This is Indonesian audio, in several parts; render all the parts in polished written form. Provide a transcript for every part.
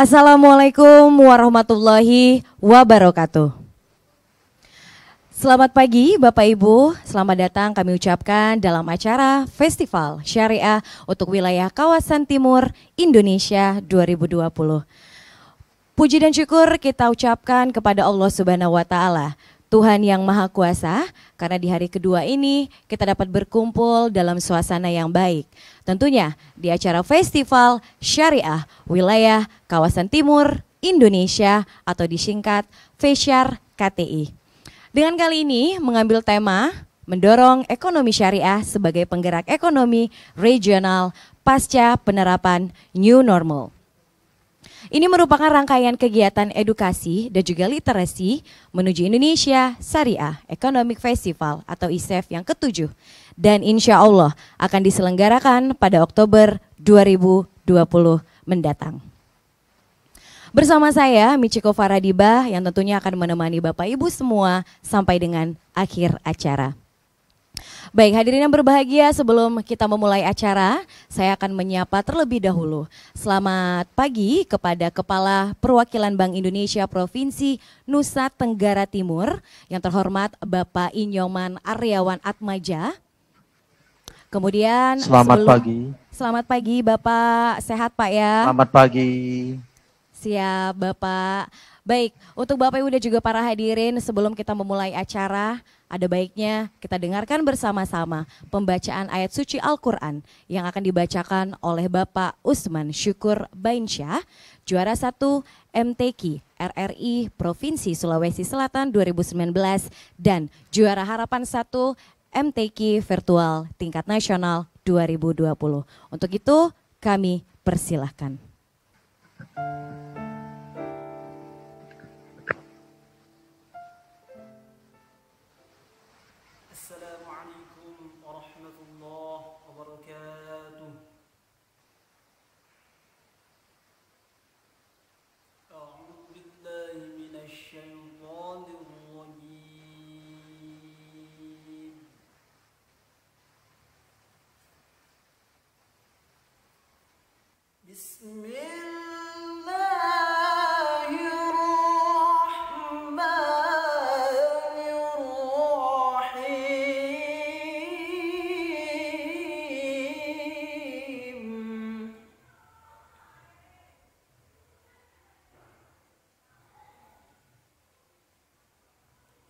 Assalamualaikum warahmatullahi wabarakatuh. Selamat pagi Bapak Ibu, selamat datang kami ucapkan dalam acara Festival Syariah untuk wilayah kawasan timur Indonesia 2020. Puji dan syukur kita ucapkan kepada Allah Subhanahu wa Ta'ala, Tuhan yang Maha Kuasa, karena di hari kedua ini kita dapat berkumpul dalam suasana yang baik. Tentunya di acara Festival Syariah wilayah kawasan timur Indonesia atau disingkat FESYAR KTI. Dengan kali ini mengambil tema mendorong ekonomi syariah sebagai penggerak ekonomi regional pasca penerapan New Normal. Ini merupakan rangkaian kegiatan edukasi dan juga literasi menuju Indonesia Syariah Economic Festival atau ISEF yang ke-7 dan insya Allah akan diselenggarakan pada Oktober 2020 mendatang. Bersama saya Michiko Faradibah yang tentunya akan menemani Bapak Ibu semua sampai dengan akhir acara. Baik, hadirin yang berbahagia, sebelum kita memulai acara, saya akan menyapa terlebih dahulu. Selamat pagi kepada Kepala Perwakilan Bank Indonesia Provinsi Nusa Tenggara Timur, yang terhormat Bapak Inyoman Aryawan Atmaja. Kemudian Selamat pagi Bapak, sehat Pak ya? Selamat pagi. Siap Bapak. Baik, untuk Bapak Ibu dan juga para hadirin, sebelum kita memulai acara, ada baiknya kita dengarkan bersama-sama pembacaan ayat suci Al-Quran yang akan dibacakan oleh Bapak Usman Syukur Bainsyah, juara 1 MTQ RRI Provinsi Sulawesi Selatan 2019 dan juara harapan 1 MTQ Virtual Tingkat Nasional 2020. Untuk itu kami persilahkan. Assalamualaikum warahmatullahi wabarakatuh. A'udzu billahi minasy syaithanir rajim. Bismillahirrahmanirrahim.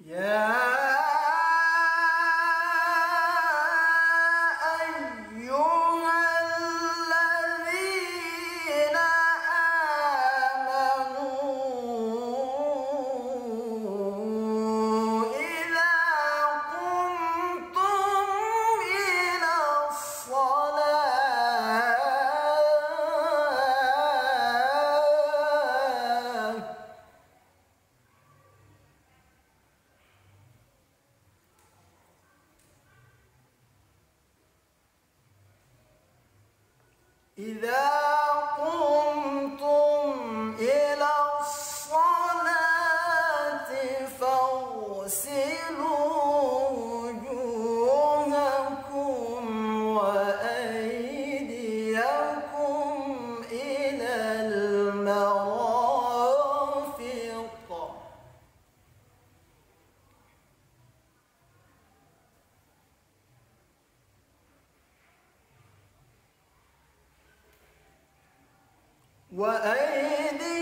Ya ayyuhalladzina amanu idza qumtum ilas shalah إذا قمتم إلى الصلاة فاغسلوا وجوهكم وأيديكم إلى المرافق وأيديكم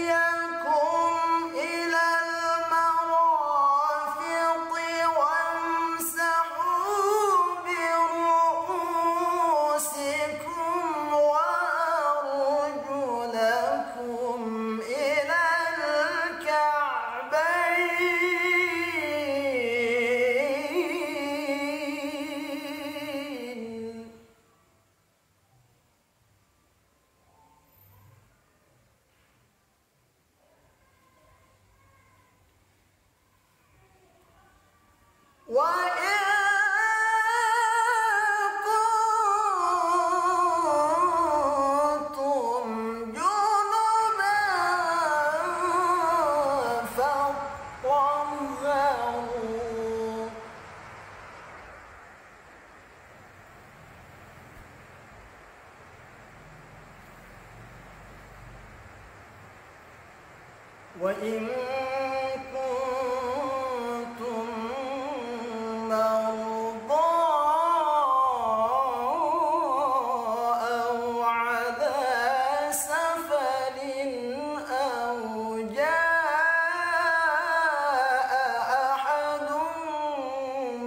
إلى المرافق وامسحوا برؤوسكم وأرجلكم إلى الكعبين وإن كنتم مرضى أو على سفر أو جاء أحد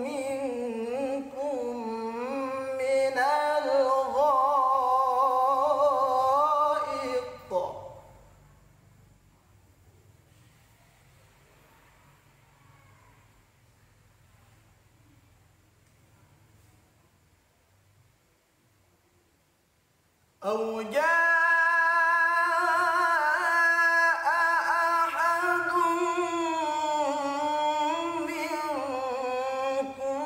منكم من الغائط أو جاء أحد منكم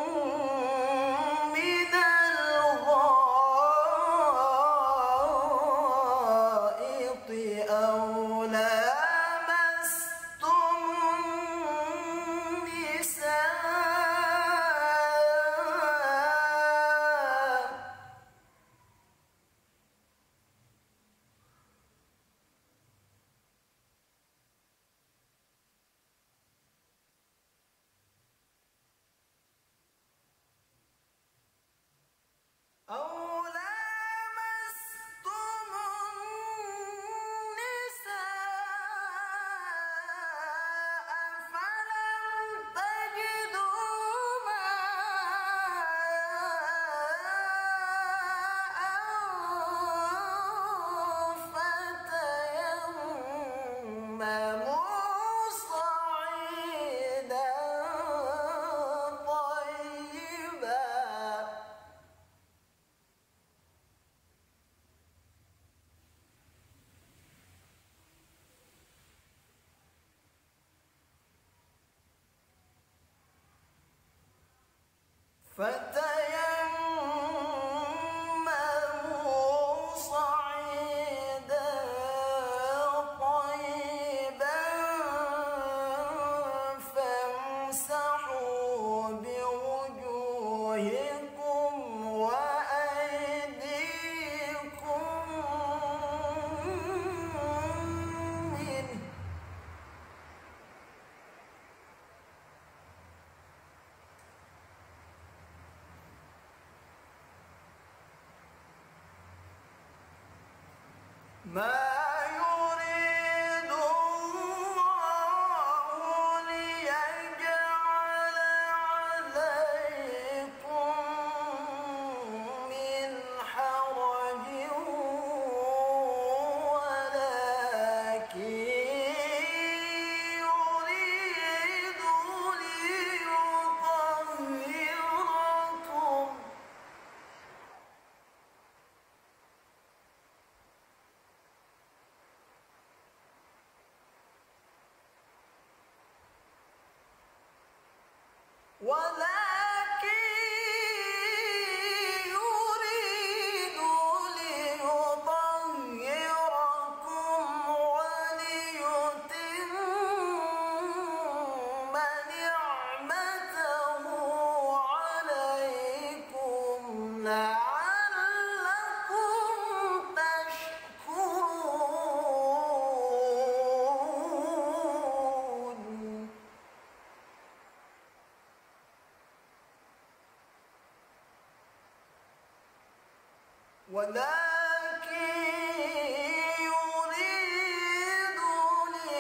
من الغائط أو لامستم النساء أو لامستم النساء فلم تجدوا ماء فتيمموا صعيدا طيبا فتيمموا صعيدا طيبا فامسحوا بوجوهكم وأيديكم منه ما يريد الله ليجعل عليكم من حرج ولكن يريد ليطهركم ولكن يريد ليطهركم وليتم نعمته عليكم لعلكم تشكرون ولكن يريد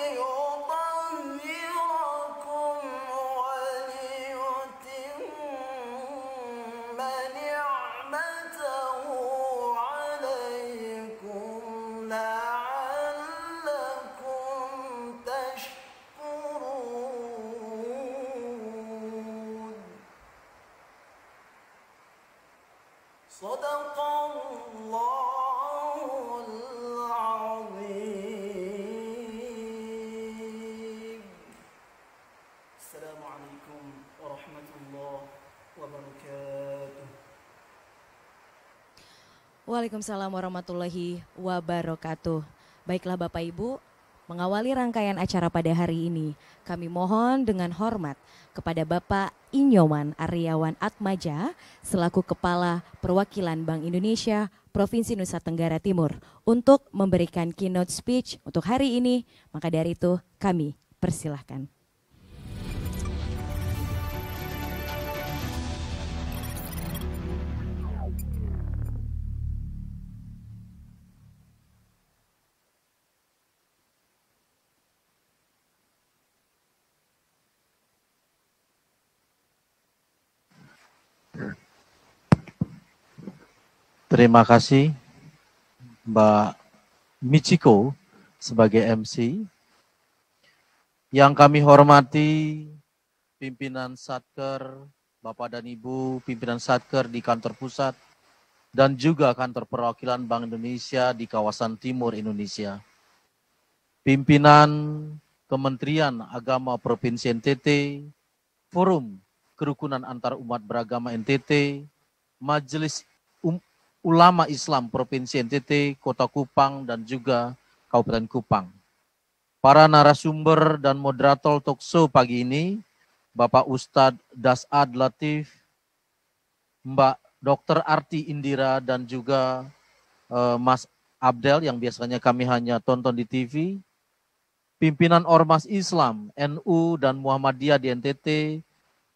ليطهركم وليتم نعمته عليكم لعلكم تشكرون صدق الله العظيم. السلام عليكم ورحمة الله وبركاته. Waalaikumsalam warahmatullahi wabarakatuh. Baiklah Bapak Ibu, Mengawali rangkaian acara pada hari ini, kami mohon dengan hormat kepada Bapak Inyoman Aryawan Atmaja selaku Kepala Perwakilan Bank Indonesia Provinsi Nusa Tenggara Timur untuk memberikan keynote speech untuk hari ini. Maka dari itu kami persilahkan. Terima kasih Mbak Michiko sebagai MC. Yang kami hormati pimpinan Satker, Bapak dan Ibu pimpinan Satker di kantor pusat dan juga kantor perwakilan Bank Indonesia di kawasan Timur Indonesia. Pimpinan Kementerian Agama Provinsi NTT, Forum Kerukunan Antar Umat Beragama NTT, Majelis Ulama Islam Provinsi NTT, Kota Kupang, dan juga Kabupaten Kupang. Para narasumber dan moderator talkshow pagi ini, Bapak Ustadz Dasad Latif, Mbak Dr. Arti Indira, dan juga Mas Abdel yang biasanya kami hanya tonton di TV, pimpinan Ormas Islam, NU dan Muhammadiyah di NTT,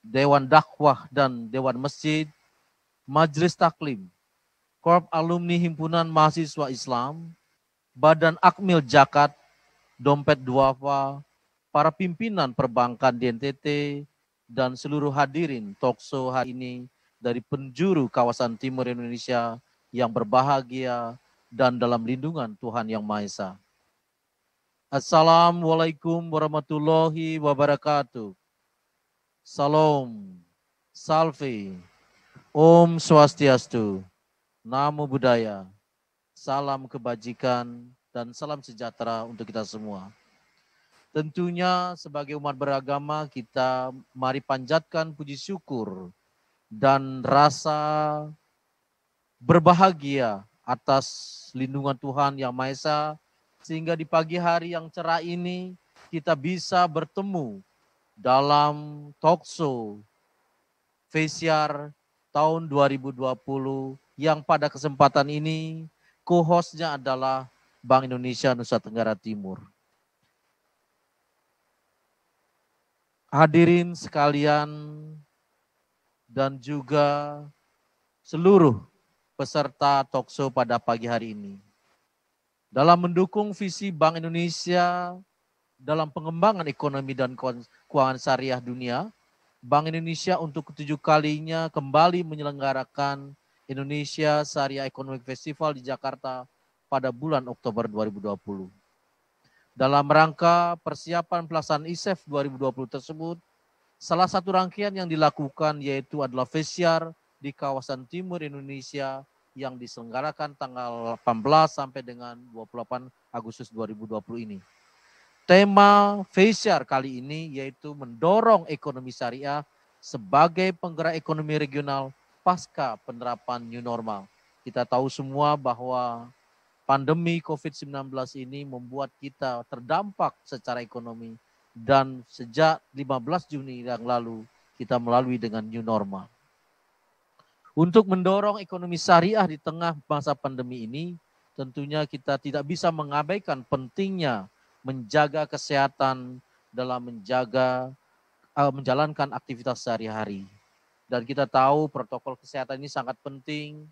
Dewan Dakwah dan Dewan Masjid, Majelis Taklim, Korp Alumni Himpunan Mahasiswa Islam, Badan Akmil Jakat, Dompet Duafa, para pimpinan perbankan di NTT, dan seluruh hadirin talkshow hari ini dari penjuru kawasan Timur Indonesia yang berbahagia dan dalam lindungan Tuhan Yang Maha Esa. Assalamualaikum warahmatullahi wabarakatuh. Salam, salve, Om Swastiastu. Namo Buddhaya, salam kebajikan, dan salam sejahtera untuk kita semua. Tentunya sebagai umat beragama kita mari panjatkan puji syukur dan rasa berbahagia atas lindungan Tuhan Yang Maha Esa, sehingga di pagi hari yang cerah ini kita bisa bertemu dalam talkshow Festiar tahun 2020 yang pada kesempatan ini co-hostnya adalah Bank Indonesia Nusa Tenggara Timur. Hadirin sekalian dan juga seluruh peserta talkshow pada pagi hari ini. Dalam mendukung visi Bank Indonesia dalam pengembangan ekonomi dan keuangan syariah dunia, Bank Indonesia untuk ketujuh kalinya kembali menyelenggarakan Indonesia Syariah Economic Festival di Jakarta pada bulan Oktober 2020. Dalam rangka persiapan pelaksanaan ISEF 2020 tersebut, salah satu rangkaian yang dilakukan yaitu adalah Festiar di kawasan Timur Indonesia yang diselenggarakan tanggal 18 sampai dengan 28 Agustus 2020 ini. Tema Festiar kali ini yaitu mendorong ekonomi syariah sebagai penggerak ekonomi regional pasca penerapan new normal. Kita tahu semua bahwa pandemi COVID-19 ini membuat kita terdampak secara ekonomi dan sejak 15 Juni yang lalu kita melalui dengan new normal. Untuk mendorong ekonomi syariah di tengah masa pandemi ini, tentunya kita tidak bisa mengabaikan pentingnya menjaga kesehatan dalam menjalankan aktivitas sehari-hari. Dan kita tahu protokol kesehatan ini sangat penting,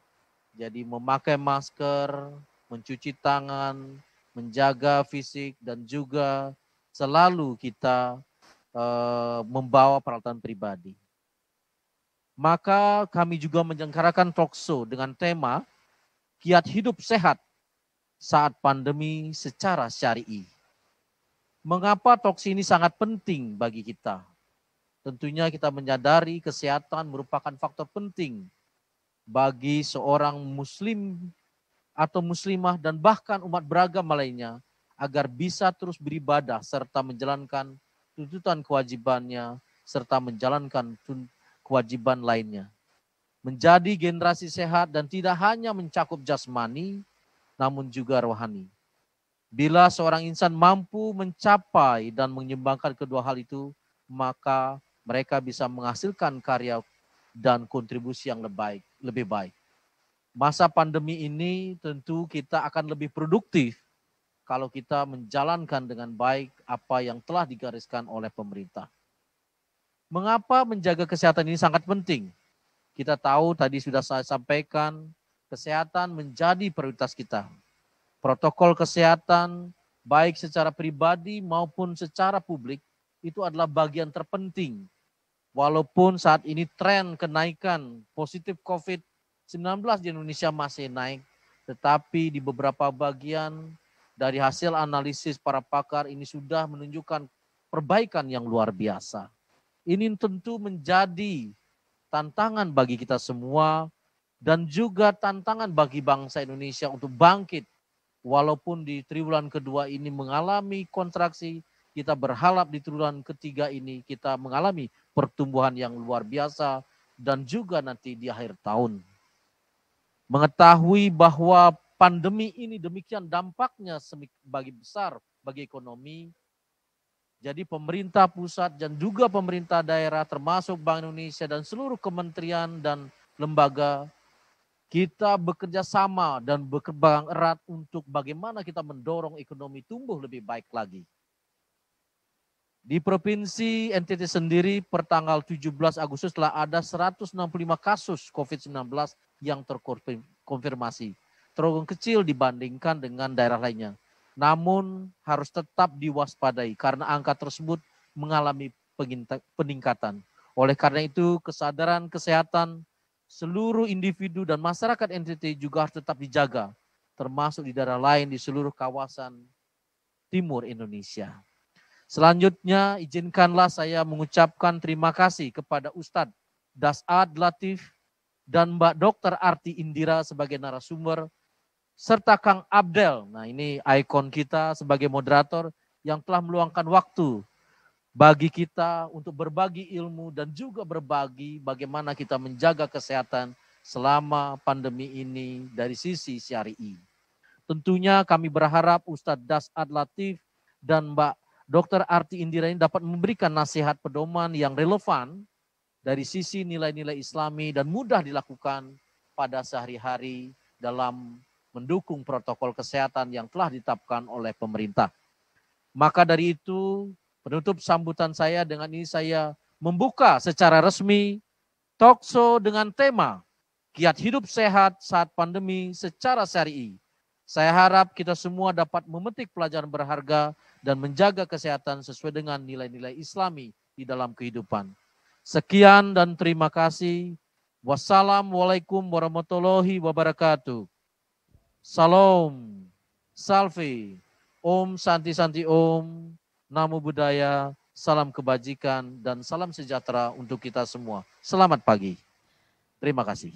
jadi memakai masker, mencuci tangan, menjaga fisik, dan juga selalu kita membawa peralatan pribadi. Maka kami juga menyelenggarakan talkshow dengan tema Kiat Hidup Sehat saat Pandemi Secara Syar'i. Mengapa talkshow ini sangat penting bagi kita? Tentunya kita menyadari kesehatan merupakan faktor penting bagi seorang muslim atau muslimah dan bahkan umat beragama lainnya agar bisa terus beribadah serta menjalankan tuntutan kewajibannya serta menjalankan kewajiban lainnya. Menjadi generasi sehat dan tidak hanya mencakup jasmani namun juga rohani. Bila seorang insan mampu mencapai dan menyeimbangkan kedua hal itu, maka mereka bisa menghasilkan karya dan kontribusi yang lebih baik. Masa pandemi ini tentu kita akan lebih produktif kalau kita menjalankan dengan baik apa yang telah digariskan oleh pemerintah. Mengapa menjaga kesehatan ini sangat penting? Kita tahu tadi sudah saya sampaikan, kesehatan menjadi prioritas kita. Protokol kesehatan baik secara pribadi maupun secara publik itu adalah bagian terpenting. Walaupun saat ini tren kenaikan positif COVID-19 di Indonesia masih naik, tetapi di beberapa bagian dari hasil analisis para pakar ini sudah menunjukkan perbaikan yang luar biasa. Ini tentu menjadi tantangan bagi kita semua dan juga tantangan bagi bangsa Indonesia untuk bangkit. Walaupun di triwulan kedua ini mengalami kontraksi, kita berharap di triwulan ketiga ini kita mengalami pertumbuhan yang luar biasa dan juga nanti di akhir tahun. Mengetahui bahwa pandemi ini demikian dampaknya bagi besar bagi ekonomi, jadi pemerintah pusat dan juga pemerintah daerah termasuk Bank Indonesia dan seluruh kementerian dan lembaga, kita bekerja sama dan berkembang erat untuk bagaimana kita mendorong ekonomi tumbuh lebih baik lagi. Di Provinsi NTT sendiri per tanggal 17 Agustus telah ada 165 kasus COVID-19 yang terkonfirmasi. Tergolong kecil dibandingkan dengan daerah lainnya. Namun harus tetap diwaspadai karena angka tersebut mengalami peningkatan. Oleh karena itu kesadaran kesehatan seluruh individu dan masyarakat NTT juga harus tetap dijaga, termasuk di daerah lain di seluruh kawasan timur Indonesia. Selanjutnya izinkanlah saya mengucapkan terima kasih kepada Ustadz Das'ad Latif dan Mbak Dr. Arti Indira sebagai narasumber, serta Kang Abdel, nah ini ikon kita sebagai moderator yang telah meluangkan waktu bagi kita untuk berbagi ilmu dan juga berbagi bagaimana kita menjaga kesehatan selama pandemi ini dari sisi syari'i. Tentunya kami berharap Ustadz Das'ad Latif dan Mbak Dr. Arti Indira ini dapat memberikan nasihat pedoman yang relevan dari sisi nilai-nilai Islami dan mudah dilakukan pada sehari-hari dalam mendukung protokol kesehatan yang telah ditetapkan oleh pemerintah. Maka dari itu, penutup sambutan saya dengan ini saya membuka secara resmi talkshow dengan tema Kiat Hidup Sehat Saat Pandemi Secara Syari'i. Saya harap kita semua dapat memetik pelajaran berharga dan menjaga kesehatan sesuai dengan nilai-nilai Islami di dalam kehidupan. Sekian dan terima kasih. Wassalamualaikum warahmatullahi wabarakatuh. Salam, Salve, Om Santi Santi Om, Namo Buddhaya, salam kebajikan dan salam sejahtera untuk kita semua. Selamat pagi. Terima kasih.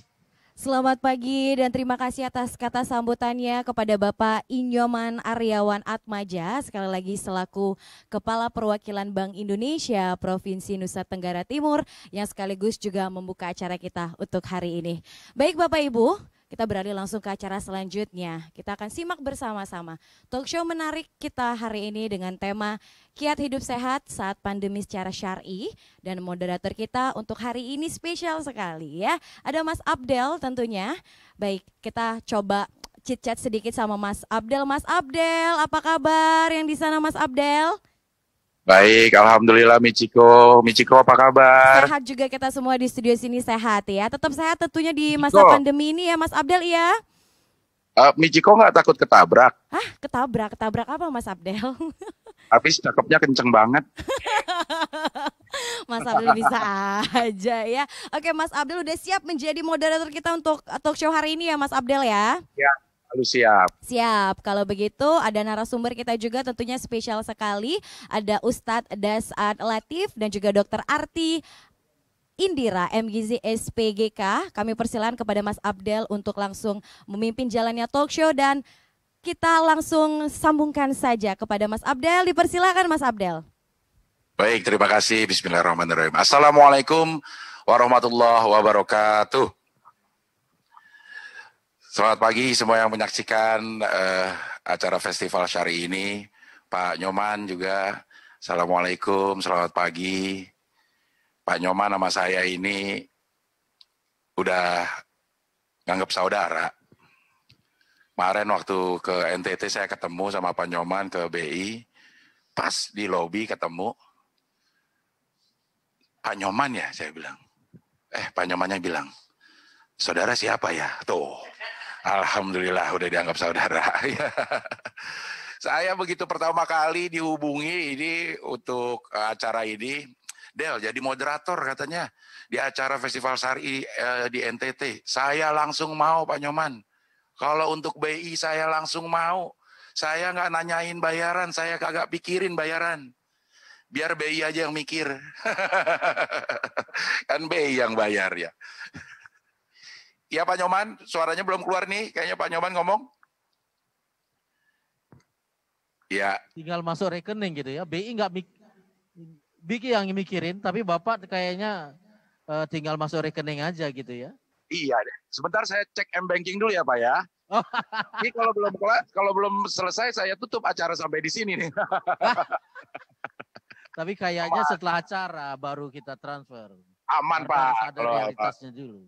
Selamat pagi dan terima kasih atas kata sambutannya kepada Bapak Inyoman Aryawan Atmaja, sekali lagi selaku Kepala Perwakilan Bank Indonesia Provinsi Nusa Tenggara Timur yang sekaligus juga membuka acara kita untuk hari ini. Baik Bapak Ibu, kita beralih langsung ke acara selanjutnya. Kita akan simak bersama-sama talk show menarik kita hari ini dengan tema Kiat Hidup Sehat Saat Pandemi Secara Syar'i. Dan moderator kita untuk hari ini spesial sekali ya. Ada Mas Abdel tentunya. Baik, kita coba chit-chat sedikit sama Mas Abdel. Mas Abdel, apa kabar yang di sana Mas Abdel? Baik, alhamdulillah Michiko. Michiko apa kabar? Sehat juga kita semua di studio sini sehat ya. Tetap sehat tentunya di masa pandemi ini ya Mas Abdel ya. Michiko nggak takut ketabrak? Hah, ketabrak apa Mas Abdel? Habis cakepnya kenceng banget. Mas Abdel bisa aja ya. Oke Mas Abdel udah siap menjadi moderator kita untuk talk show hari ini ya Mas Abdel ya? Ya. Lalu siap. Siap, kalau begitu ada narasumber kita juga tentunya spesial sekali. Ada Ustadz Das'ad Latif dan juga Dr. Arti Indira MGizi SPGK. Kami persilakan kepada Mas Abdel untuk langsung memimpin jalannya talk show dan kita langsung sambungkan saja kepada Mas Abdel. Dipersilakan Mas Abdel. Baik, terima kasih. Bismillahirrahmanirrahim. Assalamualaikum warahmatullahi wabarakatuh. Selamat pagi semua yang menyaksikan acara Festival Syari ini. Pak Nyoman juga, Assalamualaikum, selamat pagi. Pak Nyoman sama saya ini udah nganggap saudara. Kemarin waktu ke NTT saya ketemu sama Pak Nyoman ke BI, pas di lobi ketemu, Pak Nyoman ya saya bilang. Pak Nyomannya bilang, saudara siapa ya? Tuh. Alhamdulillah udah dianggap saudara. Saya begitu pertama kali dihubungi ini untuk acara ini, Del jadi moderator katanya di acara Festival Syari di NTT. Saya langsung mau Pak Nyoman. Kalau untuk BI saya langsung mau. Saya nggak nanyain bayaran, saya kagak pikirin bayaran. Biar BI aja yang mikir. Kan BI yang bayar ya. Iya Pak Nyoman, suaranya belum keluar nih. Kayaknya Pak Nyoman ngomong. Iya. Tinggal masuk rekening gitu ya. BI nggak BI yang mikirin, tapi Bapak kayaknya tinggal masuk rekening aja gitu ya. Iya deh. Sebentar saya cek M-Banking dulu ya Pak ya. Ini kalau belum selesai saya tutup acara sampai di sini nih. Tapi kayaknya setelah acara baru kita transfer. Aman Karena Pak. ada realitasnya dulu.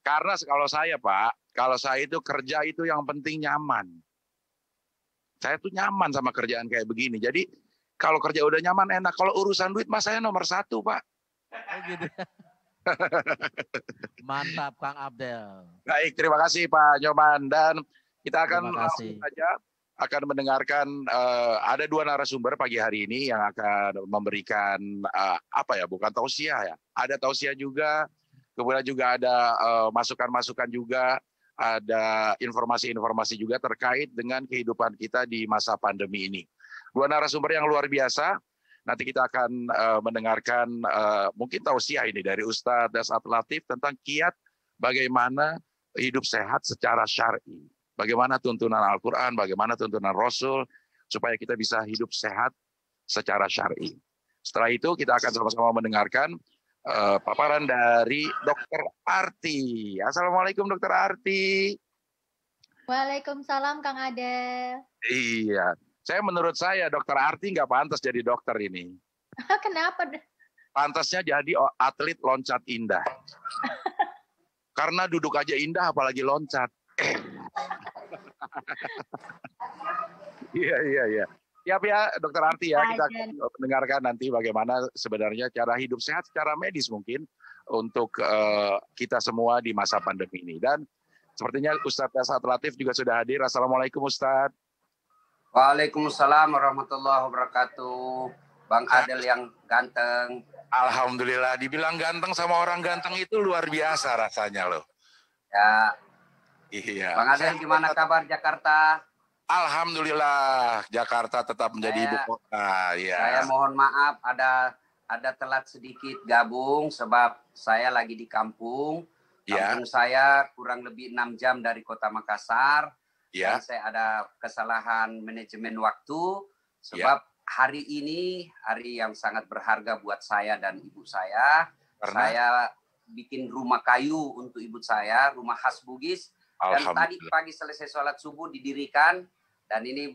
Karena kalau saya Pak, kalau saya itu kerja itu yang penting nyaman. Saya tuh nyaman sama kerjaan kayak begini. Jadi kalau kerja udah nyaman enak. Kalau urusan duit mas saya nomor 1 Pak. Oh gitu. Mantap Kang Abdel. Baik, terima kasih Pak Nyoman. Dan kita akan langsung saja akan mendengarkan ada 2 narasumber pagi hari ini yang akan memberikan bukan tausiah ya. Ada tausiah juga. Kemudian juga ada masukan-masukan juga, ada informasi-informasi juga terkait dengan kehidupan kita di masa pandemi ini. 2 narasumber yang luar biasa. Nanti kita akan mendengarkan mungkin tausiah ini dari Ustadz Dasat Latif tentang kiat bagaimana hidup sehat secara syar'i. Bagaimana tuntunan Al-Quran, bagaimana tuntunan Rasul, supaya kita bisa hidup sehat secara syar'i. Setelah itu kita akan sama-sama mendengarkan paparan dari Dr. Arti. Assalamualaikum Dr. Arti. Waalaikumsalam Kang Adel. Iya, menurut saya Dr. Arti nggak pantas jadi dokter ini. Kenapa? Pantasnya jadi atlet loncat indah. Karena duduk aja indah apalagi loncat. Iya. Siap ya Dokter Arti ya, kita akan mendengarkan nanti bagaimana sebenarnya cara hidup sehat secara medis mungkin untuk kita semua di masa pandemi ini. Dan sepertinya Ustadz Dasat Latif juga sudah hadir. Assalamualaikum Ustadz. Waalaikumsalam warahmatullahi wabarakatuh. Bang Adel yang ganteng. Alhamdulillah, dibilang ganteng sama orang ganteng itu luar biasa rasanya loh. Ya. Iya. Bang Adel gimana kabar Jakarta? Alhamdulillah, Jakarta tetap menjadi ibu kota. Ya. Saya mohon maaf ada telat sedikit gabung sebab saya lagi di kampung. Kampung saya kurang lebih 6 jam dari kota Makassar. Dan saya ada kesalahan manajemen waktu sebab hari ini hari yang sangat berharga buat saya dan ibu saya. Saya bikin rumah kayu untuk ibu saya, rumah khas Bugis. Dan tadi pagi selesai sholat subuh didirikan. Dan ini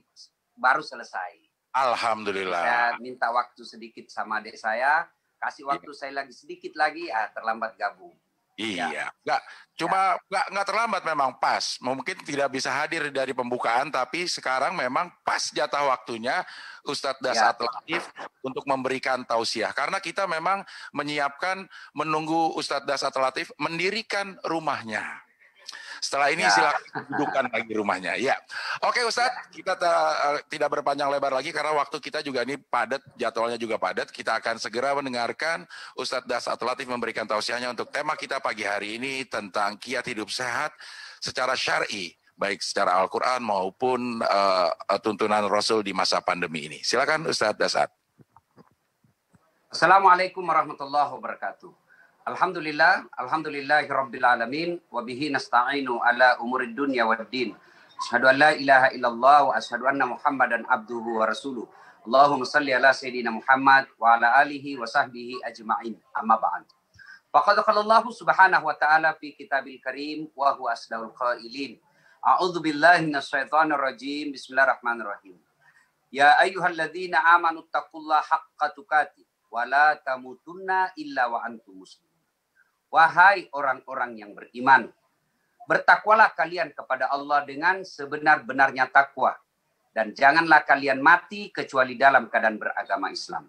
baru selesai. Alhamdulillah. Saya minta waktu sedikit sama adik saya. Kasih waktu saya lagi sedikit lagi, terlambat gabung. Iya, nggak terlambat memang pas. Mungkin tidak bisa hadir dari pembukaan, tapi sekarang memang pas jatah waktunya Ustadz Dasat Latif untuk memberikan tausiah. Karena kita memang menyiapkan menunggu Ustadz Dasat Latif mendirikan rumahnya. Setelah ini silakan dudukkan lagi rumahnya. Ya, oke Ustadz, kita tidak berpanjang lebar lagi karena waktu kita juga ini padat, jadwalnya juga padat. Kita akan segera mendengarkan Ustadz Dasat Latif memberikan tausiahnya untuk tema kita pagi hari ini tentang kiat hidup sehat secara syar'i, baik secara Al-Quran maupun tuntunan Rasul di masa pandemi ini. Silakan Ustadz Dasat. Assalamualaikum warahmatullahi wabarakatuh. Alhamdulillahi rabbil alamin wa bihi nasta'inu ala umurid dunya waddin. Asyhadu an la ilaha illallah wa asyhadu anna Muhammadan abduhu wa rasuluh. Allahumma salli ala sayyidina Muhammad wa ala alihi wa sahbihi ajma'in. Amma ba'd. Faqad qala Allah subhanahu wa ta'ala fi kitabil karim wa huwa asdaqul qailin. A'udzubillahi minasyaitonirrajim. Bismillahirrahmanirrahim. Ya ayyuhalladzina amanu taqullaha haqqa tuqatih wa la tamutunna illa wa antum muslimun. Wahai orang-orang yang beriman, bertakwalah kalian kepada Allah dengan sebenar-benarnya takwa, dan janganlah kalian mati kecuali dalam keadaan beragama Islam.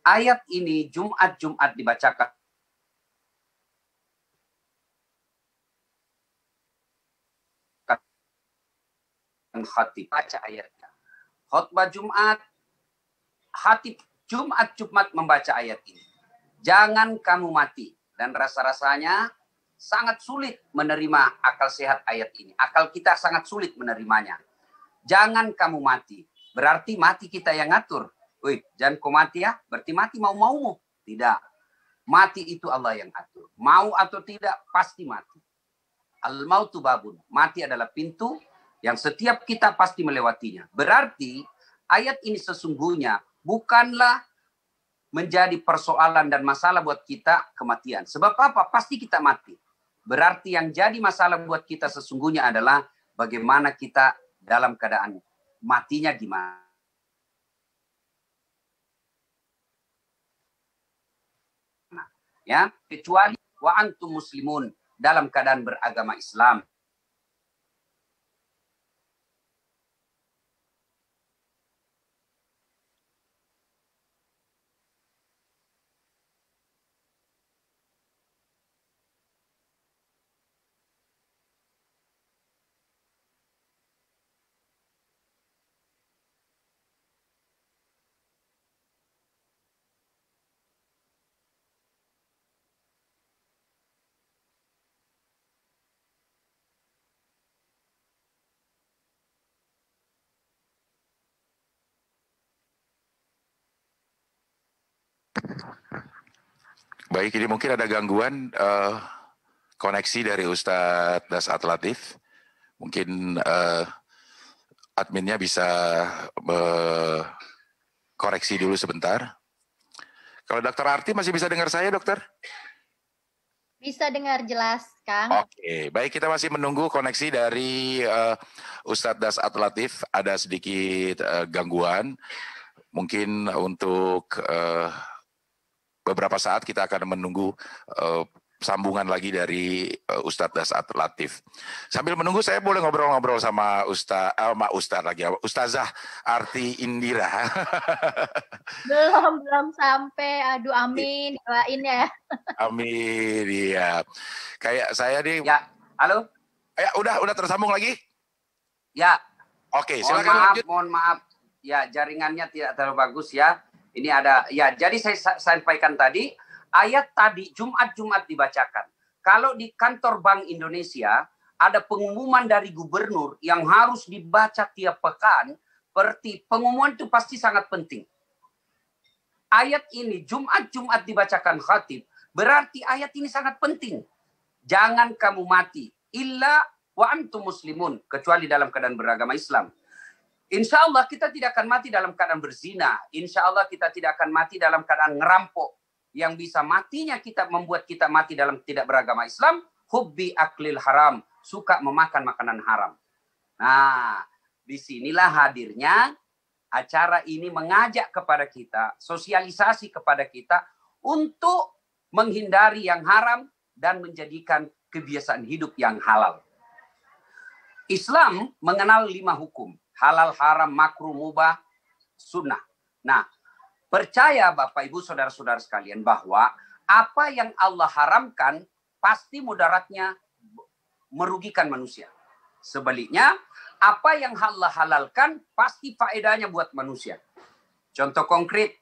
Ayat ini Jumat-Jumat dibacakan khatib, baca ayatnya. Khutbah Jumat, khatib Jumat membaca ayat ini. Jangan kamu mati. Dan rasa-rasanya sangat sulit menerima akal sehat ayat ini. Akal kita sangat sulit menerimanya. Jangan kamu mati. Berarti mati kita yang ngatur. Wih, jangan kau mati ya. Berarti mati mau-maumu. Tidak. Mati itu Allah yang atur. Mau atau tidak, pasti mati. Al-mautu babun. Mati adalah pintu yang setiap kita pasti melewatinya. Berarti ayat ini sesungguhnya bukanlah menjadi persoalan dan masalah buat kita kematian. Sebab apa? Pasti kita mati. Berarti yang jadi masalah buat kita sesungguhnya adalah bagaimana kita dalam keadaan matinya gimana. Ya, kecuali wa antum muslimun, dalam keadaan beragama Islam. Baik, ini mungkin ada gangguan koneksi dari Ustadz Dasat Latif. Mungkin adminnya bisa koreksi dulu sebentar. Kalau Dokter Arti masih bisa dengar saya, Dokter? Bisa dengar jelas, Kang. Oke, baik, kita masih menunggu koneksi dari Ustadz Dasat Latif. Ada sedikit gangguan. Mungkin untuk beberapa saat kita akan menunggu sambungan lagi dari Ustadz Dasat Latif. Sambil menunggu, saya boleh ngobrol-ngobrol sama Ustazah Arti Indira. Belum sampai. Aduh, amin. Doain ya. Amin, iya. Kayak saya nih. Ya, halo? Ya, udah tersambung lagi? Ya. Oke, silakan lanjut. Mohon maaf. Ya, jaringannya tidak terlalu bagus ya. Ini ada, ya, jadi saya sampaikan tadi, ayat tadi Jumat dibacakan. Kalau di kantor Bank Indonesia, ada pengumuman dari gubernur yang harus dibaca tiap pekan, berarti pengumuman itu pasti sangat penting. Ayat ini Jumat dibacakan khatib, berarti ayat ini sangat penting. Jangan kamu mati, illa wa antum muslimun, kecuali dalam keadaan beragama Islam. Insya Allah kita tidak akan mati dalam keadaan berzina. Insya Allah kita tidak akan mati dalam keadaan ngerampok. Yang bisa matinya kita membuat kita mati dalam tidak beragama Islam. Hubbi aklil haram. Suka memakan makanan haram. Nah, disinilah hadirnya acara ini mengajak kepada kita, sosialisasi kepada kita untuk menghindari yang haram dan menjadikan kebiasaan hidup yang halal. Islam mengenal 5 hukum. Halal, haram, makruh, mubah, sunnah. Nah, percaya Bapak Ibu saudara-saudara sekalian bahwa apa yang Allah haramkan pasti mudaratnya merugikan manusia. Sebaliknya, apa yang Allah halalkan pasti faedahnya buat manusia. Contoh konkret,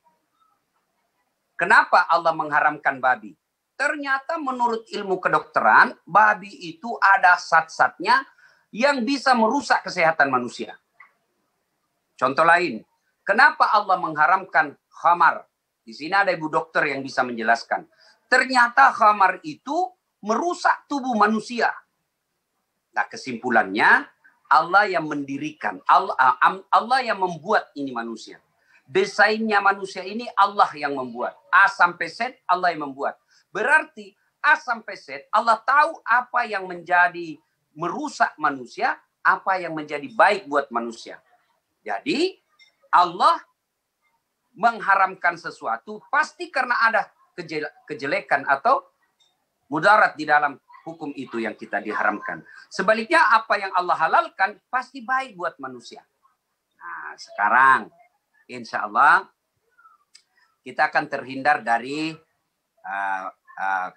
kenapa Allah mengharamkan babi? Ternyata menurut ilmu kedokteran, babi itu ada zat-zatnya yang bisa merusak kesehatan manusia. Contoh lain, kenapa Allah mengharamkan khamar? Di sini ada ibu dokter yang bisa menjelaskan. Ternyata khamar itu merusak tubuh manusia. Nah, kesimpulannya Allah yang mendirikan, Allah yang membuat ini manusia. Desainnya manusia ini Allah yang membuat. A sampai Z Allah yang membuat. Berarti A sampai Z Allah tahu apa yang menjadi merusak manusia apa yang menjadi baik buat manusia. Jadi Allah mengharamkan sesuatu pasti karena ada kejelekan atau mudarat di dalam hukum itu yang kita diharamkan. Sebaliknya apa yang Allah halalkan pasti baik buat manusia. Nah, sekarang insya Allah kita akan terhindar dari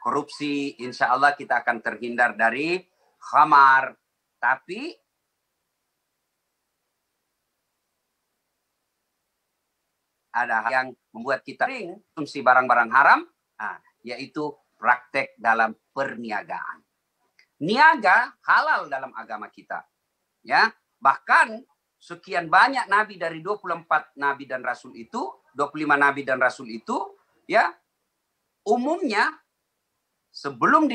korupsi. Insya Allah kita akan terhindar dari khamar. Tapi ada hal yang membuat kita sering konsumsi barang-barang haram, yaitu praktek dalam perniagaan. Niaga halal dalam agama kita. Ya, bahkan sekian banyak nabi dari 24 nabi dan rasul itu, 25 nabi dan rasul itu, ya, umumnya sebelum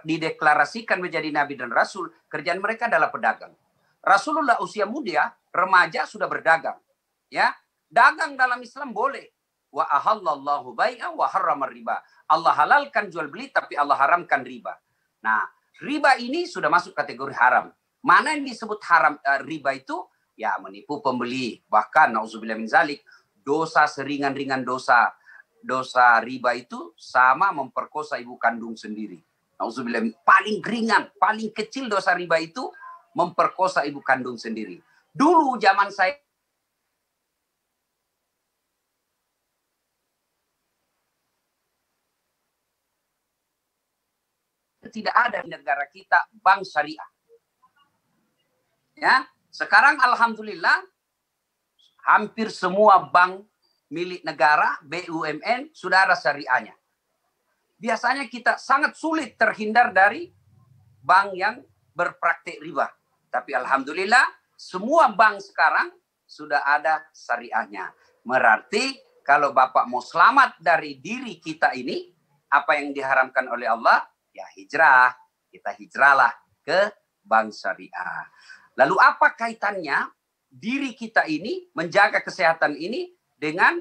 dideklarasikan menjadi nabi dan rasul, kerjaan mereka adalah pedagang. Rasulullah usia muda, remaja sudah berdagang. Ya, dagang dalam Islam boleh. Wa ahallallahu bai'a wa harramar riba. Allah halalkan jual beli tapi Allah haramkan riba. Nah, riba ini sudah masuk kategori haram. Mana yang disebut haram riba itu? Ya, menipu pembeli. Bahkan nauzubillah min zalik, dosa seringan-ringan dosa riba itu sama memperkosa ibu kandung sendiri. Nauzubillah, paling ringan, paling kecil dosa riba itu memperkosa ibu kandung sendiri. Dulu zaman saya tidak ada di negara kita bank syariah. Ya, sekarang alhamdulillah hampir semua bank milik negara, BUMN sudah ada syariahnya. Biasanya kita sangat sulit terhindar dari bank yang berpraktik riba. Tapi alhamdulillah semua bank sekarang sudah ada syariahnya. Berarti kalau Bapak mau selamat dari diri kita ini, apa yang diharamkan oleh Allah, ya hijrah. Kita hijrahlah ke bank syariah. Lalu apa kaitannya diri kita ini, menjaga kesehatan ini dengan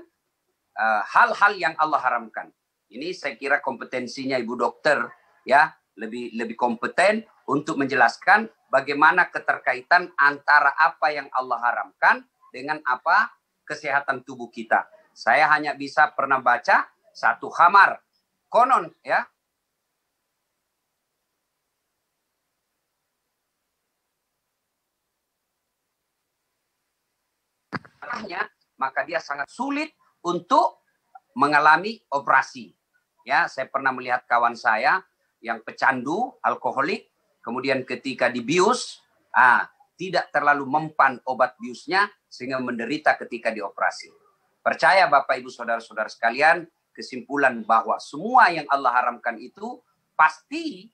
hal-hal yang Allah haramkan? Ini saya kira kompetensinya Ibu Dokter ya lebih kompeten untuk menjelaskan bagaimana keterkaitan antara apa yang Allah haramkan dengan apa kesehatan tubuh kita. Saya hanya bisa pernah baca satu khamar. Konon ya, maka dia sangat sulit untuk mengalami operasi. Ya, saya pernah melihat kawan saya yang pecandu, alkoholik, kemudian ketika dibius, tidak terlalu mempan obat biusnya sehingga menderita ketika dioperasi. Percaya Bapak Ibu Saudara-saudara sekalian, kesimpulan bahwa semua yang Allah haramkan itu pasti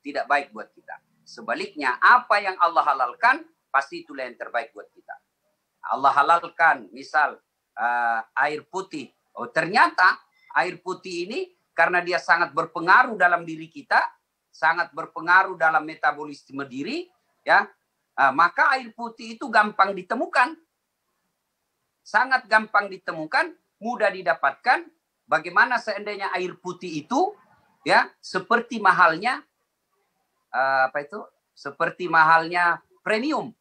tidak baik buat kita. Sebaliknya, apa yang Allah halalkan pasti itulah yang terbaik buat kita. Allah halalkan, misal air putih. Oh, ternyata air putih ini karena dia sangat berpengaruh dalam diri kita, sangat berpengaruh dalam metabolisme diri, ya, maka air putih itu gampang ditemukan, sangat gampang ditemukan, mudah didapatkan. Bagaimana seandainya air putih itu, ya, seperti mahalnya seperti mahalnya premium,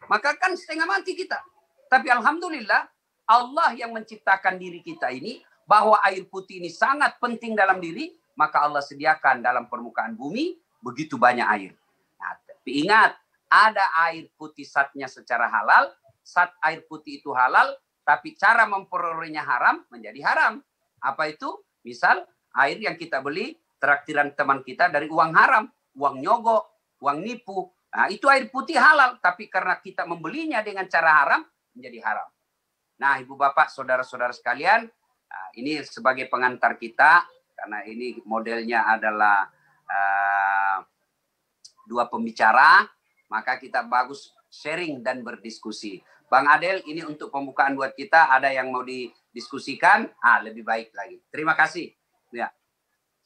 maka kan setengah mati kita. Tapi alhamdulillah Allah yang menciptakan diri kita ini, bahwa air putih ini sangat penting dalam diri, maka Allah sediakan dalam permukaan bumi begitu banyak air. Nah, tapi ingat, ada air putih zatnya secara halal, zat air putih itu halal, tapi cara memperolehnya haram menjadi haram. Apa itu? Misal air yang kita beli traktiran teman kita dari uang haram, uang nyogok, uang nipu. Nah, itu air putih halal, tapi karena kita membelinya dengan cara haram menjadi haram. Nah, Ibu Bapak, saudara-saudara sekalian, ini sebagai pengantar kita, karena ini modelnya adalah dua pembicara, maka kita bagus sharing dan berdiskusi. Bang Adel, ini untuk pembukaan buat kita, ada yang mau didiskusikan, lebih baik lagi. Terima kasih. Ya.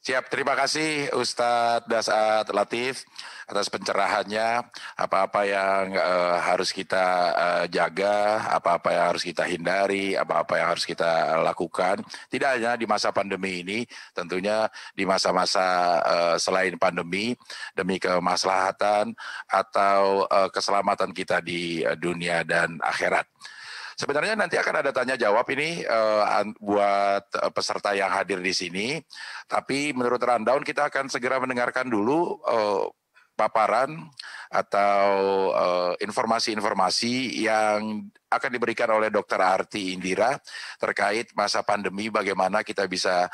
Siap, terima kasih Ustadz Dasat Latif atas pencerahannya. Apa-apa yang harus kita jaga, apa-apa yang harus kita hindari, apa-apa yang harus kita lakukan. Tidak hanya di masa pandemi ini, tentunya di masa-masa selain pandemi, demi kemaslahatan atau keselamatan kita di dunia dan akhirat. Sebenarnya nanti akan ada tanya jawab ini buat peserta yang hadir di sini. Tapi menurut rundown kita akan segera mendengarkan dulu paparan atau informasi-informasi yang akan diberikan oleh Dr. Arti Indira terkait masa pandemi, bagaimana kita bisa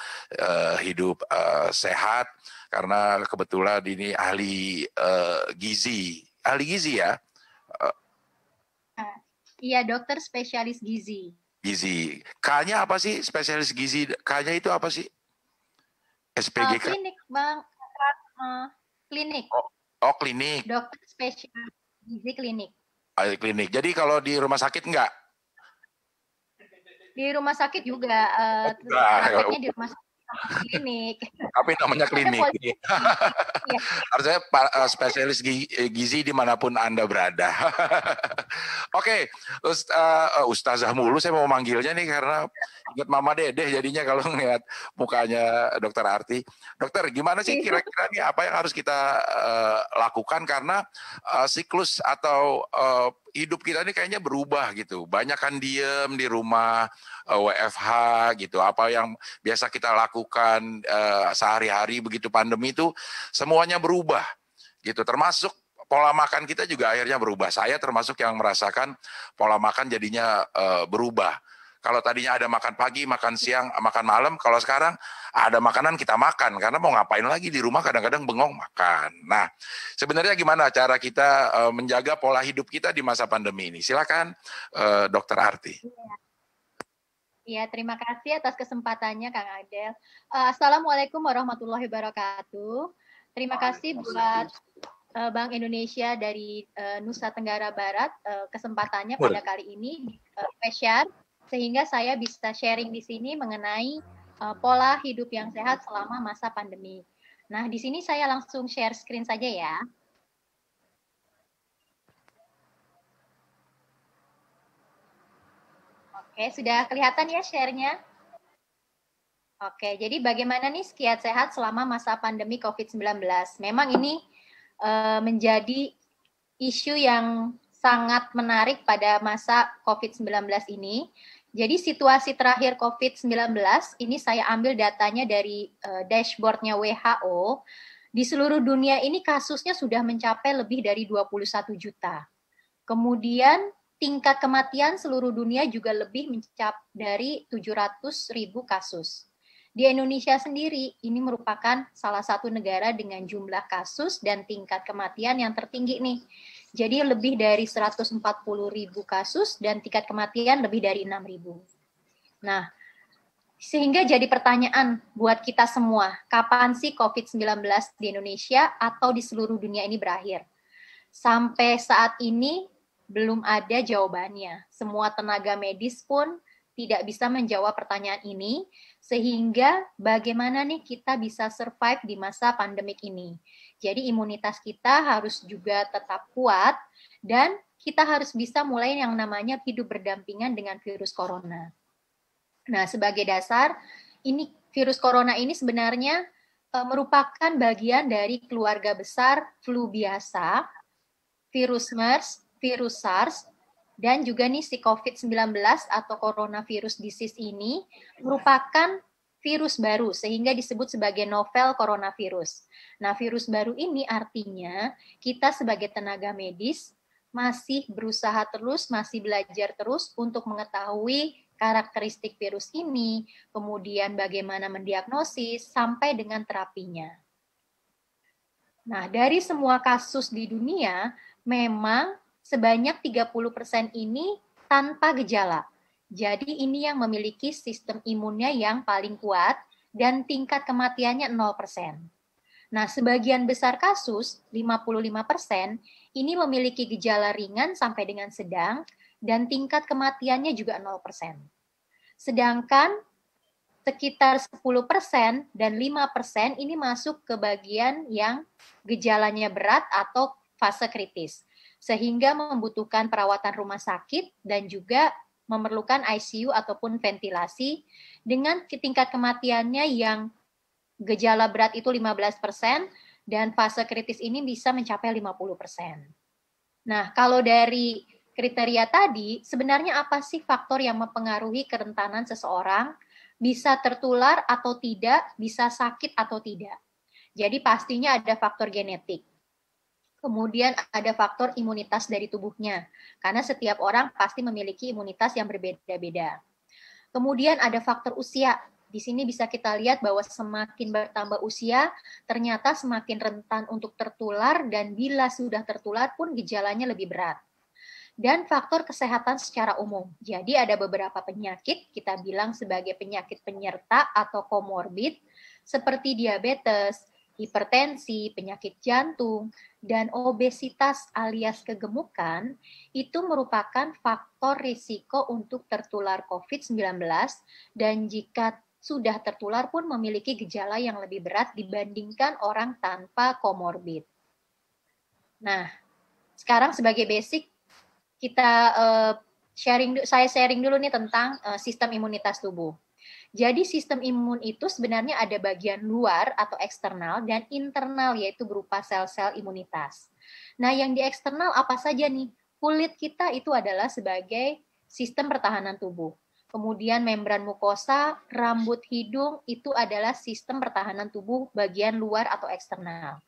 hidup sehat, karena kebetulan ini ahli gizi ya. Iya, dokter spesialis gizi. Gizi. K-nya apa sih? Spesialis gizi. K-nya itu apa sih? SPGK? Klinik, Bang. Klinik. Oh, klinik. Dokter spesialis gizi klinik. Klinik. Jadi kalau di rumah sakit enggak? Di rumah sakit juga. Prakteknya di rumah sakit. Klinik. Tapi namanya klinik. Harusnya spesialis gizi dimanapun Anda berada. Oke, Ustazah mulu saya mau manggilnya nih karena ingat Mama Dedeh jadinya kalau ngeliat mukanya Dokter Arti. Dokter, gimana sih kira-kira nih apa yang harus kita lakukan, karena siklus atau hidup kita ini kayaknya berubah gitu. Banyak kan diem di rumah, WFH gitu. Apa yang biasa kita lakukan sehari-hari begitu pandemi itu semuanya berubah gitu. Termasuk pola makan kita juga akhirnya berubah. Saya termasuk yang merasakan pola makan jadinya berubah. Kalau tadinya ada makan pagi, makan siang, makan malam, kalau sekarang ada makanan kita makan. Karena mau ngapain lagi di rumah kadang-kadang bengong makan. Nah, sebenarnya gimana cara kita menjaga pola hidup kita di masa pandemi ini? Silakan Dokter Arti. Iya, terima kasih atas kesempatannya Kang Adel. Assalamualaikum warahmatullahi wabarakatuh. Terima kasih buat Bank Indonesia dari Nusa Tenggara Barat kesempatannya pada kali ini spesial, sehingga saya bisa sharing di sini mengenai pola hidup yang sehat selama masa pandemi. Nah, di sini saya langsung share screen saja ya. Oke, sudah kelihatan ya share-nya? Oke, jadi bagaimana nih kiat sehat selama masa pandemi COVID-19? Memang ini menjadi isu yang sangat menarik pada masa COVID-19 ini. Jadi situasi terakhir COVID-19, ini saya ambil datanya dari dashboard-nya WHO. Di seluruh dunia ini kasusnya sudah mencapai lebih dari 21 juta. Kemudian tingkat kematian seluruh dunia juga lebih mencapai dari 700.000 kasus. Di Indonesia sendiri, ini merupakan salah satu negara dengan jumlah kasus dan tingkat kematian yang tertinggi nih. Jadi lebih dari 140.000 kasus dan tingkat kematian lebih dari 6.000. Nah, sehingga jadi pertanyaan buat kita semua, kapan sih COVID-19 di Indonesia atau di seluruh dunia ini berakhir? Sampai saat ini belum ada jawabannya. Semua tenaga medis pun tidak bisa menjawab pertanyaan ini, sehingga bagaimana nih kita bisa survive di masa pandemik ini. Jadi imunitas kita harus juga tetap kuat, dan kita harus bisa mulai yang namanya hidup berdampingan dengan virus corona. Nah, sebagai dasar, ini virus corona ini sebenarnya merupakan bagian dari keluarga besar flu biasa, virus MERS, virus SARS, dan juga nih si COVID-19 atau coronavirus disease ini merupakan virus baru sehingga disebut sebagai novel coronavirus. Nah, virus baru ini artinya kita sebagai tenaga medis masih berusaha terus, masih belajar terus untuk mengetahui karakteristik virus ini, kemudian bagaimana mendiagnosis sampai dengan terapinya. Nah, dari semua kasus di dunia memang sebanyak 30% ini tanpa gejala. Jadi ini yang memiliki sistem imunnya yang paling kuat dan tingkat kematiannya 0%. Nah, sebagian besar kasus, 55%, ini memiliki gejala ringan sampai dengan sedang dan tingkat kematiannya juga 0%. Sedangkan sekitar 10% dan 5% ini masuk ke bagian yang gejalanya berat atau fase kritis, sehingga membutuhkan perawatan rumah sakit dan juga memerlukan ICU ataupun ventilasi dengan tingkat kematiannya yang gejala berat itu 15% dan fase kritis ini bisa mencapai 50%. Nah, kalau dari kriteria tadi, sebenarnya apa sih faktor yang mempengaruhi kerentanan seseorang bisa tertular atau tidak, bisa sakit atau tidak? Jadi pastinya ada faktor genetik. Kemudian ada faktor imunitas dari tubuhnya, karena setiap orang pasti memiliki imunitas yang berbeda-beda. Kemudian ada faktor usia. Di sini bisa kita lihat bahwa semakin bertambah usia, ternyata semakin rentan untuk tertular dan bila sudah tertular pun gejalanya lebih berat. Dan faktor kesehatan secara umum. Jadi ada beberapa penyakit, kita bilang sebagai penyakit penyerta atau komorbid, seperti diabetes, hipertensi, penyakit jantung, dan obesitas alias kegemukan, itu merupakan faktor risiko untuk tertular COVID-19 dan jika sudah tertular pun memiliki gejala yang lebih berat dibandingkan orang tanpa komorbid. Nah, sekarang sebagai basic kita saya sharing dulu nih tentang sistem imunitas tubuh. Jadi sistem imun itu sebenarnya ada bagian luar atau eksternal dan internal yaitu berupa sel-sel imunitas. Nah, yang di eksternal apa saja nih? Kulit kita itu adalah sebagai sistem pertahanan tubuh. Kemudian membran mukosa, rambut, hidung itu adalah sistem pertahanan tubuh bagian luar atau eksternal.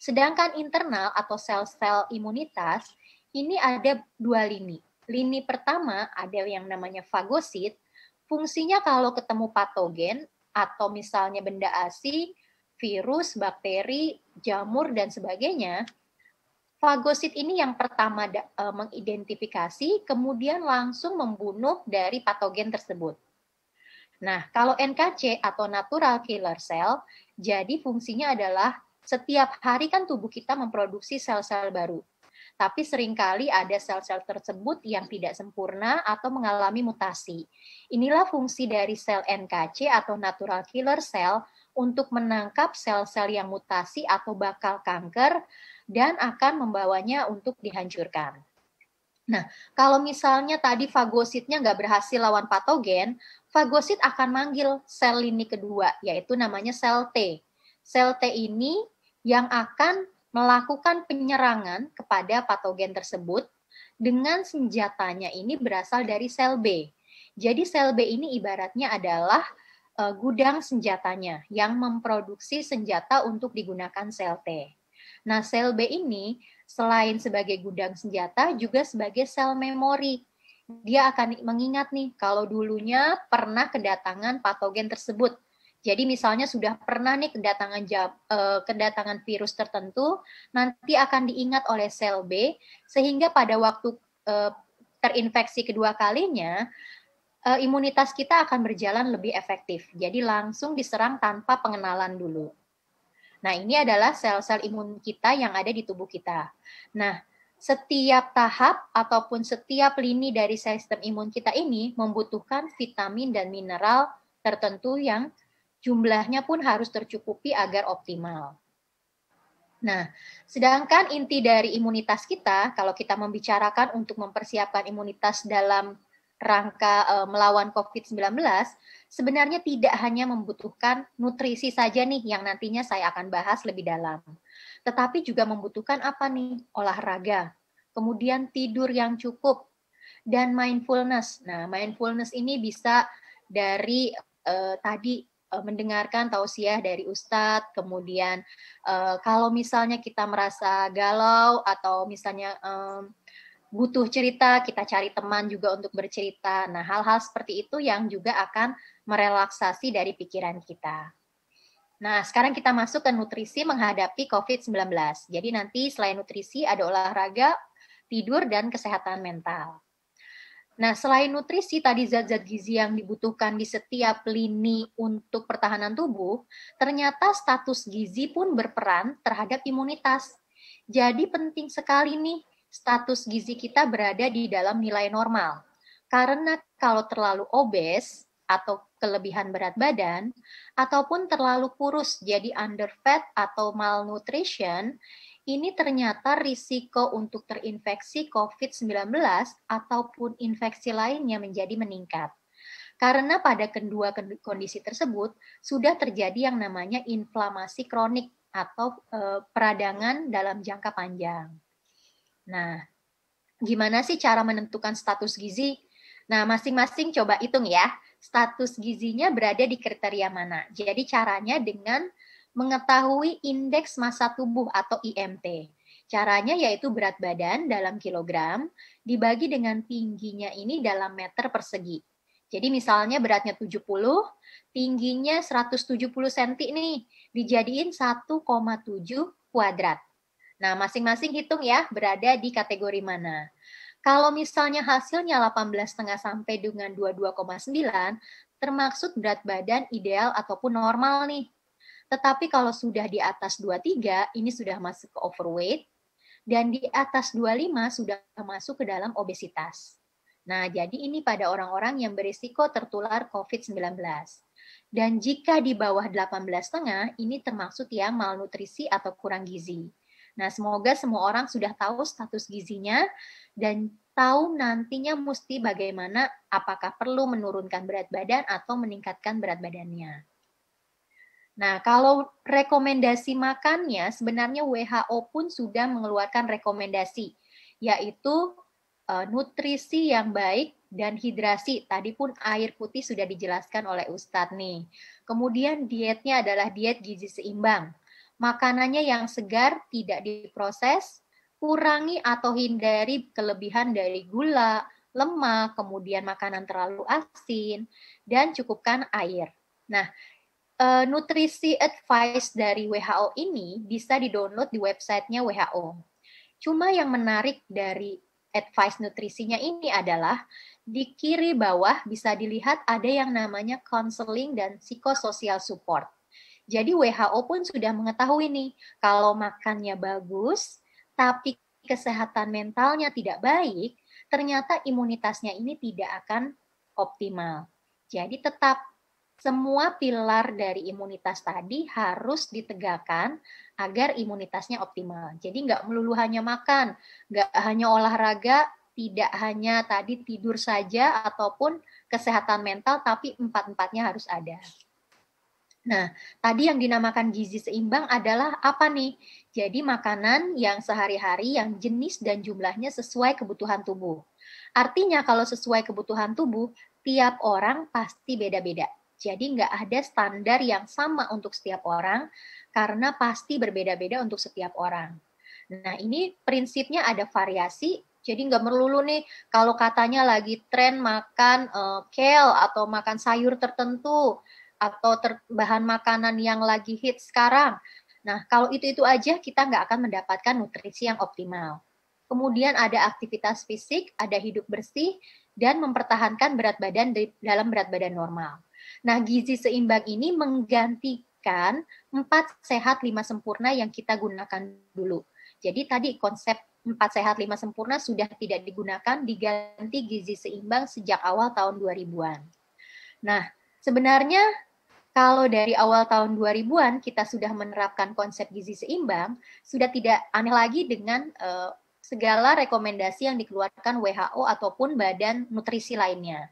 Sedangkan internal atau sel-sel imunitas ini ada dua lini. Lini pertama ada yang namanya fagosit. Fungsinya kalau ketemu patogen atau misalnya benda asing, virus, bakteri, jamur, dan sebagainya, fagosit ini yang pertama mengidentifikasi, kemudian langsung membunuh dari patogen tersebut. Nah, kalau NKC atau natural killer cell, jadi fungsinya adalah setiap hari kan tubuh kita memproduksi sel-sel baru. Tapi seringkali ada sel-sel tersebut yang tidak sempurna atau mengalami mutasi. Inilah fungsi dari sel NKC atau natural killer cell untuk menangkap sel-sel yang mutasi atau bakal kanker dan akan membawanya untuk dihancurkan. Nah, kalau misalnya tadi fagositnya nggak berhasil lawan patogen, fagosit akan manggil sel lini kedua, yaitu namanya sel T. Sel T ini yang akan melakukan penyerangan kepada patogen tersebut dengan senjatanya ini berasal dari sel B. Jadi sel B ini ibaratnya adalah gudang senjatanya yang memproduksi senjata untuk digunakan sel T. Nah, sel B ini selain sebagai gudang senjata juga sebagai sel memori. Dia akan mengingat nih kalau dulunya pernah kedatangan patogen tersebut. Jadi misalnya sudah pernah nih kedatangan virus tertentu, nanti akan diingat oleh sel B, sehingga pada waktu terinfeksi kedua kalinya, imunitas kita akan berjalan lebih efektif. Jadi langsung diserang tanpa pengenalan dulu. Nah, ini adalah sel-sel imun kita yang ada di tubuh kita. Nah, setiap tahap ataupun setiap lini dari sistem imun kita ini membutuhkan vitamin dan mineral tertentu yang jumlahnya pun harus tercukupi agar optimal. Nah, sedangkan inti dari imunitas kita, kalau kita membicarakan untuk mempersiapkan imunitas dalam rangka melawan COVID-19, sebenarnya tidak hanya membutuhkan nutrisi saja nih yang nantinya saya akan bahas lebih dalam. Tetapi juga membutuhkan apa nih? Olahraga, kemudian tidur yang cukup, dan mindfulness. Nah, mindfulness ini bisa dari tadi mendengarkan tausiah dari Ustadz, kemudian kalau misalnya kita merasa galau atau misalnya butuh cerita, kita cari teman juga untuk bercerita. Nah, hal-hal seperti itu yang juga akan merelaksasi dari pikiran kita. Nah, sekarang kita masuk ke nutrisi menghadapi COVID-19. Jadi nanti selain nutrisi ada olahraga, tidur, dan kesehatan mental. Nah, selain nutrisi, tadi zat-zat gizi yang dibutuhkan di setiap lini untuk pertahanan tubuh, ternyata status gizi pun berperan terhadap imunitas. Jadi penting sekali nih, status gizi kita berada di dalam nilai normal. Karena kalau terlalu obes atau kelebihan berat badan, ataupun terlalu kurus jadi underfed atau malnutrition, ini ternyata risiko untuk terinfeksi COVID-19 ataupun infeksi lainnya menjadi meningkat. Karena pada kedua kondisi tersebut sudah terjadi yang namanya inflamasi kronik atau peradangan dalam jangka panjang. Nah, gimana sih cara menentukan status gizi? Nah, masing-masing coba hitung ya, status gizinya berada di kriteria mana. Jadi caranya dengan mengetahui indeks massa tubuh atau IMT. Caranya yaitu berat badan dalam kilogram dibagi dengan tingginya ini dalam meter persegi. Jadi misalnya beratnya 70, tingginya 170 cm nih, dijadiin 1,7 kuadrat. Nah, masing-masing hitung ya, berada di kategori mana. Kalau misalnya hasilnya 18,5 sampai dengan 22,9, termaksud berat badan ideal ataupun normal nih. Tetapi kalau sudah di atas 23, ini sudah masuk ke overweight, dan di atas 25 sudah masuk ke dalam obesitas. Nah, jadi ini pada orang-orang yang berisiko tertular COVID-19. Dan jika di bawah 18,5, ini termaksud yang malnutrisi atau kurang gizi. Nah, semoga semua orang sudah tahu status gizinya dan tahu nantinya mesti bagaimana, apakah perlu menurunkan berat badan atau meningkatkan berat badannya. Nah, kalau rekomendasi makannya, sebenarnya WHO pun sudah mengeluarkan rekomendasi, yaitu nutrisi yang baik dan hidrasi. Tadi pun air putih sudah dijelaskan oleh Ustadz nih. Kemudian dietnya adalah diet gizi seimbang. Makanannya yang segar, tidak diproses, kurangi atau hindari kelebihan dari gula, lemak, kemudian makanan terlalu asin, dan cukupkan air. Nah, nutrisi advice dari WHO ini bisa di-download di websitenya WHO. Cuma yang menarik dari advice nutrisinya ini adalah di kiri bawah bisa dilihat ada yang namanya counseling dan psychosocial support. Jadi WHO pun sudah mengetahui nih, kalau makannya bagus, tapi kesehatan mentalnya tidak baik, ternyata imunitasnya ini tidak akan optimal. Jadi tetap semua pilar dari imunitas tadi harus ditegakkan agar imunitasnya optimal. Jadi nggak melulu hanya makan, nggak hanya olahraga, tidak hanya tadi tidur saja ataupun kesehatan mental, tapi empat-empatnya harus ada. Nah, tadi yang dinamakan gizi seimbang adalah apa nih? Jadi makanan yang sehari-hari yang jenis dan jumlahnya sesuai kebutuhan tubuh. Artinya kalau sesuai kebutuhan tubuh, tiap orang pasti beda-beda. Jadi nggak ada standar yang sama untuk setiap orang, karena pasti berbeda-beda untuk setiap orang. Nah, ini prinsipnya ada variasi, jadi nggak melulu nih, kalau katanya lagi tren makan kale atau makan sayur tertentu, atau bahan makanan yang lagi hit sekarang. Nah, kalau itu aja kita nggak akan mendapatkan nutrisi yang optimal. Kemudian ada aktivitas fisik, ada hidup bersih, dan mempertahankan berat badan dalam berat badan normal. Nah, gizi seimbang ini menggantikan 4 sehat 5 sempurna yang kita gunakan dulu. Jadi tadi konsep 4 sehat 5 sempurna sudah tidak digunakan, diganti gizi seimbang sejak awal tahun 2000-an. Nah, sebenarnya kalau dari awal tahun 2000-an kita sudah menerapkan konsep gizi seimbang, sudah tidak aneh lagi dengan segala rekomendasi yang dikeluarkan WHO ataupun badan nutrisi lainnya.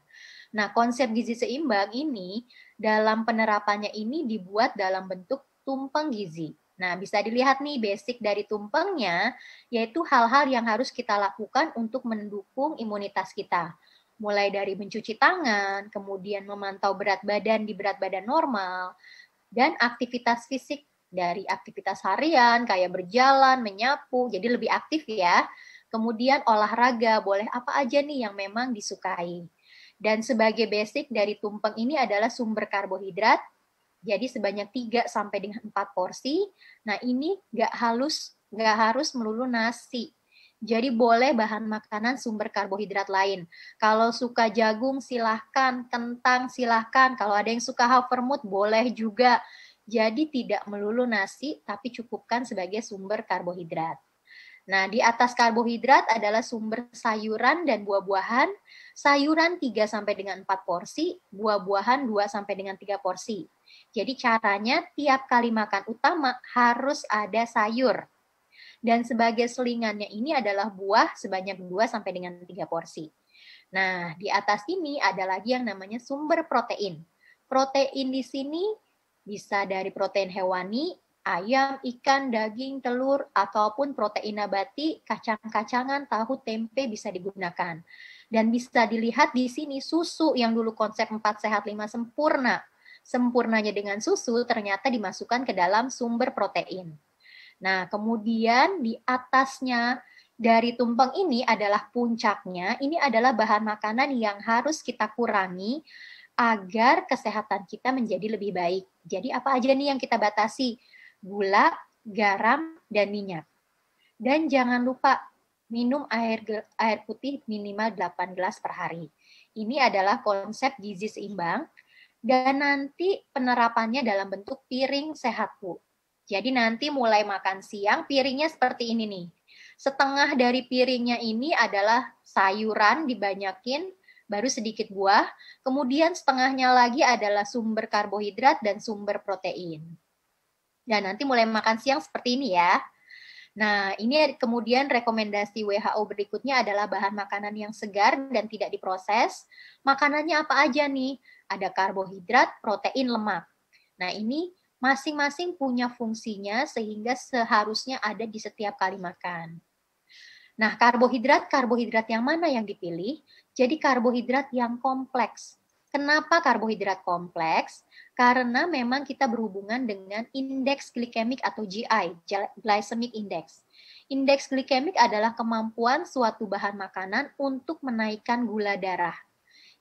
Nah, konsep gizi seimbang ini dalam penerapannya ini dibuat dalam bentuk tumpeng gizi. Nah, bisa dilihat nih basic dari tumpengnya, yaitu hal-hal yang harus kita lakukan untuk mendukung imunitas kita. Mulai dari mencuci tangan, kemudian memantau berat badan di berat badan normal, dan aktivitas fisik dari aktivitas harian, kayak berjalan, menyapu, jadi lebih aktif ya. Kemudian olahraga, boleh apa aja nih yang memang disukai. Dan sebagai basic dari tumpeng ini adalah sumber karbohidrat, jadi sebanyak 3 sampai dengan 4 porsi. Nah, ini nggak harus melulu nasi. Jadi boleh bahan makanan sumber karbohidrat lain. Kalau suka jagung silahkan, kentang silahkan. Kalau ada yang suka havermut boleh juga. Jadi tidak melulu nasi, tapi cukupkan sebagai sumber karbohidrat. Nah, di atas karbohidrat adalah sumber sayuran dan buah-buahan. Sayuran 3 sampai dengan 4 porsi, buah-buahan 2 sampai dengan 3 porsi. Jadi caranya tiap kali makan utama harus ada sayur. Dan sebagai selingannya ini adalah buah sebanyak 2 sampai dengan 3 porsi. Nah, di atas ini ada lagi yang namanya sumber protein. Protein di sini bisa dari protein hewani, ayam, ikan, daging, telur, ataupun protein nabati, kacang-kacangan, tahu, tempe bisa digunakan. Dan bisa dilihat di sini susu yang dulu konsep 4 sehat 5 sempurna. Sempurnanya dengan susu ternyata dimasukkan ke dalam sumber protein. Nah, kemudian di atasnya dari tumpeng ini adalah puncaknya, ini adalah bahan makanan yang harus kita kurangi agar kesehatan kita menjadi lebih baik. Jadi apa aja nih yang kita batasi? Gula, garam, dan minyak. Dan jangan lupa minum air putih minimal 8 gelas per hari. Ini adalah konsep gizi seimbang dan nanti penerapannya dalam bentuk piring sehat, Bu. Jadi nanti mulai makan siang piringnya seperti ini nih. Setengah dari piringnya ini adalah sayuran dibanyakin, baru sedikit buah, kemudian setengahnya lagi adalah sumber karbohidrat dan sumber protein. Dan nanti mulai makan siang seperti ini ya. Nah, ini kemudian rekomendasi WHO berikutnya adalah bahan makanan yang segar dan tidak diproses. Makanannya apa aja nih? Ada karbohidrat, protein, lemak. Nah, ini masing-masing punya fungsinya sehingga seharusnya ada di setiap kali makan. Nah, karbohidrat yang mana yang dipilih? Jadi karbohidrat yang kompleks. Kenapa karbohidrat kompleks? Karena memang kita berhubungan dengan indeks glikemik atau GI, glycemic index. Indeks glikemik adalah kemampuan suatu bahan makanan untuk menaikkan gula darah.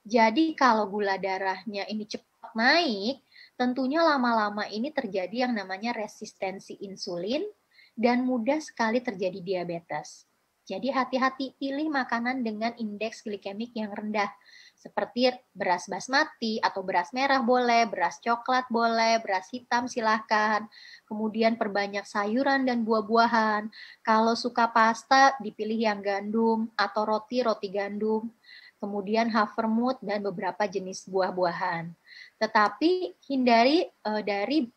Jadi kalau gula darahnya ini cepat naik, tentunya lama-lama ini terjadi yang namanya resistensi insulin dan mudah sekali terjadi diabetes. Jadi hati-hati pilih makanan dengan indeks glikemik yang rendah, seperti beras basmati atau beras merah boleh, beras coklat boleh, beras hitam silahkan. Kemudian perbanyak sayuran dan buah-buahan. Kalau suka pasta, dipilih yang gandum atau roti gandum. Kemudian havermut dan beberapa jenis buah-buahan. Tetapi hindari dari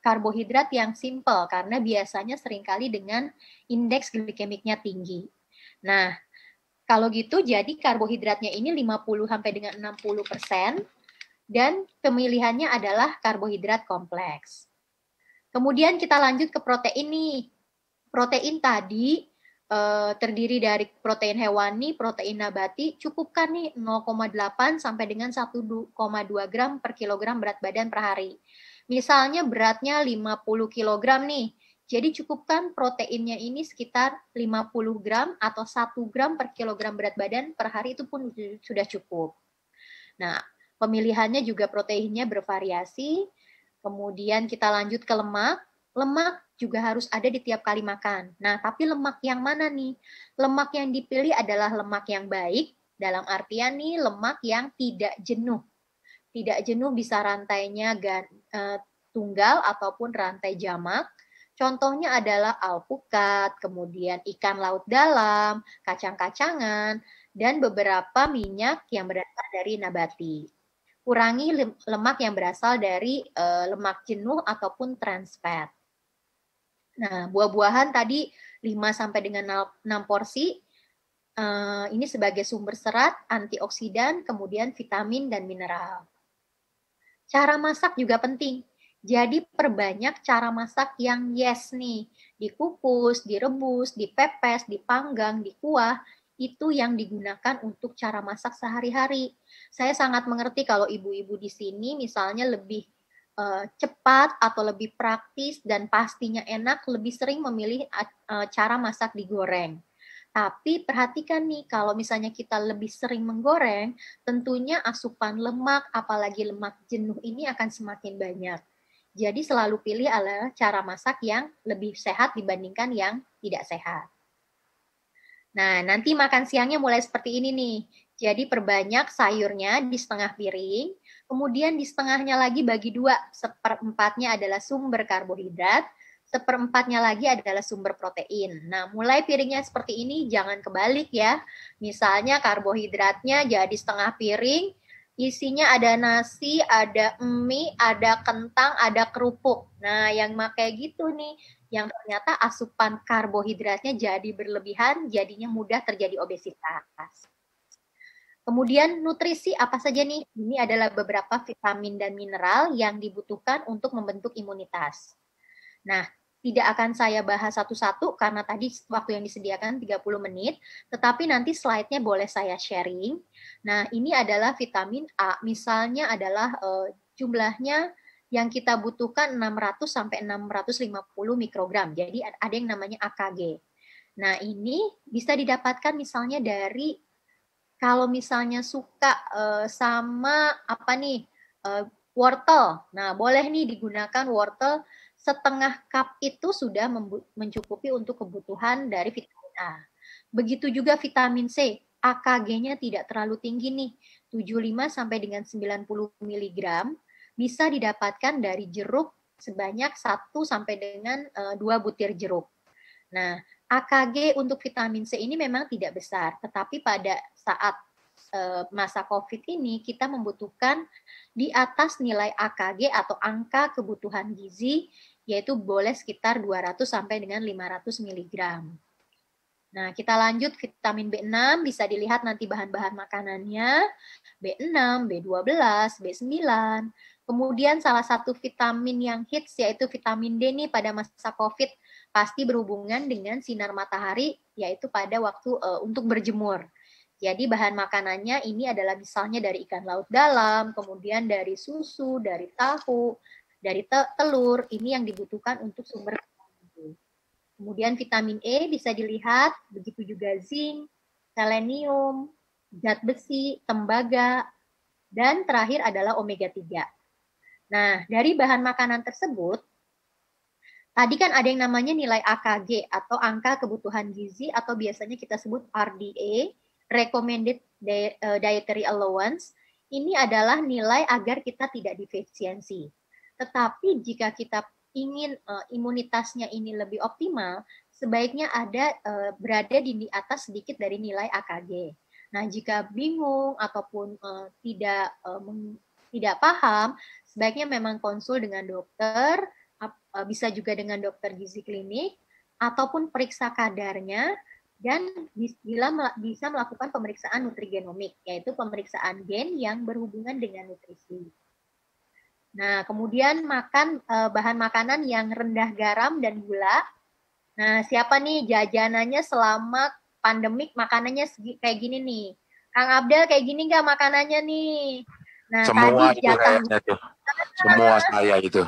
karbohidrat yang simple karena biasanya seringkali dengan indeks glikemiknya tinggi. Nah, kalau gitu jadi karbohidratnya ini 50 sampai dengan 60% dan pemilihannya adalah karbohidrat kompleks. Kemudian kita lanjut ke protein nih. Protein tadi terdiri dari protein hewani, protein nabati, cukupkan nih 0,8 sampai dengan 1,2 gram per kilogram berat badan per hari. Misalnya beratnya 50 kg nih, jadi cukupkan proteinnya ini sekitar 50 gram atau 1 gram per kilogram berat badan per hari itu pun sudah cukup. Nah, pemilihannya juga proteinnya bervariasi. Kemudian kita lanjut ke lemak. Lemak juga harus ada di tiap kali makan. Nah, tapi lemak yang mana nih? Lemak yang dipilih adalah lemak yang baik, dalam artian nih lemak yang tidak jenuh. Tidak jenuh bisa rantainya tunggal ataupun rantai jamak. Contohnya adalah alpukat, kemudian ikan laut dalam, kacang-kacangan, dan beberapa minyak yang berasal dari nabati. Kurangi lemak yang berasal dari lemak jenuh ataupun trans fat. Nah, buah-buahan tadi 5 sampai dengan 6 porsi. Ini sebagai sumber serat, antioksidan, kemudian vitamin dan mineral. Cara masak juga penting. Jadi perbanyak cara masak yang yes nih. Dikukus, direbus, dipepes, dipanggang, dikuah. Itu yang digunakan untuk cara masak sehari-hari. Saya sangat mengerti kalau ibu-ibu di sini misalnya lebih cepat atau lebih praktis dan pastinya enak, lebih sering memilih cara masak digoreng. Tapi perhatikan nih, kalau misalnya kita lebih sering menggoreng, tentunya asupan lemak, apalagi lemak jenuh ini akan semakin banyak. Jadi selalu pilih adalah cara masak yang lebih sehat dibandingkan yang tidak sehat. Nah, nanti makan siangnya mulai seperti ini nih. Jadi perbanyak sayurnya di setengah piring, kemudian di setengahnya lagi bagi 2, 1/4-nya adalah sumber karbohidrat, 1/4-nya lagi adalah sumber protein. Nah, mulai piringnya seperti ini, jangan kebalik ya. Misalnya karbohidratnya jadi setengah piring, isinya ada nasi, ada mie, ada kentang, ada kerupuk. Nah, yang kayak gitu nih, yang ternyata asupan karbohidratnya jadi berlebihan, jadinya mudah terjadi obesitas. Kemudian nutrisi apa saja nih? Ini adalah beberapa vitamin dan mineral yang dibutuhkan untuk membentuk imunitas. Nah, tidak akan saya bahas satu-satu karena tadi waktu yang disediakan 30 menit, tetapi nanti slide-nya boleh saya sharing. Nah, ini adalah vitamin A, misalnya adalah jumlahnya yang kita butuhkan 600 sampai 650 mikrogram. Jadi ada yang namanya AKG. Nah, ini bisa didapatkan misalnya dari kalau misalnya suka sama apa nih wortel. Nah, boleh nih digunakan wortel. Setengah cup itu sudah mencukupi untuk kebutuhan dari vitamin A. Begitu juga vitamin C, AKG-nya tidak terlalu tinggi nih, 75 sampai dengan 90 mg, bisa didapatkan dari jeruk sebanyak 1 sampai dengan 2 butir jeruk. Nah, AKG untuk vitamin C ini memang tidak besar, tetapi pada saat masa COVID ini kita membutuhkan di atas nilai AKG atau angka kebutuhan gizi, yaitu boleh sekitar 200 sampai dengan 500 mg. Nah, kita lanjut vitamin B6, bisa dilihat nanti bahan-bahan makanannya, B6, B12, B9. Kemudian salah satu vitamin yang hits yaitu vitamin D nih pada masa COVID, pasti berhubungan dengan sinar matahari, yaitu pada waktu untuk berjemur. Jadi bahan makanannya ini adalah misalnya dari ikan laut dalam, kemudian dari susu, dari tahu, dari telur, ini yang dibutuhkan untuk sumber vitamin D. Kemudian vitamin E bisa dilihat, begitu juga zinc, selenium, zat besi, tembaga, dan terakhir adalah omega 3. Nah, dari bahan makanan tersebut, tadi kan ada yang namanya nilai AKG atau angka kebutuhan gizi atau biasanya kita sebut RDA, Recommended Dietary Allowance. Ini adalah nilai agar kita tidak defisiensi. Tetapi jika kita ingin imunitasnya ini lebih optimal, sebaiknya berada di atas sedikit dari nilai AKG. Nah, jika bingung ataupun tidak paham, sebaiknya memang konsul dengan dokter, bisa juga dengan dokter gizi klinik, ataupun periksa kadarnya, dan bisa melakukan pemeriksaan nutrigenomik, yaitu pemeriksaan gen yang berhubungan dengan nutrisi. Nah, kemudian makan bahan makanan yang rendah garam dan gula. Nah, siapa nih jajanannya selama pandemik makanannya kayak gini nih? Kang Abdel kayak gini nggak makanannya nih? Nah, semua tadi jatah itu. Semua saya itu.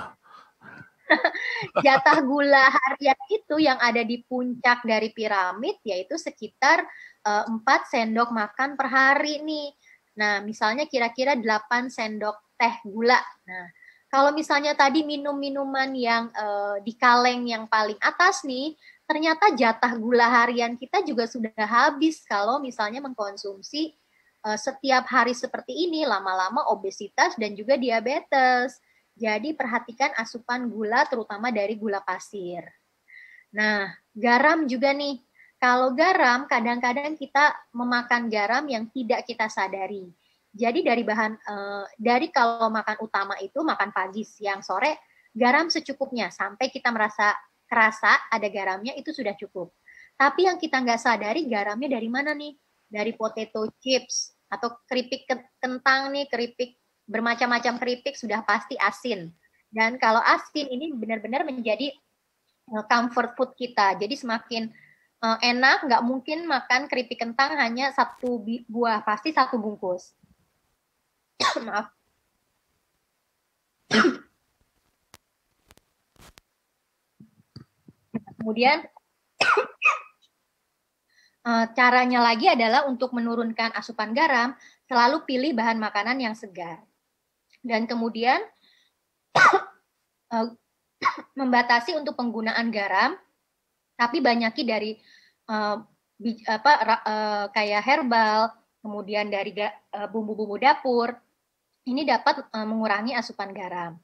Jatah gula harian itu yang ada di puncak dari piramid yaitu sekitar 4 sendok makan per hari nih. Nah, misalnya kira-kira 8 sendok teh gula. Nah, kalau misalnya tadi minum-minuman yang di kaleng yang paling atas nih, ternyata jatah gula harian kita juga sudah habis kalau misalnya mengkonsumsi setiap hari seperti ini, lama-lama obesitas dan juga diabetes. Jadi perhatikan asupan gula terutama dari gula pasir. Nah, garam juga nih. Kalau garam kadang-kadang kita memakan garam yang tidak kita sadari. Jadi dari kalau makan utama itu makan pagi, siang, sore, garam secukupnya sampai kita kerasa ada garamnya itu sudah cukup. Tapi yang kita nggak sadari garamnya dari mana nih? Dari potato chips atau keripik kentang nih, keripik bermacam-macam keripik sudah pasti asin. Dan kalau asin ini benar-benar menjadi comfort food kita. Jadi semakin enak, nggak mungkin makan keripik kentang hanya 1 buah, pasti 1 bungkus. Maaf. Kemudian caranya lagi adalah untuk menurunkan asupan garam, selalu pilih bahan makanan yang segar. Dan kemudian membatasi untuk penggunaan garam, tapi banyaki dari kayak herbal, kemudian dari bumbu-bumbu dapur, ini dapat mengurangi asupan garam.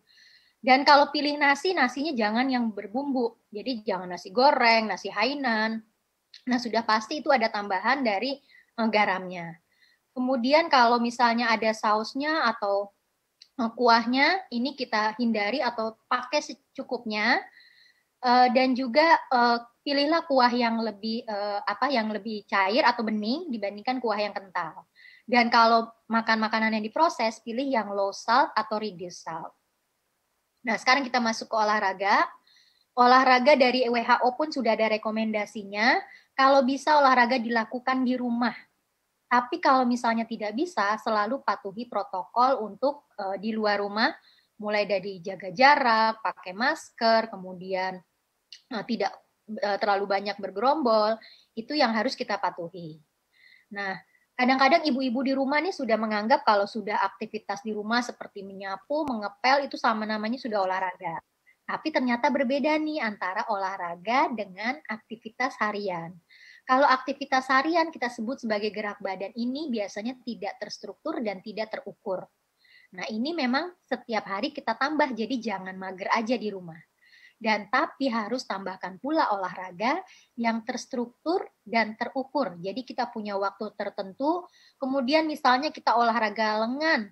Dan kalau pilih nasi, nasinya jangan yang berbumbu. Jadi jangan nasi goreng, nasi Hainan. Nah, sudah pasti itu ada tambahan dari garamnya. Kemudian kalau misalnya ada sausnya atau kuahnya, ini kita hindari atau pakai secukupnya. Dan juga pilihlah kuah yang lebih yang lebih cair atau bening dibandingkan kuah yang kental. Dan kalau makan makanan yang diproses, pilih yang low salt atau reduced salt. Nah, sekarang kita masuk ke olahraga. Olahraga dari WHO pun sudah ada rekomendasinya. Kalau bisa olahraga dilakukan di rumah. Tapi kalau misalnya tidak bisa, selalu patuhi protokol untuk di luar rumah, mulai dari jaga jarak, pakai masker, kemudian tidak terlalu banyak bergerombol, itu yang harus kita patuhi. Nah, kadang-kadang ibu-ibu di rumah nih sudah menganggap kalau sudah aktivitas di rumah seperti menyapu, mengepel, itu sama namanya sudah olahraga. Tapi ternyata berbeda nih antara olahraga dengan aktivitas harian. Kalau aktivitas harian kita sebut sebagai gerak badan ini biasanya tidak terstruktur dan tidak terukur. Nah, ini memang setiap hari kita tambah, jadi jangan mager aja di rumah. Dan tapi harus tambahkan pula olahraga yang terstruktur dan terukur. Jadi kita punya waktu tertentu, kemudian misalnya kita olahraga lengan,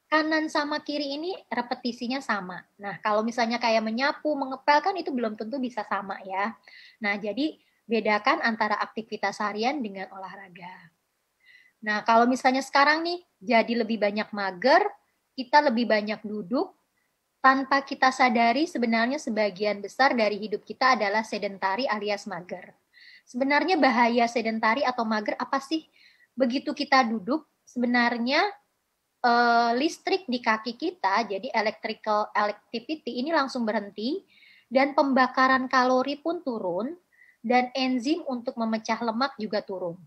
kanan sama kiri ini repetisinya sama. Nah, kalau misalnya kayak menyapu, mengepel kan itu belum tentu bisa sama ya. Nah, jadi bedakan antara aktivitas harian dengan olahraga. Nah, kalau misalnya sekarang nih jadi lebih banyak mager, kita lebih banyak duduk, tanpa kita sadari sebenarnya sebagian besar dari hidup kita adalah sedentari alias mager. Sebenarnya bahaya sedentari atau mager apa sih? Begitu kita duduk, sebenarnya listrik di kaki kita, jadi electrical activity ini langsung berhenti, dan pembakaran kalori pun turun, dan enzim untuk memecah lemak juga turun.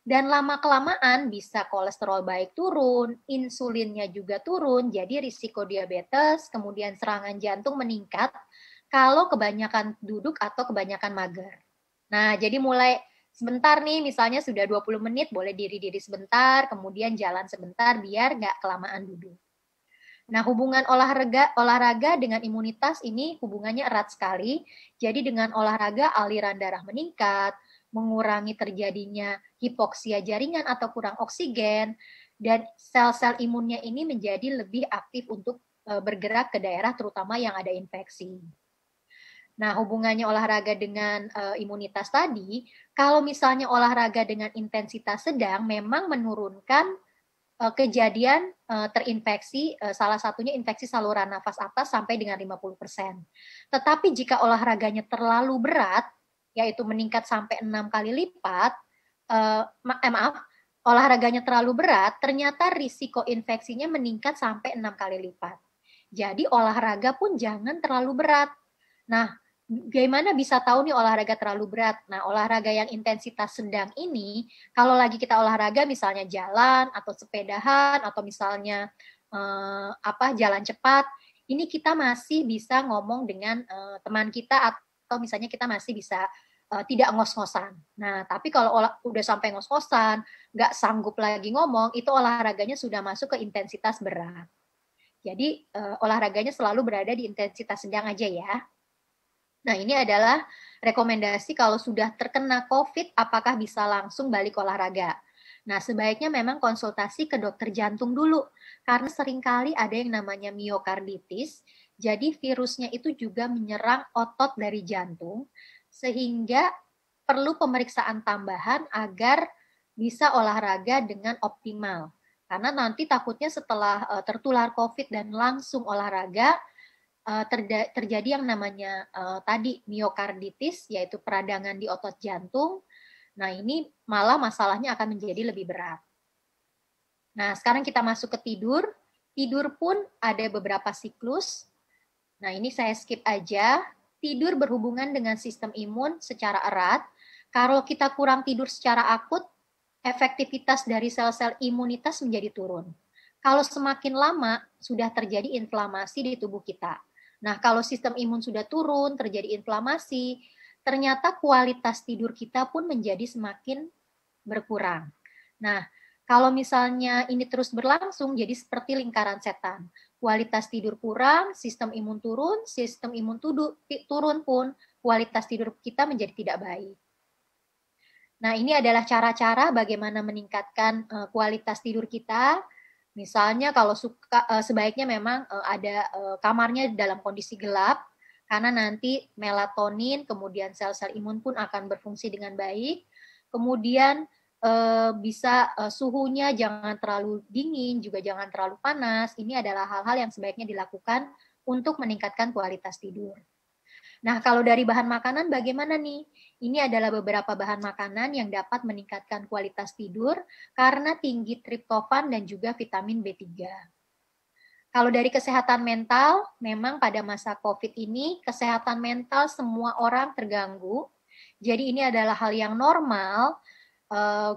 Dan lama-kelamaan bisa kolesterol baik turun, insulinnya juga turun, jadi risiko diabetes, kemudian serangan jantung meningkat kalau kebanyakan duduk atau kebanyakan mager. Nah, jadi mulai sebentar nih, misalnya sudah 20 menit, boleh diri-diri sebentar, kemudian jalan sebentar biar nggak kelamaan duduk. Nah, hubungan olahraga dengan imunitas ini hubungannya erat sekali. Jadi dengan olahraga aliran darah meningkat, mengurangi terjadinya hipoksia jaringan atau kurang oksigen, dan sel-sel imunnya ini menjadi lebih aktif untuk bergerak ke daerah terutama yang ada infeksi. Nah, hubungannya olahraga dengan imunitas tadi, kalau misalnya olahraga dengan intensitas sedang memang menurunkan kejadian terinfeksi, salah satunya infeksi saluran nafas atas sampai dengan 50%. Tetapi jika olahraganya terlalu berat, yaitu meningkat sampai 6 kali lipat, olahraganya terlalu berat, ternyata risiko infeksinya meningkat sampai 6 kali lipat. Jadi olahraga pun jangan terlalu berat. Nah, bagaimana bisa tahu nih olahraga terlalu berat? Nah, olahraga yang intensitas sedang ini, kalau lagi kita olahraga misalnya jalan atau sepedahan atau misalnya jalan cepat, ini kita masih bisa ngomong dengan teman kita atau misalnya kita masih bisa tidak ngos-ngosan. Nah, tapi kalau udah sampai ngos-ngosan, nggak sanggup lagi ngomong, itu olahraganya sudah masuk ke intensitas berat. Jadi olahraganya selalu berada di intensitas sedang aja ya. Nah, ini adalah rekomendasi kalau sudah terkena COVID, apakah bisa langsung balik olahraga. Nah, sebaiknya memang konsultasi ke dokter jantung dulu, karena seringkali ada yang namanya miokarditis, jadi virusnya itu juga menyerang otot dari jantung, sehingga perlu pemeriksaan tambahan agar bisa olahraga dengan optimal. Karena nanti takutnya setelah tertular COVID dan langsung olahraga, terjadi yang namanya tadi miokarditis, yaitu peradangan di otot jantung. Nah, ini malah masalahnya akan menjadi lebih berat. Nah, sekarang kita masuk ke tidur. Tidur pun ada beberapa siklus. Nah, ini saya skip aja. Tidur berhubungan dengan sistem imun secara erat. Kalau kita kurang tidur secara akut, efektivitas dari sel-sel imunitas menjadi turun. Kalau semakin lama, sudah terjadi inflamasi di tubuh kita. Nah, kalau sistem imun sudah turun, terjadi inflamasi, ternyata kualitas tidur kita pun menjadi semakin berkurang. Nah, kalau misalnya ini terus berlangsung, jadi seperti lingkaran setan. kualitas tidur kurang, sistem imun turun turun pun kualitas tidur kita menjadi tidak baik. Nah, ini adalah cara-cara bagaimana meningkatkan kualitas tidur kita. Misalnya kalau sebaiknya memang ada kamarnya dalam kondisi gelap, karena nanti melatonin, kemudian sel-sel imun pun akan berfungsi dengan baik. Kemudian bisa suhunya jangan terlalu dingin, juga jangan terlalu panas. Ini adalah hal-hal yang sebaiknya dilakukan untuk meningkatkan kualitas tidur. Nah, kalau dari bahan makanan bagaimana nih? Ini adalah beberapa bahan makanan yang dapat meningkatkan kualitas tidur karena tinggi triptofan dan juga vitamin B3. Kalau dari kesehatan mental, memang pada masa COVID ini kesehatan mental semua orang terganggu. Jadi ini adalah hal yang normal.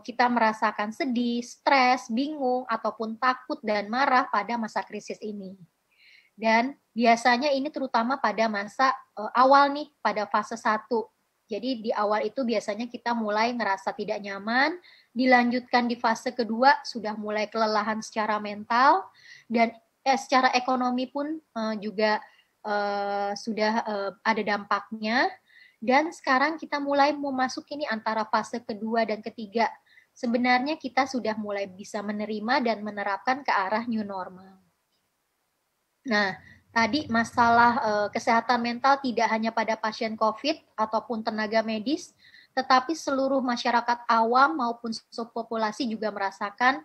Kita merasakan sedih, stres, bingung, ataupun takut dan marah pada masa krisis ini. Dan biasanya ini terutama pada masa awal nih, pada fase 1. Jadi di awal itu biasanya kita mulai ngerasa tidak nyaman, dilanjutkan di fase kedua sudah mulai kelelahan secara mental, dan secara ekonomi pun juga sudah ada dampaknya. Dan sekarang kita mulai memasuki ini antara fase kedua dan ketiga. Sebenarnya kita sudah mulai bisa menerima dan menerapkan ke arah new normal. Nah, tadi masalah kesehatan mental tidak hanya pada pasien COVID ataupun tenaga medis, tetapi seluruh masyarakat awam maupun subpopulasi juga merasakan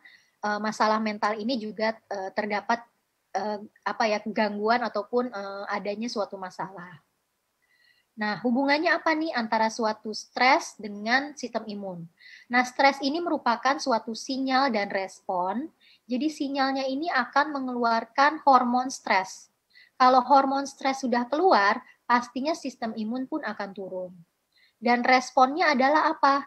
masalah mental ini juga terdapat gangguan ataupun adanya suatu masalah. Nah, hubungannya apa nih antara suatu stres dengan sistem imun? Nah, stres ini merupakan suatu sinyal dan respon. Jadi sinyalnya ini akan mengeluarkan hormon stres. Kalau hormon stres sudah keluar, pastinya sistem imun pun akan turun. Dan responnya adalah apa?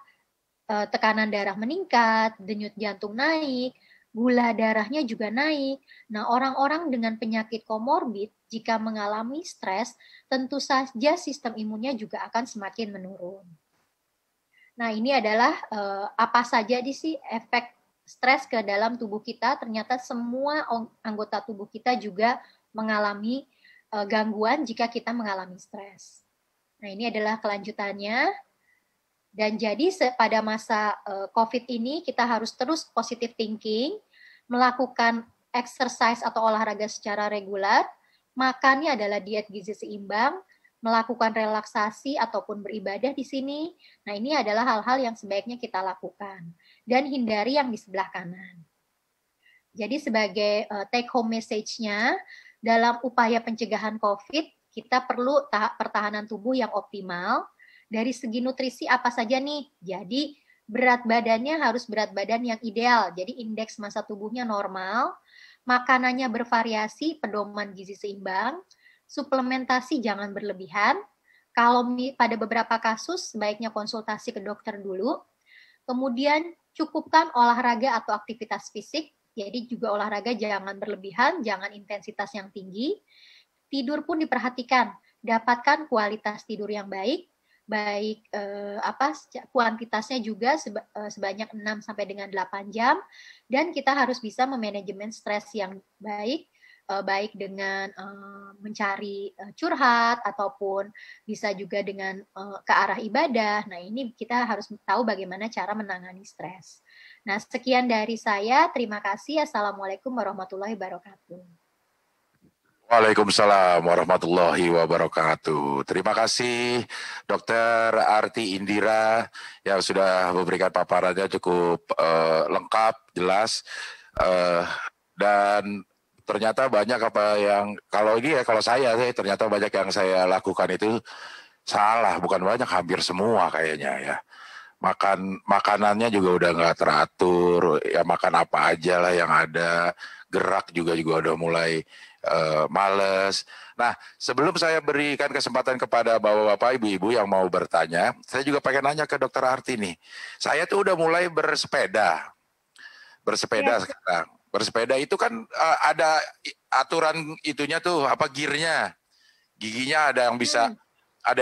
Tekanan darah meningkat, denyut jantung naik, gula darahnya juga naik. Nah, orang-orang dengan penyakit komorbid jika mengalami stres, tentu saja sistem imunnya juga akan semakin menurun. Nah, ini adalah apa saja sih efek stres ke dalam tubuh kita. Ternyata semua anggota tubuh kita juga mengalami gangguan jika kita mengalami stres. Nah, ini adalah kelanjutannya. Dan jadi pada masa COVID ini kita harus terus positive thinking, melakukan exercise atau olahraga secara reguler, makannya adalah diet gizi seimbang, melakukan relaksasi ataupun beribadah di sini. Nah, ini adalah hal-hal yang sebaiknya kita lakukan. Dan hindari yang di sebelah kanan. Jadi sebagai take home message-nya, dalam upaya pencegahan COVID, kita perlu pertahanan tubuh yang optimal. Dari segi nutrisi apa saja nih? Jadi berat badannya harus berat badan yang ideal. Jadi indeks massa tubuhnya normal. Makanannya bervariasi, pedoman gizi seimbang. Suplementasi jangan berlebihan. Kalau pada beberapa kasus sebaiknya konsultasi ke dokter dulu. Kemudian cukupkan olahraga atau aktivitas fisik. Jadi juga olahraga jangan berlebihan, jangan intensitas yang tinggi. Tidur pun diperhatikan. Dapatkan kualitas tidur yang baik. Kuantitasnya juga sebanyak 6 sampai dengan 8 jam, dan kita harus bisa memanajemen stres yang baik dengan mencari curhat ataupun bisa juga dengan ke arah ibadah. Nah, ini kita harus tahu bagaimana cara menangani stres. Nah, sekian dari saya. Terima kasih. Assalamualaikum warahmatullahi wabarakatuh. Waalaikumsalam warahmatullahi wabarakatuh. Terima kasih Dr. Arti Indira yang sudah memberikan paparannya cukup lengkap, jelas, dan ternyata banyak apa yang kalau saya ternyata banyak yang saya lakukan itu salah, bukan banyak, hampir semua kayaknya ya. Makanannya juga udah nggak teratur, ya makan apa aja lah yang ada, gerak juga udah mulai males. Nah, sebelum saya berikan kesempatan kepada bapak-bapak, ibu-ibu yang mau bertanya, saya juga pengen nanya ke Dr. Arti nih. Saya tuh udah mulai bersepeda sekarang. Bersepeda itu kan ada aturan itunya tuh, gearnya, giginya ada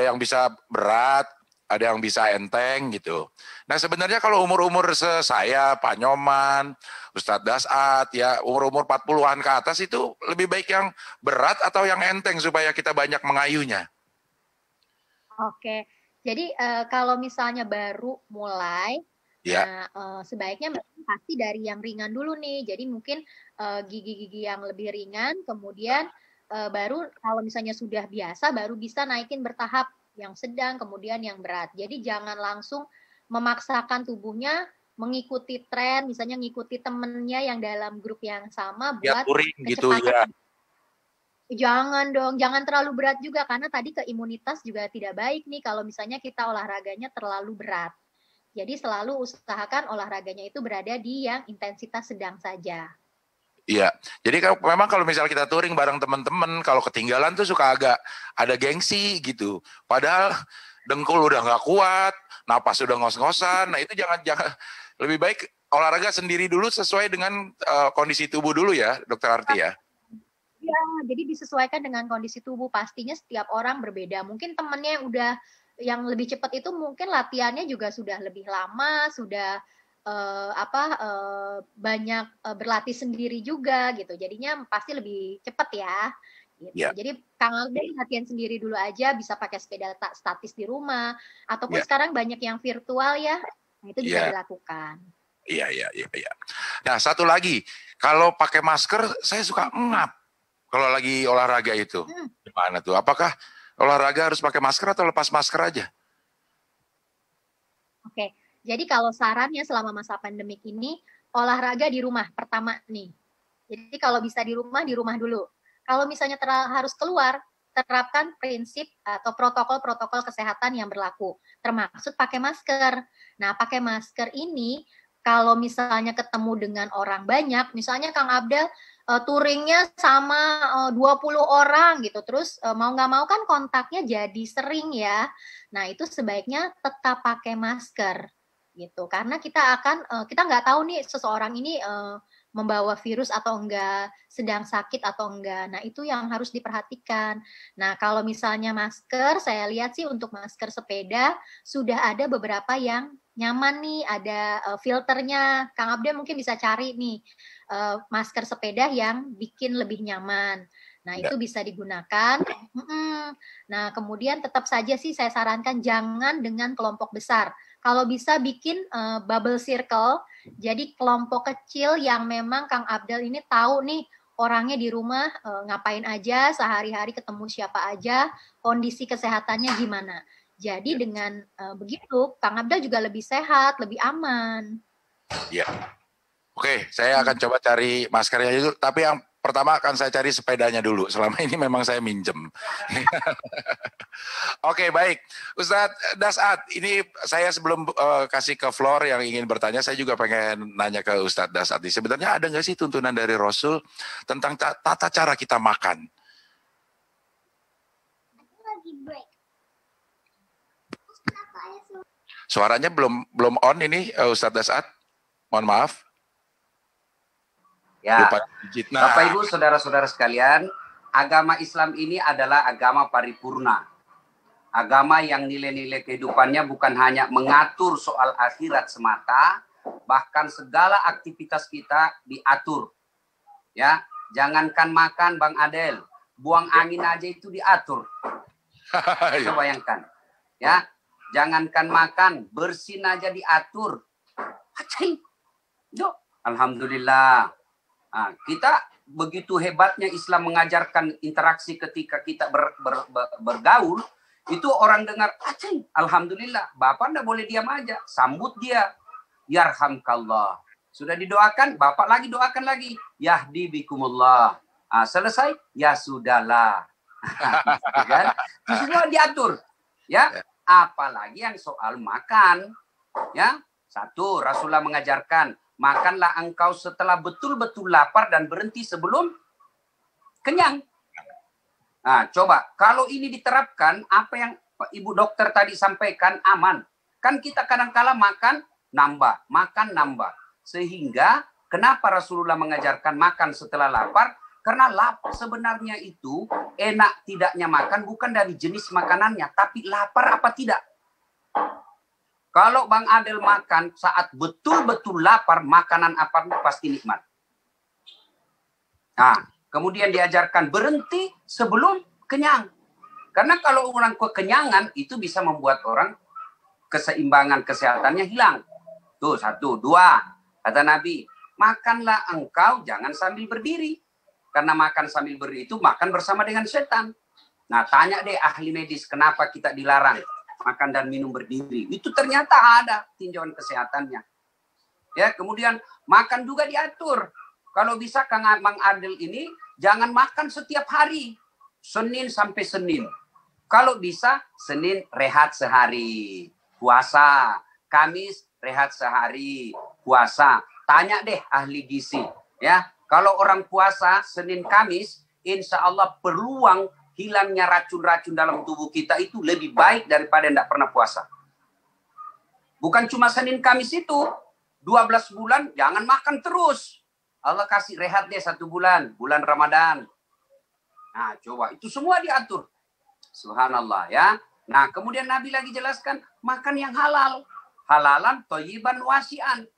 yang bisa berat, ada yang bisa enteng gitu. Nah sebenarnya kalau umur-umur saya, Pak Nyoman, Ustadz Dasat, ya umur-umur 40-an ke atas itu lebih baik yang berat atau yang enteng supaya kita banyak mengayuhnya? Oke, jadi kalau misalnya baru mulai, ya. Sebaiknya pasti dari yang ringan dulu nih. Jadi mungkin gigi-gigi yang lebih ringan, kemudian baru kalau misalnya sudah biasa, baru bisa naikin bertahap yang sedang, kemudian yang berat. Jadi jangan langsung memaksakan tubuhnya mengikuti tren, misalnya ngikuti temennya yang dalam grup yang sama buat kecepatan. Gitu ya. Jangan dong, jangan terlalu berat juga karena tadi ke imunitas juga tidak baik nih kalau misalnya kita olahraganya terlalu berat. Jadi selalu usahakan olahraganya itu berada di yang intensitas sedang saja. Iya, jadi memang kalau misalnya kita touring bareng teman-teman, kalau ketinggalan tuh suka agak ada gengsi gitu. Padahal dengkul udah nggak kuat, napas udah ngos-ngosan. Nah itu jangan lebih baik olahraga sendiri dulu sesuai dengan kondisi tubuh dulu ya, Dokter Arti ya. Ya, jadi disesuaikan dengan kondisi tubuh. Pastinya setiap orang berbeda. Mungkin temannya yang lebih cepat itu mungkin latihannya juga sudah lebih lama, sudah banyak berlatih sendiri juga gitu. Jadinya pasti lebih cepat ya. Gitu. Yeah. Jadi Kang Alden latihan sendiri dulu aja, bisa pakai sepeda statis di rumah, ataupun sekarang banyak yang virtual ya. Nah, itu bisa dilakukan. Iya. Nah, satu lagi, kalau pakai masker saya suka ngap. Kalau lagi olahraga itu, gimana tuh? Apakah olahraga harus pakai masker atau lepas masker aja? Oke, jadi kalau sarannya selama masa pandemik ini, olahraga di rumah pertama nih. Jadi kalau bisa di rumah dulu. Kalau misalnya harus keluar, terapkan prinsip atau protokol-protokol kesehatan yang berlaku, termasuk pakai masker. Nah, pakai masker ini, kalau misalnya ketemu dengan orang banyak, misalnya Kang Abdel, touringnya sama 20 orang gitu, terus mau nggak mau kan kontaknya jadi sering ya. Nah itu sebaiknya tetap pakai masker gitu, karena kita nggak tahu nih seseorang ini membawa virus atau enggak, sedang sakit atau enggak. Nah itu yang harus diperhatikan. Nah kalau misalnya masker, saya lihat sih untuk masker sepeda sudah ada beberapa yang nyaman nih, ada filternya. Kang Abdel mungkin bisa cari nih masker sepeda yang bikin lebih nyaman. Nah, itu bisa digunakan. Nah, kemudian tetap saja sih saya sarankan jangan dengan kelompok besar. Kalau bisa bikin bubble circle, jadi kelompok kecil yang memang Kang Abdel ini tahu nih orangnya di rumah ngapain aja, sehari-hari ketemu siapa aja, kondisi kesehatannya gimana. Jadi dengan begitu, Kang Abdel juga lebih sehat, lebih aman. Iya. Oke, saya akan coba cari maskernya dulu. Tapi yang pertama akan saya cari sepedanya dulu. Selama ini memang saya minjem. Oke, baik. Ustadz Dasat, ini saya sebelum kasih ke Flor yang ingin bertanya, saya juga pengen nanya ke Ustadz Dasat. Sebenarnya ada nggak sih tuntunan dari Rasul tentang tata cara kita makan? Suaranya belum on ini Ustadz Dasat. Mohon maaf. Ya, Bapak Ibu, saudara-saudara sekalian, agama Islam ini adalah agama paripurna. Agama yang nilai-nilai kehidupannya bukan hanya mengatur soal akhirat semata, bahkan segala aktivitas kita diatur. Ya, jangankan makan, Bang Adel, buang angin aja itu diatur. Coba bayangkan. Ya, jangankan makan, bersin aja diatur. Alhamdulillah. Nah, kita begitu hebatnya Islam mengajarkan interaksi ketika kita bergaul, itu orang dengar, alhamdulillah, Bapak nggak boleh diam aja, sambut dia, yarhamkallah. Sudah didoakan, Bapak lagi doakan lagi, yahdi bikumullah. Nah, selesai, ya sudahlah. Kan? Itu semua diatur, ya. Apalagi yang soal makan, ya. Satu, Rasulullah mengajarkan, makanlah engkau setelah betul-betul lapar dan berhenti sebelum kenyang. Nah, coba kalau ini diterapkan, apa yang Ibu dokter tadi sampaikan aman. Kan kita kadang-kala makan nambah. Sehingga kenapa Rasulullah mengajarkan makan setelah lapar? Karena lapar sebenarnya itu enak tidaknya makan bukan dari jenis makanannya, tapi lapar apa tidak. Kalau Bang Adel makan saat betul-betul lapar, makanan apa pasti nikmat. Nah, kemudian diajarkan berhenti sebelum kenyang. Karena kalau orang kekenyangan itu bisa membuat orang keseimbangan kesehatannya hilang. Tuh, 1, 2. Kata Nabi, makanlah engkau jangan sambil berdiri. Karena makan sambil berdiri itu makan bersama dengan setan. Nah, tanya deh ahli medis, kenapa kita dilarang makan dan minum berdiri? Itu ternyata ada tinjauan kesehatannya. Ya, kemudian makan juga diatur. Kalau bisa Kang Mang Adel ini jangan makan setiap hari. Senin sampai Senin. Kalau bisa Senin rehat sehari, puasa. Kamis rehat sehari, puasa. Tanya deh ahli gizi, ya. Kalau orang puasa Senin Kamis, insya Allah peluang hilangnya racun-racun dalam tubuh kita itu lebih baik daripada tidak pernah puasa. Bukan cuma Senin Kamis itu, 12 bulan jangan makan terus. Allah kasih rehat deh 1 bulan, bulan Ramadan. Nah, coba itu semua diatur. Subhanallah ya. Nah, kemudian Nabi lagi jelaskan makan yang halal. Halalan, thayyiban, wasian.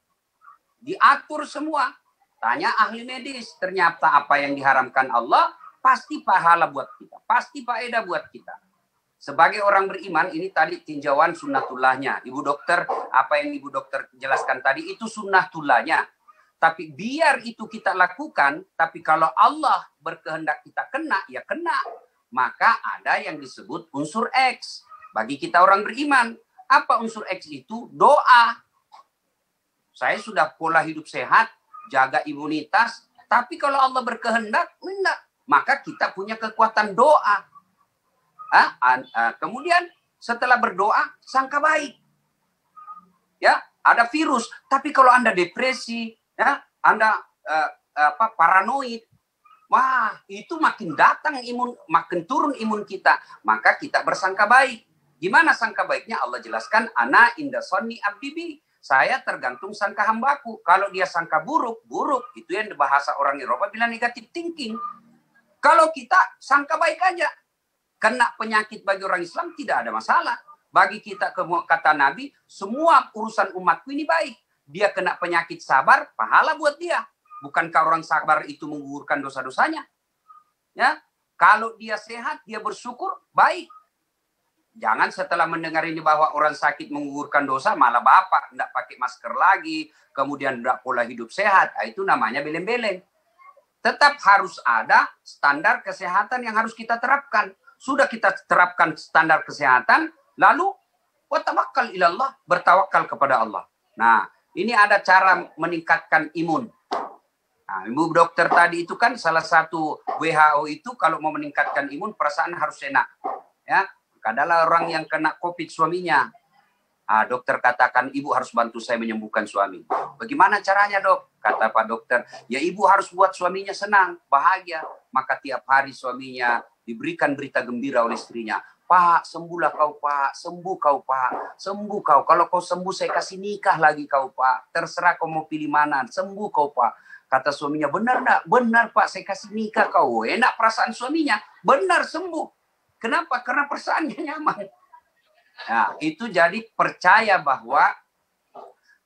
Diatur semua. Tanya ahli medis, ternyata apa yang diharamkan Allah pasti pahala buat kita, pasti faedah buat kita. Sebagai orang beriman, ini tadi tinjauan sunnatullahnya. Ibu dokter, apa yang Ibu dokter jelaskan tadi itu sunnatullahnya. Tapi biar itu kita lakukan, tapi kalau Allah berkehendak kita kena, ya kena. Maka ada yang disebut unsur X. Bagi kita orang beriman, apa unsur X itu? Doa. Saya sudah pola hidup sehat, jaga imunitas, tapi kalau Allah berkehendak, enggak. Maka kita punya kekuatan doa. Kemudian setelah berdoa, sangka baik. Ya, ada virus, tapi kalau Anda depresi, ya, Anda paranoid, wah, itu makin datang makin turun imun kita. Maka kita bersangka baik. Gimana sangka baiknya? Allah jelaskan, ana inda sonni abdibi. Saya tergantung sangka hambaku. Kalau dia sangka buruk, buruk. Itu yang bahasa orang Eropa bilang negative thinking. Kalau kita sangka baik aja. Kena penyakit bagi orang Islam tidak ada masalah. Bagi kita, kata Nabi, semua urusan umatku ini baik. Dia kena penyakit sabar, pahala buat dia. Bukankah orang sabar itu menggugurkan dosa-dosanya? Ya, kalau dia sehat, dia bersyukur, baik. Jangan setelah mendengar ini bahwa orang sakit menggugurkan dosa, malah bapak tidak pakai masker lagi, kemudian tidak pola hidup sehat. Itu namanya beleng-beleng. Tetap harus ada standar kesehatan yang harus kita terapkan. Sudah kita terapkan standar kesehatan, lalu watawakkal ilallah, bertawakal kepada Allah. Nah, ini ada cara meningkatkan imun. Nah, Ibu dokter tadi itu kan salah satu WHO itu kalau mau meningkatkan imun, perasaan harus enak. Ya. Adalah orang yang kena COVID suaminya. Dokter katakan, ibu harus bantu saya menyembuhkan suami. Bagaimana caranya, dok? Kata Pak dokter, ya ibu harus buat suaminya senang, bahagia. Maka tiap hari suaminya diberikan berita gembira oleh istrinya. Pak, sembuhlah kau, Pak. Sembuh kau, Pak. Sembuh kau. Kalau kau sembuh, saya kasih nikah lagi kau, Pak. Terserah kau mau pilih mana. Sembuh kau, Pak. Kata suaminya, benar enggak? Benar, Pak. Saya kasih nikah kau. Enak perasaan suaminya. Benar, sembuh. Kenapa? Karena perasaannya nyaman. Nah, itu jadi percaya bahwa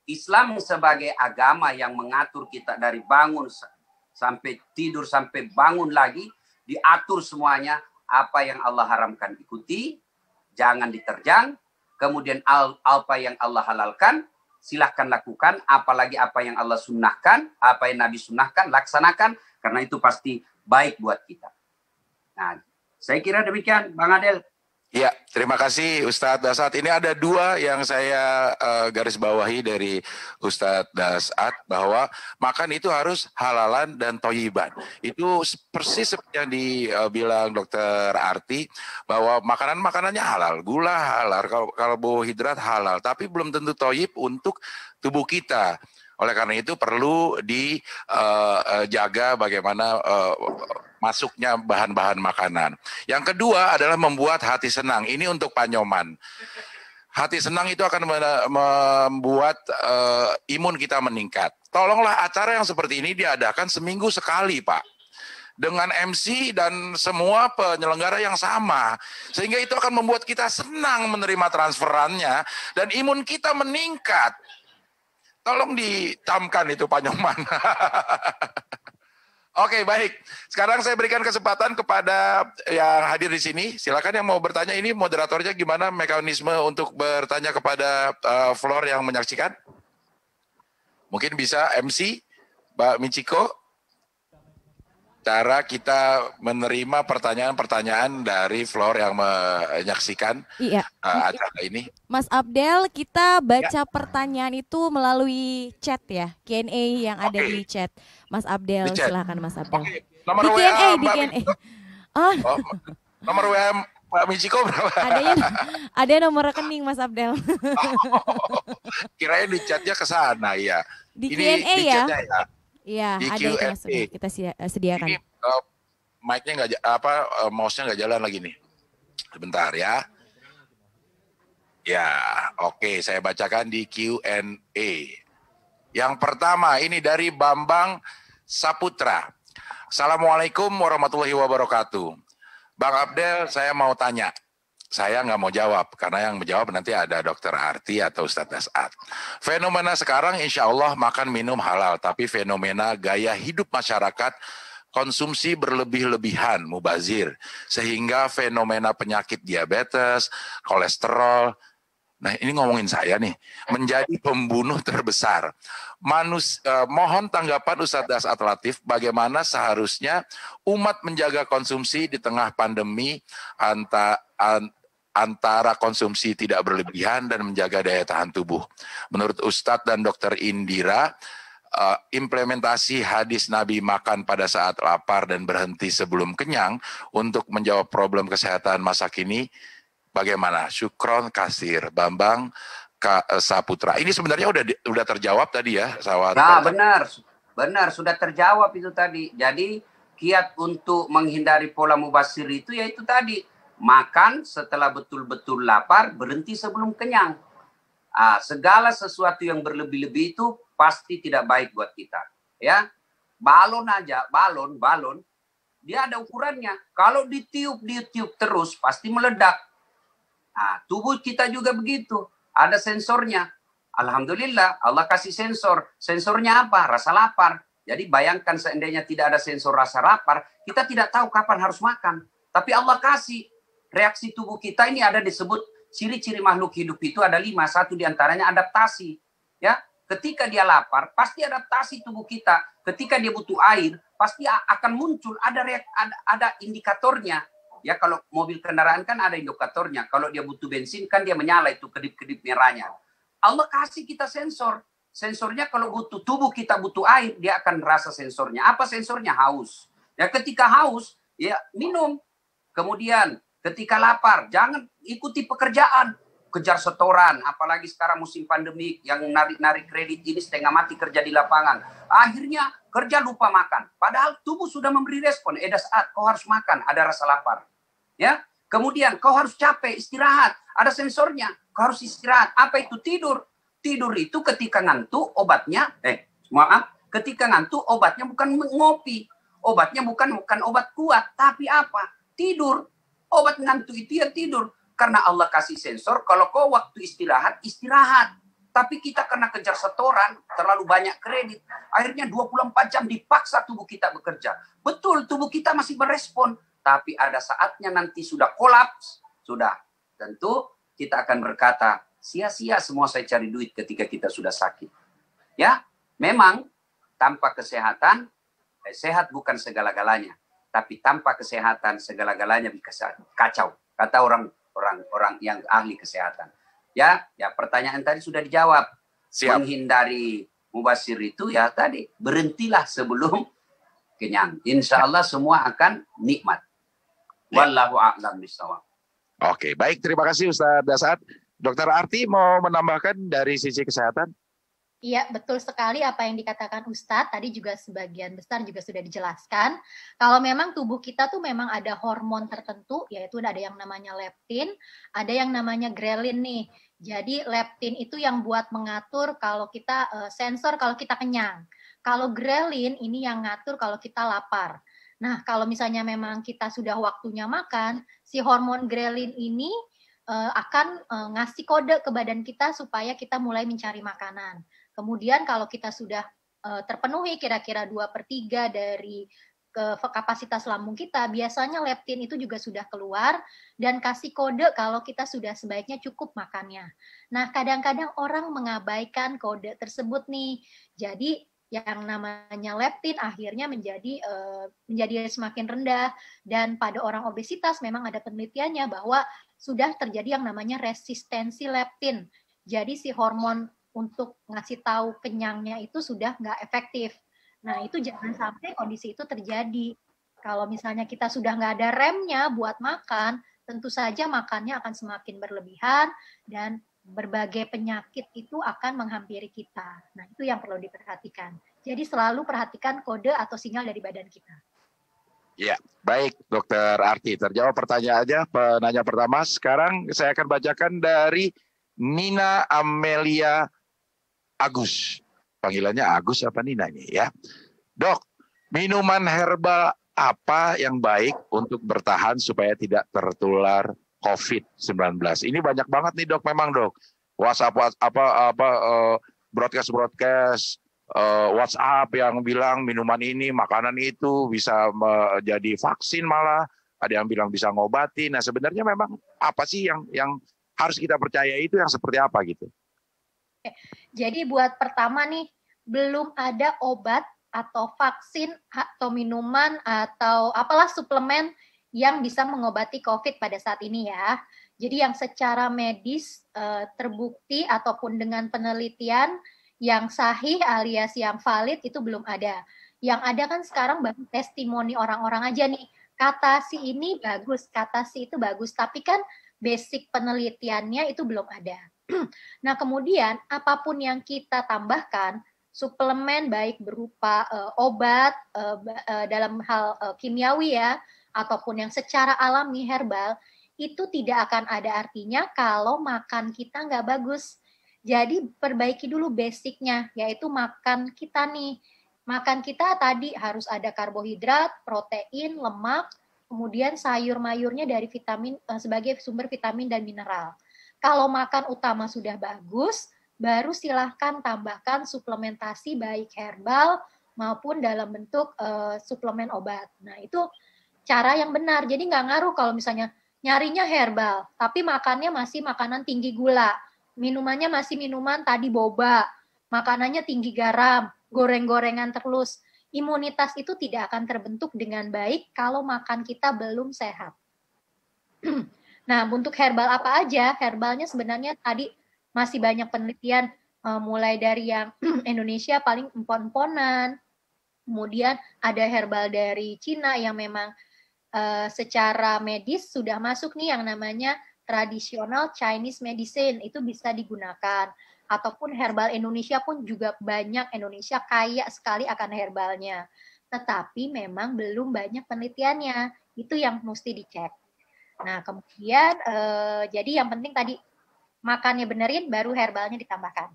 Islam sebagai agama yang mengatur kita dari bangun sampai tidur, sampai bangun lagi, diatur semuanya. Apa yang Allah haramkan ikuti, jangan diterjang. Kemudian apa yang Allah halalkan, silahkan lakukan. Apalagi apa yang Allah sunnahkan, apa yang Nabi sunnahkan, laksanakan. Karena itu pasti baik buat kita. Nah, saya kira demikian, Bang Adel. Ya, terima kasih Ustadz Dasat. Ini ada 2 yang saya garis bawahi dari Ustadz Dasat, bahwa makan itu harus halalan dan thayyiban. Itu persis seperti yang dibilang Dokter Arti, bahwa makanannya halal, gula halal, karbohidrat halal, tapi belum tentu thayyib untuk tubuh kita. Oleh karena itu perlu dijaga bagaimana masuknya bahan-bahan makanan. Yang kedua adalah membuat hati senang. Ini untuk Pak Nyoman. Hati senang itu akan membuat imun kita meningkat. Tolonglah acara yang seperti ini diadakan seminggu sekali, Pak. dengan MC dan semua penyelenggara yang sama. Sehingga itu akan membuat kita senang menerima transferannya dan imun kita meningkat. Tolong ditamkan itu Pak Nyoman. Oke, baik. Sekarang saya berikan kesempatan kepada yang hadir di sini. Silakan yang mau bertanya, ini moderatornya gimana mekanisme untuk bertanya kepada floor yang menyaksikan? Mungkin bisa MC, Mbak Michiko. Cara kita menerima pertanyaan-pertanyaan dari floor yang menyaksikan acara ini. Mas Abdel, kita baca pertanyaan itu melalui chat ya, Q&A yang ada di chat. Mas Abdel, silakan Mas Abdel. Nomor di WA Q&A, di Mbak Q&A. Nomor WA Mbak Michiko berapa? Ada nomor rekening Mas Abdel. Kirain di chatnya ke sana ya. Di Q&A ya. Iya, di ada Q&A. itu Mas, kita sediakan. Ini mic-nya mouse-nya nggak jalan lagi nih. Sebentar ya. Ya, oke, saya bacakan di Q&A. Yang pertama ini dari Bambang Saputra. Assalamualaikum warahmatullahi wabarakatuh. Bang Abdel, saya mau tanya. Saya nggak mau jawab, karena yang menjawab nanti ada Dokter Arti atau Ustadz Dasat. Fenomena sekarang insya Allah makan minum halal, tapi fenomena gaya hidup masyarakat konsumsi berlebih-lebihan, mubazir. Sehingga fenomena penyakit diabetes, kolesterol, nah ini ngomongin saya nih, menjadi pembunuh terbesar. Mohon tanggapan Ustadz Dasat Latif, bagaimana seharusnya umat menjaga konsumsi di tengah pandemi antara konsumsi tidak berlebihan dan menjaga daya tahan tubuh. Menurut Ustadz dan Dokter Indira, implementasi hadis Nabi makan pada saat lapar dan berhenti sebelum kenyang untuk menjawab problem kesehatan masa kini, bagaimana? Syukron kasir, Bambang Saputra. Ini sebenarnya udah terjawab tadi ya, Sawat. Nah, benar sudah terjawab itu tadi. Jadi kiat untuk menghindari pola mubazir itu yaitu tadi, makan setelah betul-betul lapar, berhenti sebelum kenyang. Segala sesuatu yang berlebih-lebih itu pasti tidak baik buat kita. Ya, balon aja, balon, dia ada ukurannya. Kalau ditiup terus pasti meledak. Tubuh kita juga begitu, ada sensornya. Alhamdulillah, Allah kasih sensor. Sensornya apa? Rasa lapar. Jadi bayangkan seandainya tidak ada sensor rasa lapar, kita tidak tahu kapan harus makan. Tapi Allah kasih. Reaksi tubuh kita ini ada disebut ciri-ciri makhluk hidup itu ada 5. Satu diantaranya adaptasi. Ya, ketika dia lapar, pasti adaptasi tubuh kita. Ketika dia butuh air, pasti akan muncul ada indikatornya. Ya, kalau mobil kendaraan kan ada indikatornya. Kalau dia butuh bensin kan dia menyala itu kedip-kedip merahnya. Allah kasih kita sensor. Sensornya kalau tubuh kita butuh air, dia akan rasa sensornya. Apa sensornya? Haus. Ya, ketika haus, ya minum. Kemudian ketika lapar, jangan ikuti pekerjaan, kejar setoran, apalagi sekarang musim pandemi yang narik-narik kredit ini setengah mati kerja di lapangan. Akhirnya kerja lupa makan. Padahal tubuh sudah memberi respon, saat kau harus makan, ada rasa lapar. Ya, kemudian kau harus capek, istirahat, ada sensornya, kau harus istirahat. Apa itu? Tidur. Tidur itu ketika ngantuk obatnya, ketika ngantuk obatnya bukan ngopi. Obatnya bukan obat kuat, tapi apa? Tidur. Obat ngantuk itu ya tidur. Karena Allah kasih sensor, kalau kau waktu istirahat, istirahat. Tapi kita karena kejar setoran, terlalu banyak kredit. Akhirnya 24 jam dipaksa tubuh kita bekerja. Betul, tubuh kita masih berespon. Tapi ada saatnya nanti sudah kolaps. Sudah. Tentu kita akan berkata, sia-sia semua saya cari duit ketika kita sudah sakit. Ya, memang tanpa kesehatan, sehat bukan segala-galanya. Tapi tanpa kesehatan segala-galanya bisa kacau, kata orang yang ahli kesehatan. Ya, pertanyaan tadi sudah dijawab. Siap. Menghindari mubazir itu ya tadi, berhentilah sebelum kenyang. Insya Allah semua akan nikmat. Wallahu a'lam bishawab. Oke, baik, terima kasih Ustaz Dasat. Dokter Arti mau menambahkan dari sisi kesehatan? Iya, betul sekali apa yang dikatakan Ustadz. Tadi juga sebagian besar juga sudah dijelaskan. Kalau memang tubuh kita tuh memang ada hormon tertentu, yaitu ada yang namanya leptin, ada yang namanya grelin nih. Jadi leptin itu yang buat mengatur kalau kita sensor kalau kita kenyang. Kalau grelin ini yang ngatur kalau kita lapar. Nah, kalau misalnya memang kita sudah waktunya makan, si hormon grelin ini akan ngasih kode ke badan kita supaya kita mulai mencari makanan. Kemudian kalau kita sudah terpenuhi kira-kira 2/3 dari kapasitas lambung kita, biasanya leptin itu juga sudah keluar dan kasih kode kalau kita sudah sebaiknya cukup makannya. Nah, kadang-kadang orang mengabaikan kode tersebut nih. Jadi yang namanya leptin akhirnya menjadi semakin rendah, dan pada orang obesitas memang ada penelitiannya bahwa sudah terjadi yang namanya resistensi leptin. Jadi si hormon untuk ngasih tahu kenyangnya itu sudah nggak efektif. Nah, itu jangan sampai kondisi itu terjadi. Kalau misalnya kita sudah nggak ada remnya buat makan, tentu saja makannya akan semakin berlebihan dan berbagai penyakit itu akan menghampiri kita. Nah, itu yang perlu diperhatikan. Jadi selalu perhatikan kode atau sinyal dari badan kita. Ya, baik Dokter Arti. Terjawab pertanyaannya penanya pertama. Sekarang saya akan bacakan dari Nina Amelia Agus. Panggilannya Agus apa Nina ini ya. Dok, minuman herbal apa yang baik untuk bertahan supaya tidak tertular COVID-19? Ini banyak banget nih dok, memang dok. WhatsApp broadcast WhatsApp yang bilang minuman ini, makanan itu bisa menjadi vaksin malah. Ada yang bilang bisa ngobati. Nah sebenarnya memang apa sih yang harus kita percaya itu yang seperti apa gitu? Jadi buat pertama nih, belum ada obat atau vaksin atau minuman atau apalah suplemen yang bisa mengobati COVID pada saat ini ya. Jadi yang secara medis terbukti ataupun dengan penelitian yang sahih alias yang valid itu belum ada. Yang ada kan sekarang baru testimoni orang-orang aja nih. Kata si ini bagus, kata si itu bagus. Tapi kan basic penelitiannya itu belum ada. Nah kemudian apapun yang kita tambahkan, suplemen baik berupa obat dalam hal kimiawi ya, ataupun yang secara alami herbal, itu tidak akan ada artinya kalau makan kita nggak bagus. Jadi perbaiki dulu basicnya, yaitu makan kita nih. Makan kita tadi harus ada karbohidrat, protein, lemak, kemudian sayur-mayurnya dari vitamin sebagai sumber vitamin dan mineral. Kalau makan utama sudah bagus, baru silahkan tambahkan suplementasi baik herbal maupun dalam bentuk suplemen obat. Nah itu cara yang benar. Jadi nggak ngaruh kalau misalnya nyarinya herbal, tapi makannya masih makanan tinggi gula, minumannya masih minuman tadi boba, makanannya tinggi garam, goreng-gorengan terus. Imunitas itu tidak akan terbentuk dengan baik kalau makan kita belum sehat. Nah, untuk herbal apa aja? Herbalnya sebenarnya tadi masih banyak penelitian, mulai dari yang Indonesia paling empon-emponan, kemudian ada herbal dari Cina yang memang secara medis sudah masuk nih yang namanya tradisional Chinese medicine, itu bisa digunakan. Ataupun herbal Indonesia pun juga banyak, Indonesia kaya sekali akan herbalnya. Tetapi memang belum banyak penelitiannya, itu yang mesti dicek. Nah kemudian jadi yang penting tadi makannya benerin, baru herbalnya ditambahkan.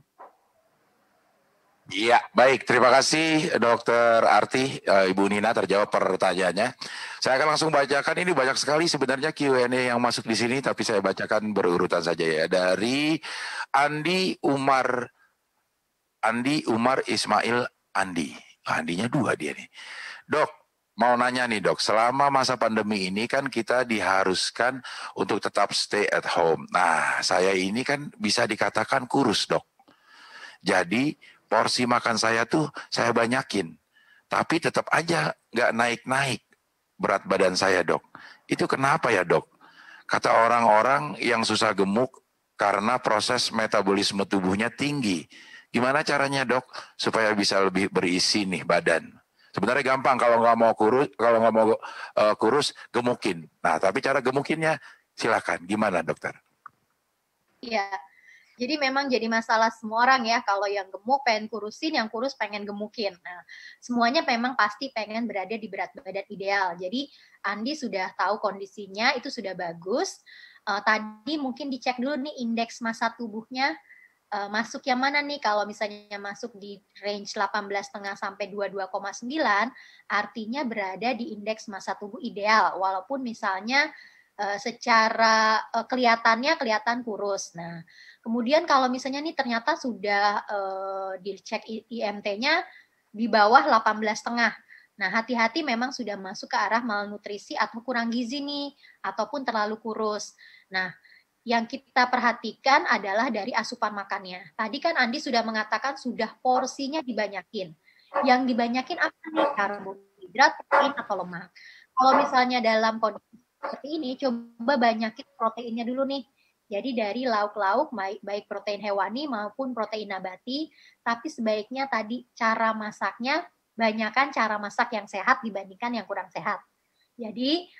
Iya, baik. Terima kasih Dokter Arti, Ibu Nina terjawab pertanyaannya. Saya akan langsung bacakan, ini banyak sekali sebenarnya Q&A yang masuk di sini, tapi saya bacakan berurutan saja ya. Dari Andi Umar Ismail Andi. Andinya 2 dia nih. Dok, mau nanya nih dok, selama masa pandemi ini kan kita diharuskan untuk tetap stay at home. Nah, saya ini kan bisa dikatakan kurus dok. Jadi porsi makan saya tuh saya banyakin, tapi tetap aja nggak naik-naik berat badan saya dok. Itu kenapa ya dok? Kata orang-orang yang susah gemuk karena proses metabolisme tubuhnya tinggi. Gimana caranya dok supaya bisa lebih berisi nih badan? Sebenarnya gampang, kalau nggak mau kurus gemukin. Nah tapi cara gemukinnya silakan. Gimana dokter? Iya. Jadi memang jadi masalah semua orang ya, kalau yang gemuk pengen kurusin, yang kurus pengen gemukin. Nah, semuanya memang pasti pengen berada di berat badan ideal. Jadi Andi sudah tahu kondisinya, itu sudah bagus. Tadi mungkin dicek dulu nih indeks massa tubuhnya, masuk yang mana nih? Kalau misalnya masuk di range 18,5 sampai 22,9, artinya berada di indeks massa tubuh ideal, walaupun misalnya secara kelihatan kurus. Nah, kemudian kalau misalnya nih ternyata sudah dicek IMT-nya di bawah 18,5. Nah, hati-hati memang sudah masuk ke arah malnutrisi atau kurang gizi nih, ataupun terlalu kurus. Nah, yang kita perhatikan adalah dari asupan makannya. Tadi kan Andi sudah mengatakan sudah porsinya dibanyakin. Yang dibanyakin apa nih? Karbohidrat, protein, atau lemak. Kalau misalnya dalam kondisi seperti ini, coba banyakin proteinnya dulu nih. Jadi dari lauk-lauk, baik protein hewani maupun protein nabati, tapi sebaiknya tadi cara masaknya, banyakkan cara masak yang sehat dibandingkan yang kurang sehat. Jadi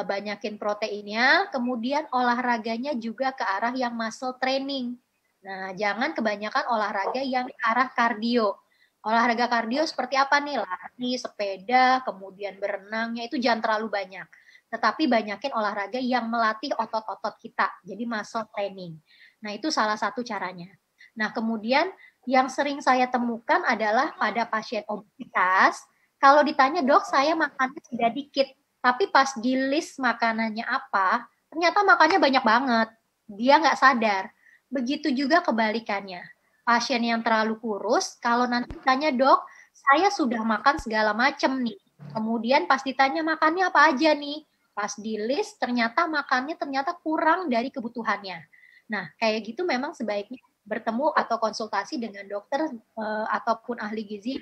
banyakin proteinnya, kemudian olahraganya juga ke arah yang muscle training. Nah, jangan kebanyakan olahraga yang ke arah kardio. Olahraga kardio seperti apa nih? Lari, sepeda, kemudian berenangnya itu jangan terlalu banyak. Tetapi banyakin olahraga yang melatih otot-otot kita. Jadi muscle training. Nah, itu salah satu caranya. Nah, kemudian yang sering saya temukan adalah pada pasien obesitas, kalau ditanya, dok saya makannya sudah dikit, tapi pas di list makanannya apa, ternyata makannya banyak banget. Dia nggak sadar. Begitu juga kebalikannya. Pasien yang terlalu kurus, kalau nanti ditanya, dok, saya sudah makan segala macam nih. Kemudian pas ditanya makannya apa aja nih, pas di list ternyata makannya kurang dari kebutuhannya. Nah, kayak gitu memang sebaiknya bertemu atau konsultasi dengan dokter ataupun ahli gizi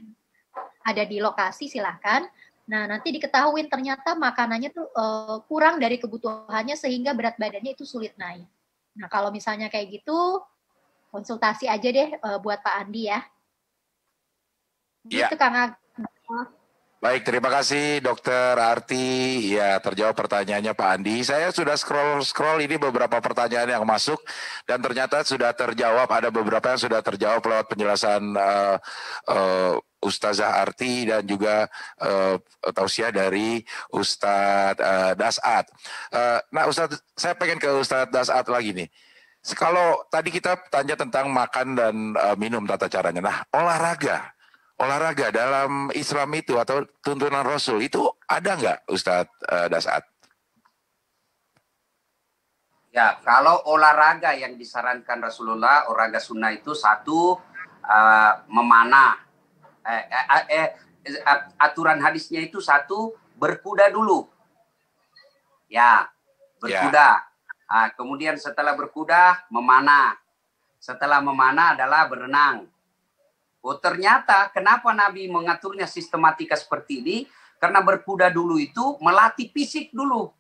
ada di lokasi, silahkan. Nah, nanti diketahui ternyata makanannya tuh kurang dari kebutuhannya sehingga berat badannya itu sulit naik. Nah, kalau misalnya kayak gitu, konsultasi aja deh buat Pak Andi ya. Gitu, Kang Agus. Baik, terima kasih Dokter Arti. Ya, terjawab pertanyaannya Pak Andi. Saya sudah scroll ini beberapa pertanyaan yang masuk dan ternyata sudah terjawab. Ada beberapa yang sudah terjawab lewat penjelasan Ustazah Arti dan juga tausiah dari Ustadz Dasat. Nah, Ustadz, saya pengen ke Ustadz Dasat lagi nih. Kalau tadi kita tanya tentang makan dan minum tata caranya. Nah, olahraga dalam Islam itu atau tuntunan Rasul itu ada nggak, Ustadz Dasat? Ya, kalau olahraga yang disarankan Rasulullah, olahraga sunnah itu satu, memanah. Aturan hadisnya itu satu, berkuda dulu. Ya, berkuda. Ya. Kemudian setelah berkuda, memanah. Setelah memanah adalah berenang. Oh, ternyata kenapa Nabi mengaturnya sistematika seperti ini? Karena berkuda dulu itu melatih fisik dulu.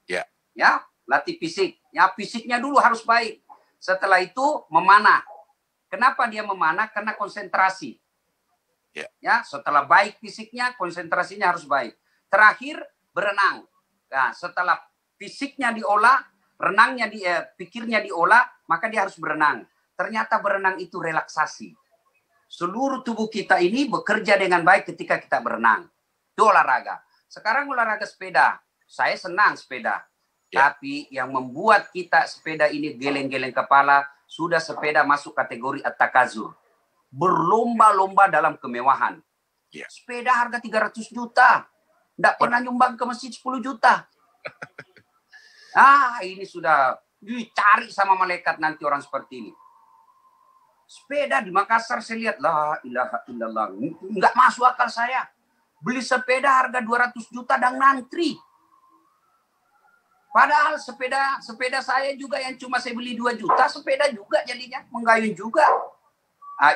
Ya. Ya, latih fisik. Ya, fisiknya dulu harus baik. Setelah itu memanah. Kenapa dia memanah? Karena konsentrasi. Ya, setelah baik fisiknya, konsentrasinya harus baik. Terakhir berenang. Nah, setelah fisiknya diolah, pikirnya diolah, maka dia harus berenang. Ternyata berenang itu relaksasi. Seluruh tubuh kita ini bekerja dengan baik ketika kita berenang. Itu olahraga. Sekarang olahraga sepeda. Saya senang sepeda. Ya. Tapi yang membuat kita sepeda ini geleng-geleng kepala, sudah sepeda masuk kategori at-takazur. Berlomba-lomba dalam kemewahan. Ya. Sepeda harga 300 juta. Tidak pernah nyumbang ke masjid 10 juta. Ini sudah dicari sama malaikat nanti orang seperti ini. Sepeda di Makassar saya lihat, la ilaha illallah, nggak masuk akal saya. Beli sepeda harga 200 juta dan ngantri. Padahal sepeda saya juga yang cuma saya beli 2 juta, sepeda juga jadinya, menggayun juga.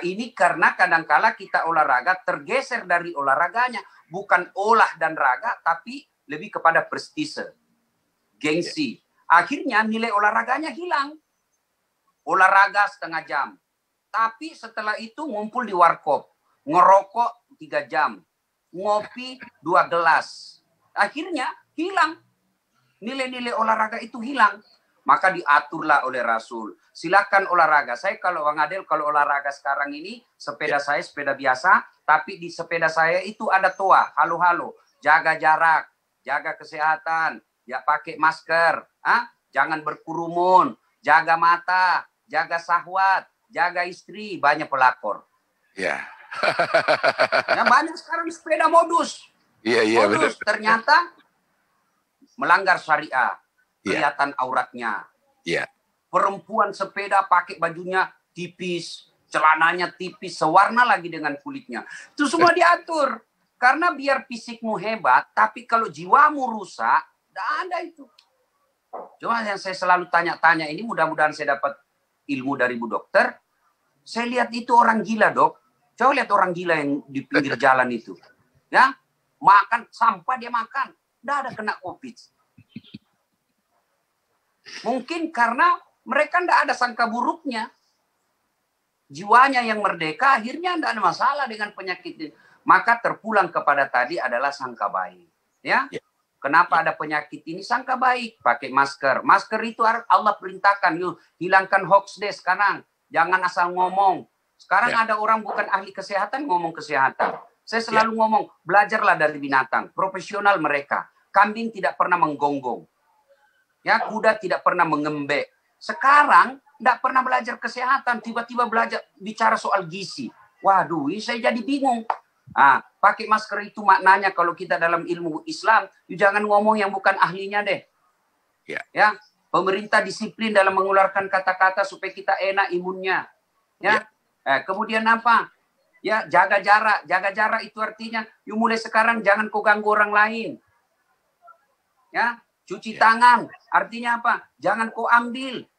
Ini karena kadangkala kita olahraga tergeser dari olahraganya. Bukan olah dan raga, tapi lebih kepada prestise, gengsi. Akhirnya nilai olahraganya hilang. Olahraga setengah jam. Tapi setelah itu ngumpul di warkop. Ngerokok 3 jam. Ngopi 2 gelas. Akhirnya hilang. Nilai-nilai olahraga itu hilang. Maka diaturlah oleh Rasul. Silakan olahraga. Saya kalau Bang Adel, kalau olahraga sekarang ini, sepeda saya sepeda biasa. Tapi di sepeda saya itu ada toa. Halo-halo. Jaga jarak. Jaga kesehatan. Ya, pakai masker. Jangan berkerumun. Jaga mata. Jaga syahwat. jaga istri, banyak pelakor. Ya. Nah, banyak sekarang sepeda modus. Iya, modus benar. Ternyata melanggar syariah, kelihatan auratnya. Iya. Perempuan sepeda pakai bajunya tipis, celananya tipis, sewarna lagi dengan kulitnya. Itu semua diatur. Karena biar fisikmu hebat, tapi kalau jiwamu rusak, tidak ada itu. Cuma yang saya selalu tanya-tanya ini, mudah-mudahan saya dapat ilmu dari Bu Dokter. Saya lihat itu orang gila, Dok. Coba lihat orang gila yang di pinggir jalan itu. Ya, makan sampah dia makan. Tidak ada kena COVID. Mungkin karena mereka tidak ada sangka buruknya. Jiwanya yang merdeka, akhirnya tidak ada masalah dengan penyakit ini. Maka terpulang kepada tadi adalah sangka baik. Ya, kenapa ada penyakit ini? Sangka baik, pakai masker. Masker itu Allah perintahkan, yuk hilangkan hoax deh sekarang. Jangan asal ngomong. Sekarang ada orang bukan ahli kesehatan ngomong kesehatan. Saya selalu ngomong, belajarlah dari binatang. Profesional mereka. Kambing tidak pernah menggonggong. Ya, kuda tidak pernah mengembek. Sekarang tidak pernah belajar kesehatan, tiba-tiba belajar bicara soal gizi. Waduh, ini saya jadi bingung. Pakai masker itu maknanya kalau kita dalam ilmu Islam, jangan ngomong yang bukan ahlinya deh. Ya, pemerintah disiplin dalam mengeluarkan kata-kata supaya kita enak imunnya. Ya, kemudian apa? Ya, jaga jarak. Jaga jarak itu artinya, yuk mulai sekarang jangan kau ganggu orang lain. Ya, cuci tangan. Artinya apa? Jangan kau ambil.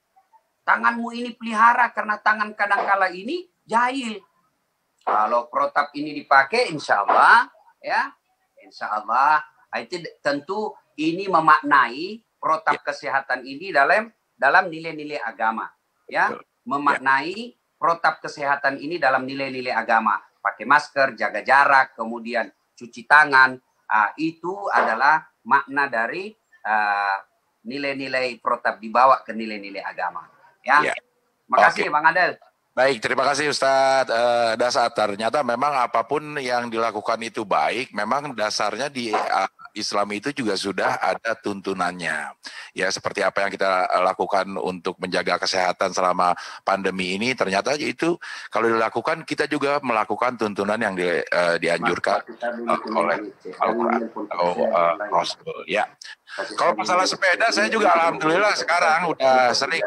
Tanganmu ini pelihara karena tangan kadangkala ini jahil. Kalau protap ini dipakai, insya Allah, itu tentu ini memaknai protap kesehatan ini dalam nilai-nilai agama. Ya, memaknai protap kesehatan ini dalam nilai-nilai agama. Pakai masker, jaga jarak, kemudian cuci tangan. Itu adalah makna dari nilai-nilai protap dibawa ke nilai-nilai agama. Ya, makasih Bang Adel. Baik, terima kasih Ustadz Dasar. Ternyata memang apapun yang dilakukan itu baik, memang dasarnya di Islam itu juga sudah ada tuntunannya. Ya, seperti apa yang kita lakukan untuk menjaga kesehatan selama pandemi ini, ternyata itu kalau dilakukan, kita juga melakukan tuntunan yang dianjurkan oleh Al-Quran atau Rasul. Ya. Kalau masalah sepeda, saya juga alhamdulillah sekarang udah sering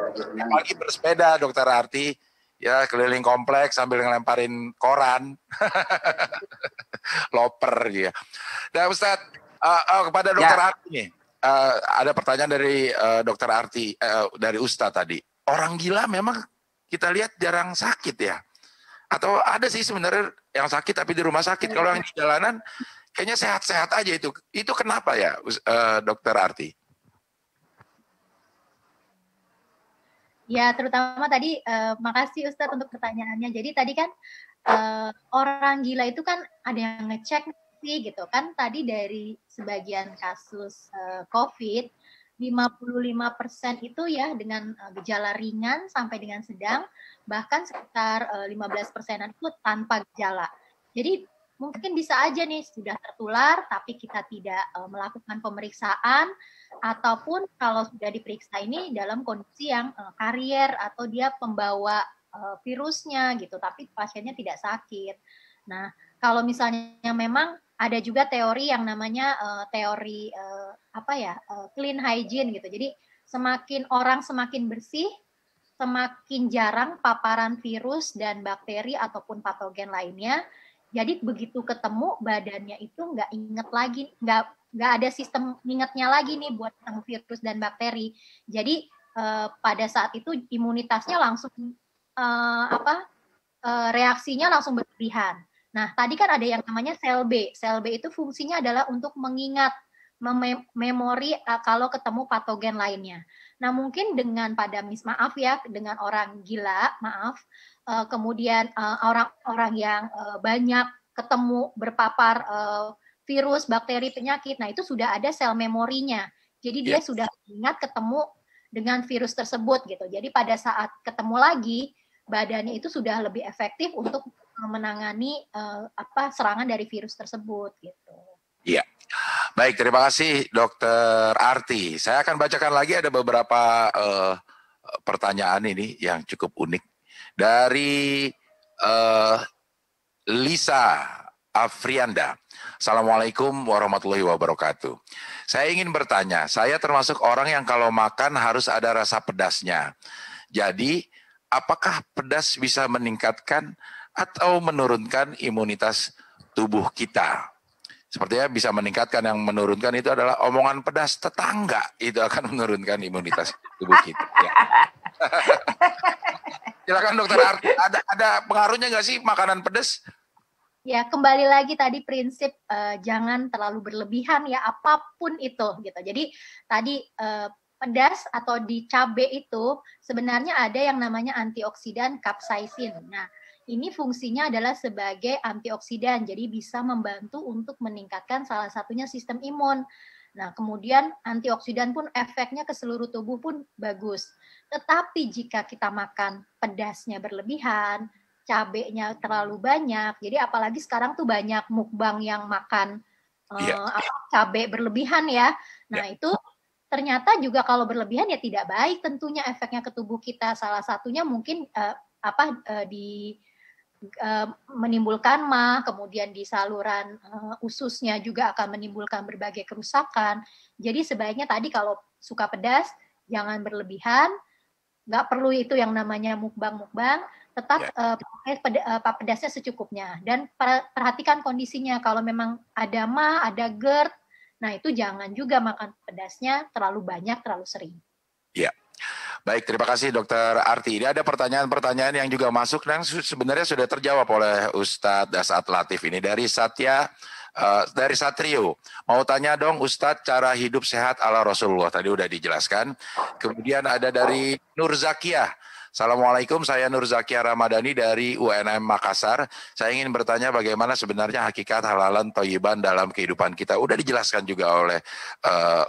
lagi bersepeda, Dokter Arti. Ya, keliling kompleks sambil ngelemparin koran. Loper ya. Dan Ustadz, kepada Dokter Arti nih, ada pertanyaan dari Dokter Arti, dari Ustadz tadi. Orang gila memang kita lihat jarang sakit ya? Atau ada sih sebenarnya yang sakit tapi di rumah sakit. Kalau yang di jalanan kayaknya sehat-sehat aja itu. Itu kenapa ya, Dokter Arti? Ya, terutama tadi, makasih Ustadz untuk pertanyaannya. Jadi tadi kan orang gila itu kan ada yang ngecek sih gitu kan. Tadi dari sebagian kasus COVID, 55% itu ya dengan gejala ringan sampai dengan sedang, bahkan sekitar 15%-an itu tanpa gejala. Jadi mungkin bisa aja nih sudah tertular, tapi kita tidak melakukan pemeriksaan, ataupun kalau sudah diperiksa ini dalam kondisi yang karier atau dia pembawa virusnya gitu, tapi pasiennya tidak sakit. Nah, kalau misalnya memang ada juga teori yang namanya teori clean hygiene gitu. Jadi semakin orang semakin bersih, semakin jarang paparan virus dan bakteri ataupun patogen lainnya. Jadi begitu ketemu badannya itu nggak inget lagi, nggak ada sistem ingetnya lagi nih buat virus dan bakteri. Jadi pada saat itu imunitasnya langsung reaksinya langsung berlebihan. Nah, tadi kan ada yang namanya sel B. Sel B itu fungsinya adalah untuk mengingat, memori kalau ketemu patogen lainnya. Nah, mungkin dengan dengan orang gila, kemudian orang-orang yang banyak ketemu berpapar virus, bakteri, penyakit, nah itu sudah ada sel memorinya. Jadi dia sudah ingat ketemu dengan virus tersebut gitu. Jadi pada saat ketemu lagi, badannya itu sudah lebih efektif untuk menangani serangan dari virus tersebut gitu. Iya. Baik, terima kasih Dokter Arti. Saya akan bacakan lagi ada beberapa pertanyaan ini yang cukup unik. dari Lisa Afrianda. Assalamualaikum warahmatullahi wabarakatuh. Saya ingin bertanya, saya termasuk orang yang kalau makan harus ada rasa pedasnya. Jadi, apakah pedas bisa meningkatkan atau menurunkan imunitas tubuh kita? Sepertinya bisa meningkatkan, yang menurunkan itu adalah omongan pedas tetangga. Itu akan menurunkan imunitas tubuh kita. Ya. Silakan Dokter Arti, ada pengaruhnya nggak sih makanan pedas? Ya, kembali lagi tadi prinsip jangan terlalu berlebihan ya, apapun itu gitu. Jadi tadi pedas atau di cabai itu sebenarnya ada yang namanya antioksidan capsaicin. Nah, ini fungsinya adalah sebagai antioksidan, jadi bisa membantu untuk meningkatkan salah satunya sistem imun. Nah, kemudian antioksidan pun efeknya ke seluruh tubuh pun bagus. Tetapi jika kita makan pedasnya berlebihan, cabenya terlalu banyak, jadi apalagi sekarang tuh banyak mukbang yang makan cabai berlebihan ya. Nah, itu ternyata juga kalau berlebihan ya tidak baik tentunya efeknya ke tubuh kita. Salah satunya mungkin menimbulkan mah, kemudian di saluran ususnya juga akan menimbulkan berbagai kerusakan. Jadi sebaiknya tadi kalau suka pedas, jangan berlebihan, nggak perlu itu yang namanya mukbang-mukbang, tetap pedasnya secukupnya. Dan perhatikan kondisinya, kalau memang ada mah, ada GERD, nah itu jangan juga makan pedasnya terlalu banyak, terlalu sering. Iya. Baik, terima kasih Dokter Arti. Ini ada pertanyaan-pertanyaan yang juga masuk dan sebenarnya sudah terjawab oleh Ustadz Dasat Latif ini dari dari Satrio. Mau tanya dong Ustadz, cara hidup sehat ala Rasulullah tadi udah dijelaskan. Kemudian ada dari Nur Zakiyah. Assalamualaikum, saya Nur Zakia Ramadhani dari UNM Makassar. Saya ingin bertanya bagaimana sebenarnya hakikat halalan thayyiban dalam kehidupan kita. Udah dijelaskan juga oleh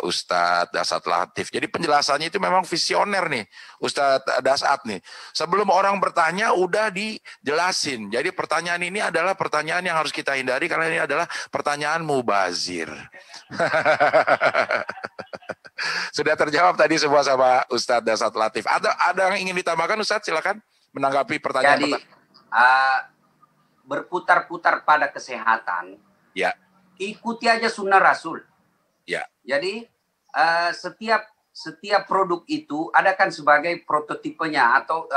Ustadz Dasat Latif. Jadi penjelasannya itu memang visioner nih, Ustadz Dasat nih. Sebelum orang bertanya udah dijelasin. Jadi pertanyaan ini adalah pertanyaan yang harus kita hindari karena ini adalah pertanyaan mubazir. Sudah terjawab tadi semua sama Ustadz Dasat Latif. Ada yang ingin ditambahkan Ustadz? Silakan menanggapi pertanyaan. Jadi berputar-putar pada kesehatan. Ya. Ikuti aja sunnah Rasul. Ya. Jadi setiap produk itu ada kan sebagai prototipenya atau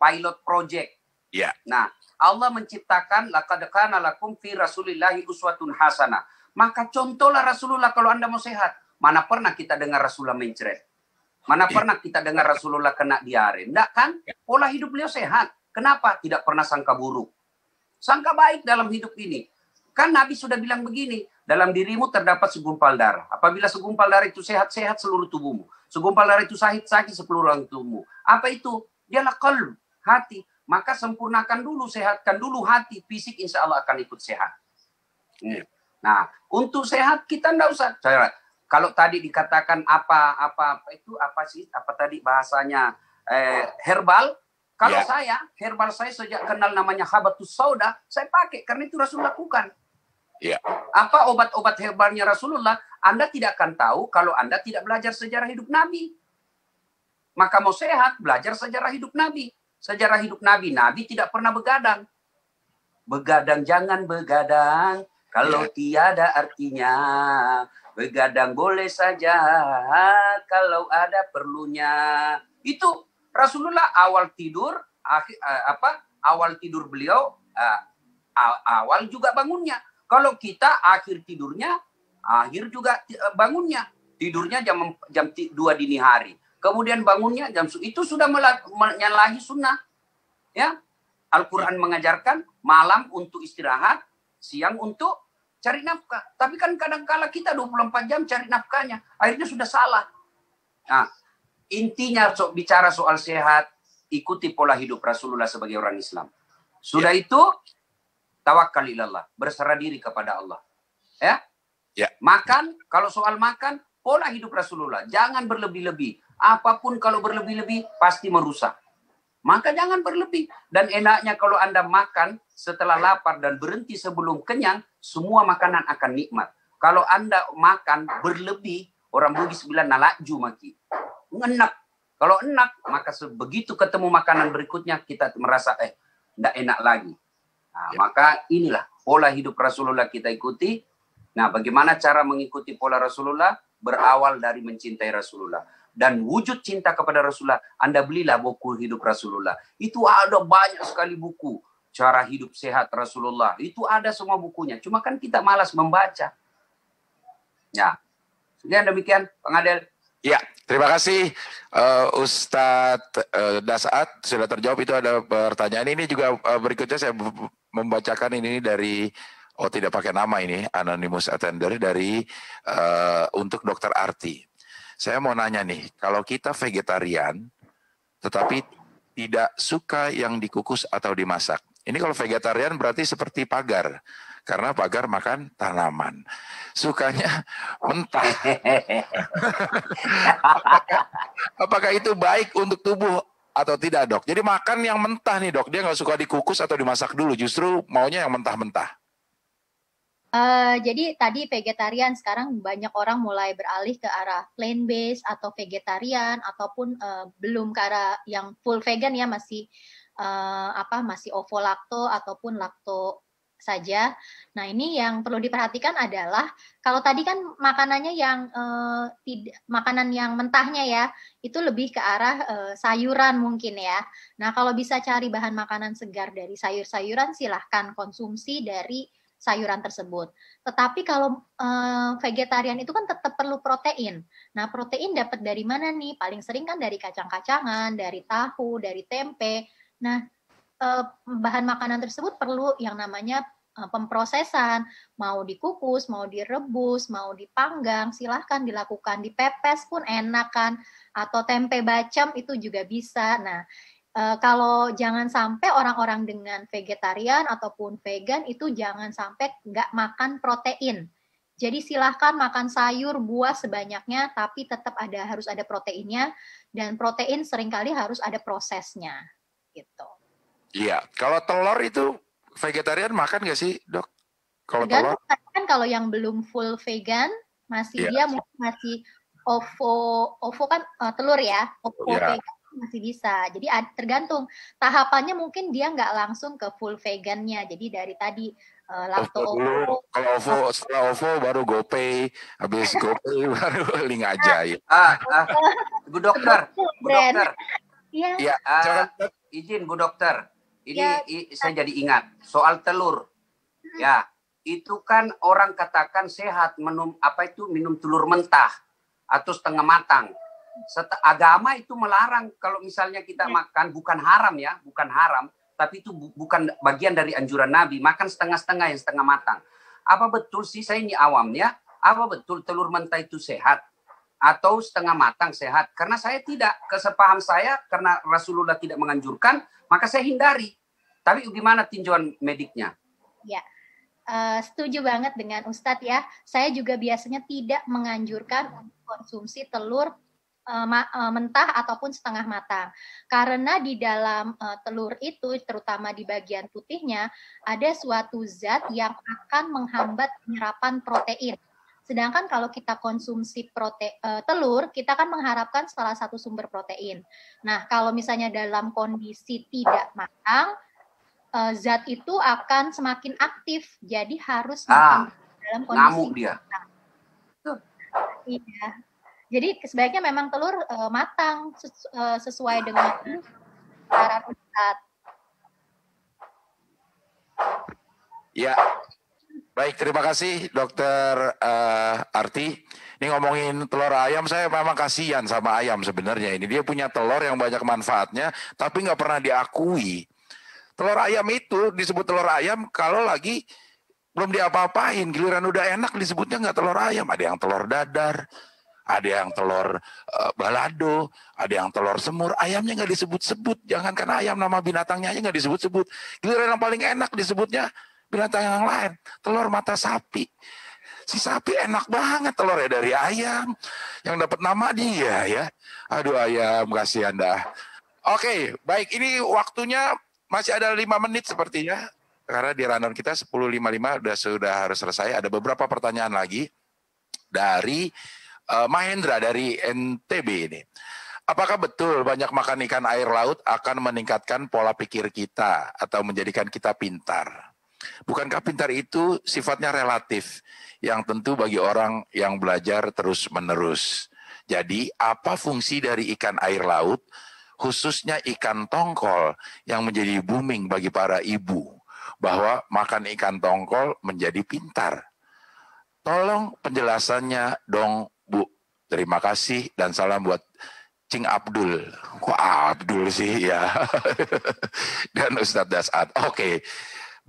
pilot project. Ya. Nah, Allah menciptakan laqad kana lakum fi rasulillahi uswatun hasanah. Maka contohlah Rasulullah kalau Anda mau sehat. Mana pernah kita dengar Rasulullah mencret? Mana pernah kita dengar Rasulullah kena diare? Enggak kan? Pola hidup beliau sehat. Kenapa? Tidak pernah sangka buruk. Sangka baik dalam hidup ini. Kan Nabi sudah bilang begini, dalam dirimu terdapat segumpal darah. Apabila segumpal darah itu sehat-sehat seluruh tubuhmu. Segumpal darah itu sakit-sakit seluruh tubuhmu. Apa itu? Dialah qalb, hati. Maka sempurnakan dulu, sehatkan dulu hati. Fisik insya Allah akan ikut sehat. Nah, untuk sehat kita enggak usah. Kalau tadi dikatakan apa tadi bahasanya herbal, kalau herbal saya sejak kenal namanya habatus sauda, saya pakai karena itu Rasul lakukan. Apa obat-obat herbalnya Rasulullah? Anda tidak akan tahu kalau Anda tidak belajar sejarah hidup Nabi. Maka mau sehat, belajar sejarah hidup Nabi. Sejarah hidup Nabi, Nabi tidak pernah begadang. Begadang jangan begadang kalau tiada artinya. Begadang boleh saja kalau ada perlunya. Itu Rasulullah awal tidur, awal tidur beliau, awal juga bangunnya. Kalau kita akhir tidurnya, akhir juga bangunnya. Tidurnya jam 2 dini hari. Kemudian bangunnya itu sudah menyalahi sunnah. Ya, Al-Quran mengajarkan malam untuk istirahat, siang untuk cari nafkah. Tapi kan kadang-kala kita 24 jam cari nafkahnya. Akhirnya sudah salah. Nah, intinya bicara soal sehat, ikuti pola hidup Rasulullah sebagai orang Islam. Sudah itu, tawakal ilallah. Berserah diri kepada Allah. Ya? Makan, kalau soal makan, pola hidup Rasulullah. Jangan berlebih-lebih. Apapun kalau berlebih-lebih, pasti merusak. Maka jangan berlebih. Dan enaknya kalau Anda makan setelah lapar dan berhenti sebelum kenyang, semua makanan akan nikmat. Kalau Anda makan berlebih, orang Bugis bilang nalakju maki. Ngenak. Kalau enak, maka begitu ketemu makanan berikutnya kita merasa tidak enak lagi. Nah, maka inilah pola hidup Rasulullah kita ikuti. Nah, bagaimana cara mengikuti pola Rasulullah? Berawal dari mencintai Rasulullah. Dan wujud cinta kepada Rasulullah, Anda belilah buku hidup Rasulullah. Itu ada banyak sekali buku. Cara hidup sehat Rasulullah. Itu ada semua bukunya. Cuma kan kita malas membaca. Ya, sekian demikian, Bang Adel. Ya, terima kasih Ustadz Dasaat, sudah terjawab. Itu ada pertanyaan ini juga berikutnya saya membacakan ini dari, tidak pakai nama ini, anonymous attender dari untuk Dokter Arti. Saya mau nanya nih, kalau kita vegetarian tetapi tidak suka yang dikukus atau dimasak. Ini kalau vegetarian berarti seperti pagar. Karena pagar makan tanaman. Sukanya mentah. Apakah itu baik untuk tubuh atau tidak, Dok? Jadi makan yang mentah nih, Dok. Dia nggak suka dikukus atau dimasak dulu. Justru maunya yang mentah-mentah. Jadi tadi vegetarian, sekarang banyak orang mulai beralih ke arah plant-based atau vegetarian, ataupun belum ke arah yang full vegan ya, masih masih ovo-lacto ataupun lakto saja. Nah, ini yang perlu diperhatikan adalah kalau tadi kan makanannya yang makanan yang mentahnya ya, itu lebih ke arah sayuran mungkin ya. Nah, kalau bisa cari bahan makanan segar dari sayur-sayuran, silahkan konsumsi dari sayuran tersebut. Tetapi kalau vegetarian itu kan tetap perlu protein. Nah, protein dapat dari mana nih? Paling sering kan dari kacang-kacangan, dari tahu, dari tempe. Nah, bahan makanan tersebut perlu yang namanya pemprosesan, mau dikukus, mau direbus, mau dipanggang, silahkan dilakukan, dipepes pun enak kan, atau tempe bacem itu juga bisa. Nah, kalau jangan sampai orang-orang dengan vegetarian ataupun vegan itu jangan sampai nggak makan protein. Jadi silahkan makan sayur, buah sebanyaknya, tapi tetap harus ada proteinnya, dan protein seringkali harus ada prosesnya, gitu. Iya, kalau telur itu vegetarian makan nggak sih, Dok? Kalau telur? Kan kalau yang belum full vegan, dia mungkin masih ovo kan telur ya, ovo vegan masih bisa. Jadi tergantung tahapannya, mungkin dia nggak langsung ke full vegannya. Jadi dari tadi lakto ovo. Kalau ovo, setelah ovo baru GoPay, habis GoPay baru link aja. Bu dokter. Iya. Izin Bu dokter. Ini saya jadi ingat soal telur. Ya, itu kan orang katakan sehat minum telur mentah atau setengah matang. Agama itu melarang kalau misalnya kita makan, bukan haram ya, bukan haram, tapi itu bukan bagian dari anjuran Nabi, makan setengah-setengah yang setengah matang. Apa betul sih, saya ini awam ya, apa betul telur mentah itu sehat atau setengah matang sehat? Karena saya tidak, kesepaham saya, karena Rasulullah tidak menganjurkan, maka saya hindari. Tapi gimana tinjauan mediknya? Ya, setuju banget dengan Ustadz ya. Saya juga biasanya tidak menganjurkan konsumsi telur mentah ataupun setengah matang. Karena di dalam telur itu, terutama di bagian putihnya, ada suatu zat yang akan menghambat penyerapan protein. Sedangkan kalau kita konsumsi telur, kita kan mengharapkan salah satu sumber protein. Nah, kalau misalnya dalam kondisi tidak matang, zat itu akan semakin aktif, jadi harus makan dalam kondisi ngamuk dia. Iya, jadi sebaiknya memang telur matang sesuai dengan saran Ustadz. Ya, baik, terima kasih Dokter Arti. Ini ngomongin telur ayam, saya memang kasihan sama ayam sebenarnya. Ini dia punya telur yang banyak manfaatnya, tapi nggak pernah diakui. Telur ayam itu disebut telur ayam kalau lagi belum diapa-apain. Giliran udah enak disebutnya nggak telur ayam. Ada yang telur dadar, ada yang telur balado, ada yang telur semur. Ayamnya nggak disebut-sebut. Jangankan ayam, nama binatangnya aja nggak disebut-sebut. Giliran yang paling enak disebutnya binatang yang lain. Telur mata sapi. Si sapi enak banget telurnya dari ayam. Yang dapat nama dia ya. Aduh ayam, kasihan dah. Oke, baik, ini waktunya masih ada 5 menit sepertinya, karena di rundown kita 10.55 sudah harus selesai. Ada beberapa pertanyaan lagi dari Mahendra dari NTB ini. apakah betul banyak makan ikan air laut akan meningkatkan pola pikir kita atau menjadikan kita pintar? Bukankah pintar itu sifatnya relatif, yang tentu bagi orang yang belajar terus-menerus. Jadi, apa fungsi dari ikan air laut, khususnya ikan tongkol yang menjadi booming bagi para ibu, bahwa makan ikan tongkol menjadi pintar? Tolong penjelasannya dong, Bu. Terima kasih dan salam buat Cing Abdul. Kok Abdul sih ya? Dan Ustadz Dasat. Oke.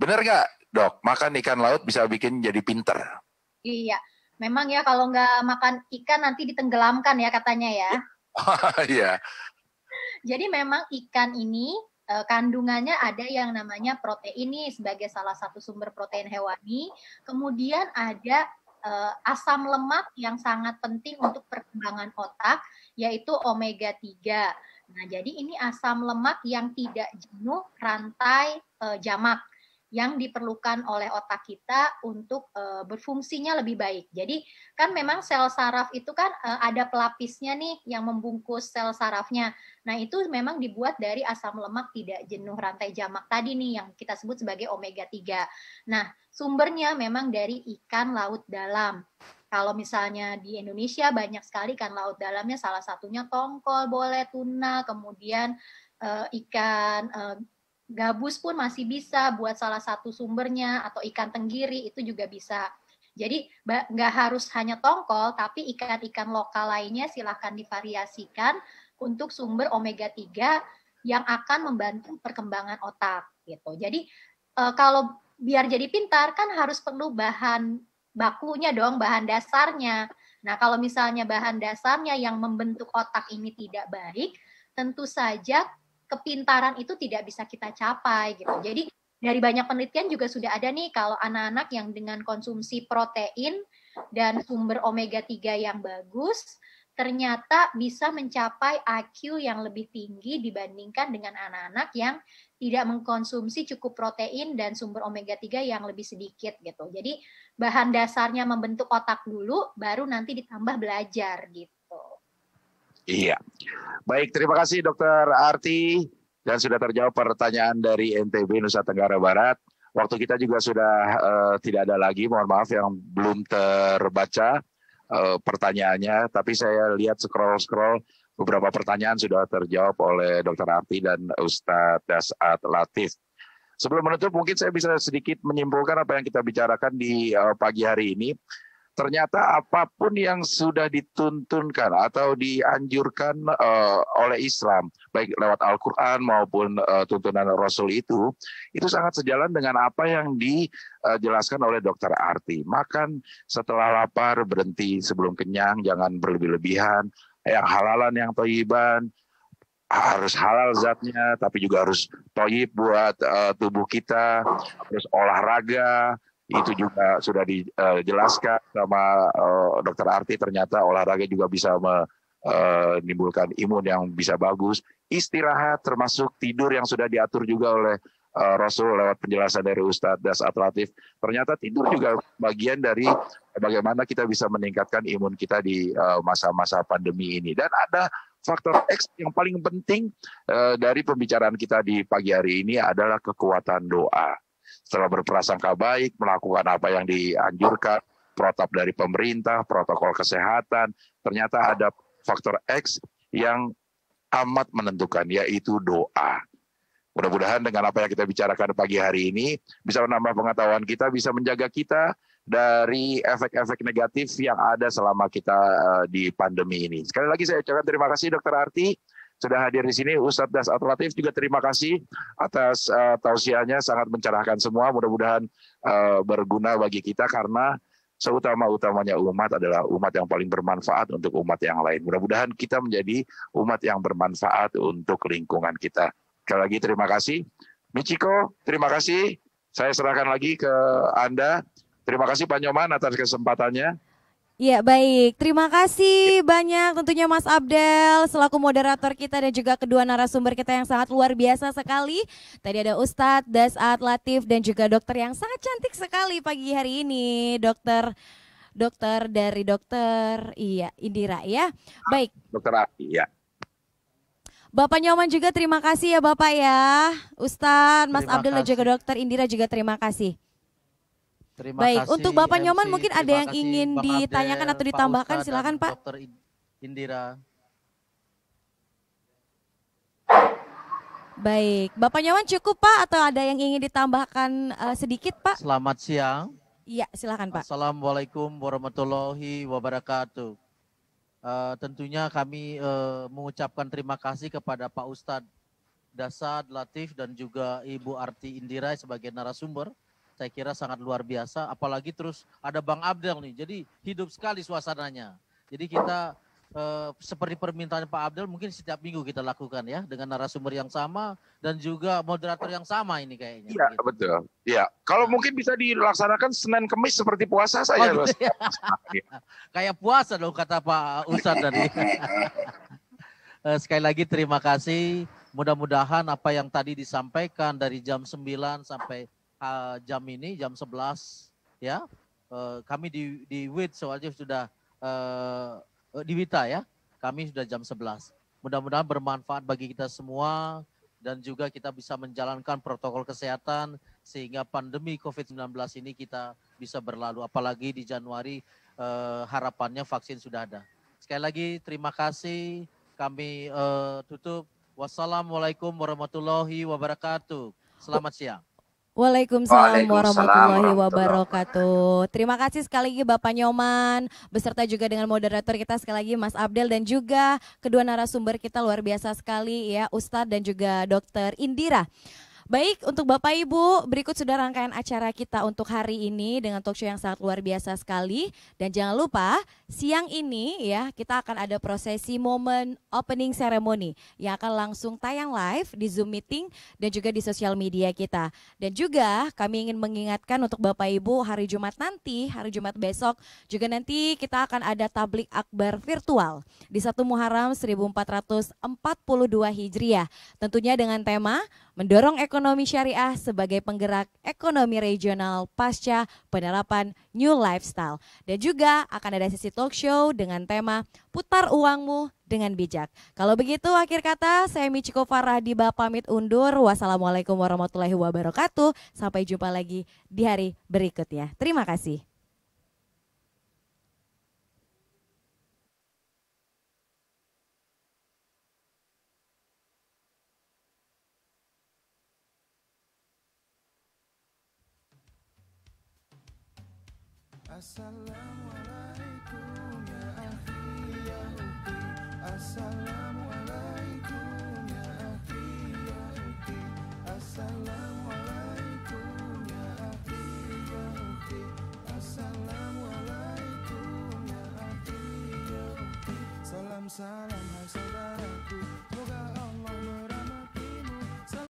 Benar nggak, Dok? Makan ikan laut bisa bikin jadi pinter. Iya. Memang ya kalau nggak makan ikan nanti ditenggelamkan ya katanya ya. Iya. Jadi memang ikan ini kandungannya ada yang namanya protein nih sebagai salah satu sumber protein hewani. Kemudian ada asam lemak yang sangat penting untuk perkembangan otak, yaitu omega 3. Nah, jadi ini asam lemak yang tidak jenuh rantai jamak yang diperlukan oleh otak kita untuk berfungsinya lebih baik. Jadi kan memang sel saraf itu kan ada pelapisnya nih yang membungkus sel sarafnya. Nah itu memang dibuat dari asam lemak tidak jenuh rantai jamak tadi nih yang kita sebut sebagai omega 3. Nah sumbernya memang dari ikan laut dalam. Kalau misalnya di Indonesia banyak sekali ikan laut dalamnya, salah satunya tongkol, boleh, tuna, kemudian ikan gabus pun masih bisa buat salah satu sumbernya, atau ikan tenggiri itu juga bisa. Jadi nggak harus hanya tongkol, tapi ikan-ikan lokal lainnya silahkan divariasikan untuk sumber omega 3 yang akan membantu perkembangan otak gitu. Jadi kalau biar jadi pintar kan harus perlu bahan bakunya dong, bahan dasarnya. Nah kalau misalnya bahan dasarnya yang membentuk otak ini tidak baik, tentu saja kepintaran itu tidak bisa kita capai gitu. Jadi dari banyak penelitian juga sudah ada nih kalau anak-anak yang dengan konsumsi protein dan sumber omega 3 yang bagus ternyata bisa mencapai IQ yang lebih tinggi dibandingkan dengan anak-anak yang tidak mengkonsumsi cukup protein dan sumber omega 3 yang lebih sedikit gitu. Jadi bahan dasarnya membentuk otak dulu baru nanti ditambah belajar gitu. Iya. Baik, terima kasih Dokter Arti. Dan sudah terjawab pertanyaan dari NTB Nusa Tenggara Barat. Waktu kita juga sudah tidak ada lagi, mohon maaf yang belum terbaca pertanyaannya. Tapi saya lihat scroll-scroll, beberapa pertanyaan sudah terjawab oleh Dokter Arti dan Ustadz Dasat Latif. Sebelum menutup, mungkin saya bisa sedikit menyimpulkan apa yang kita bicarakan di pagi hari ini. Ternyata apapun yang sudah dituntunkan atau dianjurkan oleh Islam, baik lewat Al-Quran maupun tuntunan Rasul itu sangat sejalan dengan apa yang dijelaskan oleh Dokter Arti. Makan setelah lapar, berhenti sebelum kenyang, jangan berlebih-lebihan, yang halalan, yang thayyiban, harus halal zatnya, tapi juga harus thayyib buat tubuh kita, terus olahraga. Itu juga sudah dijelaskan sama Dokter Arti, ternyata olahraga juga bisa menimbulkan imun yang bisa bagus. Istirahat termasuk tidur yang sudah diatur juga oleh Rasul lewat penjelasan dari Ustadz Dasat Latif. Ternyata tidur juga bagian dari bagaimana kita bisa meningkatkan imun kita di masa-masa pandemi ini. Dan ada faktor X yang paling penting dari pembicaraan kita di pagi hari ini adalah kekuatan doa. Setelah berprasangka baik, melakukan apa yang dianjurkan, protap dari pemerintah, protokol kesehatan, ternyata ada faktor X yang amat menentukan, yaitu doa. Mudah-mudahan dengan apa yang kita bicarakan pagi hari ini, bisa menambah pengetahuan kita, bisa menjaga kita dari efek-efek negatif yang ada selama kita di pandemi ini. Sekali lagi saya ucapkan terima kasih Dokter Arti sudah hadir di sini. Ustadz Dasat Latif juga terima kasih atas tausiahnya, sangat mencerahkan semua. Mudah-mudahan berguna bagi kita karena seutama-utamanya umat adalah umat yang paling bermanfaat untuk umat yang lain. Mudah-mudahan kita menjadi umat yang bermanfaat untuk lingkungan kita. Sekali lagi terima kasih. Michiko, terima kasih. Saya serahkan lagi ke Anda. Terima kasih Pak Nyoman atas kesempatannya. Ya baik, terima kasih banyak tentunya Mas Abdel selaku moderator kita dan juga kedua narasumber kita yang sangat luar biasa sekali. Tadi ada Ustadz Dasat Latif dan juga dokter yang sangat cantik sekali pagi hari ini, dokter dari dokter Indira ya. Baik. Dokter Arti ya. Bapak Nyoman juga terima kasih ya Bapak ya. Ustadz, Mas Terima Abdul dan juga kasih. Dokter Indira juga terima kasih. Terima Baik, kasih untuk Bapak MC, Nyoman mungkin ada terima yang kasih ingin Bang ditanyakan Abdel, atau ditambahkan, Ustadz, silakan dan Pak. Dokter Indira. Baik, Bapak Nyoman cukup Pak atau ada yang ingin ditambahkan sedikit Pak? Selamat siang. Iya, silakan Pak. Assalamualaikum warahmatullahi wabarakatuh. Tentunya kami mengucapkan terima kasih kepada Pak Ustadz Dasad Latif dan juga Ibu Arti Indira sebagai narasumber. Saya kira sangat luar biasa, apalagi terus ada Bang Abdel nih, jadi hidup sekali suasananya. Jadi kita seperti permintaan Pak Abdel mungkin setiap minggu kita lakukan ya, dengan narasumber yang sama dan juga moderator yang sama ini kayaknya. Iya, begitu. Betul. Iya, kalau mungkin bisa dilaksanakan Senin Kemis seperti puasa saja. Oh, gitu ya. Kayak puasa dong kata Pak Ustadz tadi. Sekali lagi terima kasih, mudah-mudahan apa yang tadi disampaikan dari jam 9 sampai jam ini, jam 11 ya, kami di WIT soalnya sudah di Wita ya, kami sudah jam 11. Mudah-mudahan bermanfaat bagi kita semua dan juga kita bisa menjalankan protokol kesehatan sehingga pandemi COVID-19 ini kita bisa berlalu, apalagi di Januari harapannya vaksin sudah ada. Sekali lagi terima kasih, kami tutup. Wassalamualaikum warahmatullahi wabarakatuh. Selamat siang. Waalaikumsalam warahmatullahi wabarakatuh. Terima kasih sekali lagi Bapak Nyoman, beserta juga dengan moderator kita sekali lagi Mas Abdel dan juga kedua narasumber kita luar biasa sekali ya, Ustadz dan juga Dokter Indira. Baik, untuk Bapak Ibu, berikut sudah rangkaian acara kita untuk hari ini dengan talk show yang sangat luar biasa sekali. Dan jangan lupa, siang ini ya kita akan ada prosesi momen opening ceremony yang akan langsung tayang live di Zoom meeting dan juga di sosial media kita. Dan juga kami ingin mengingatkan untuk Bapak Ibu, hari Jumat nanti, hari Jumat besok, juga nanti kita akan ada tablik akbar virtual di 1 Muharram 1442 Hijriah. Tentunya dengan tema mendorong ekonomi syariah sebagai penggerak ekonomi regional pasca penerapan New Lifestyle. Dan juga akan ada sesi talk show dengan tema putar uangmu dengan bijak. Kalau begitu akhir kata saya Michiko Farahdiba pamit undur. Wassalamualaikum warahmatullahi wabarakatuh. Sampai jumpa lagi di hari berikutnya. Terima kasih. Assalamualaikum ya akhi ya ukti. Assalamualaikum ya akhi ya ukti. Assalamualaikum ya akhi ya ukti. Assalamualaikum ya akhi ya ukti. Salam salam hai saudaraku, moga Allah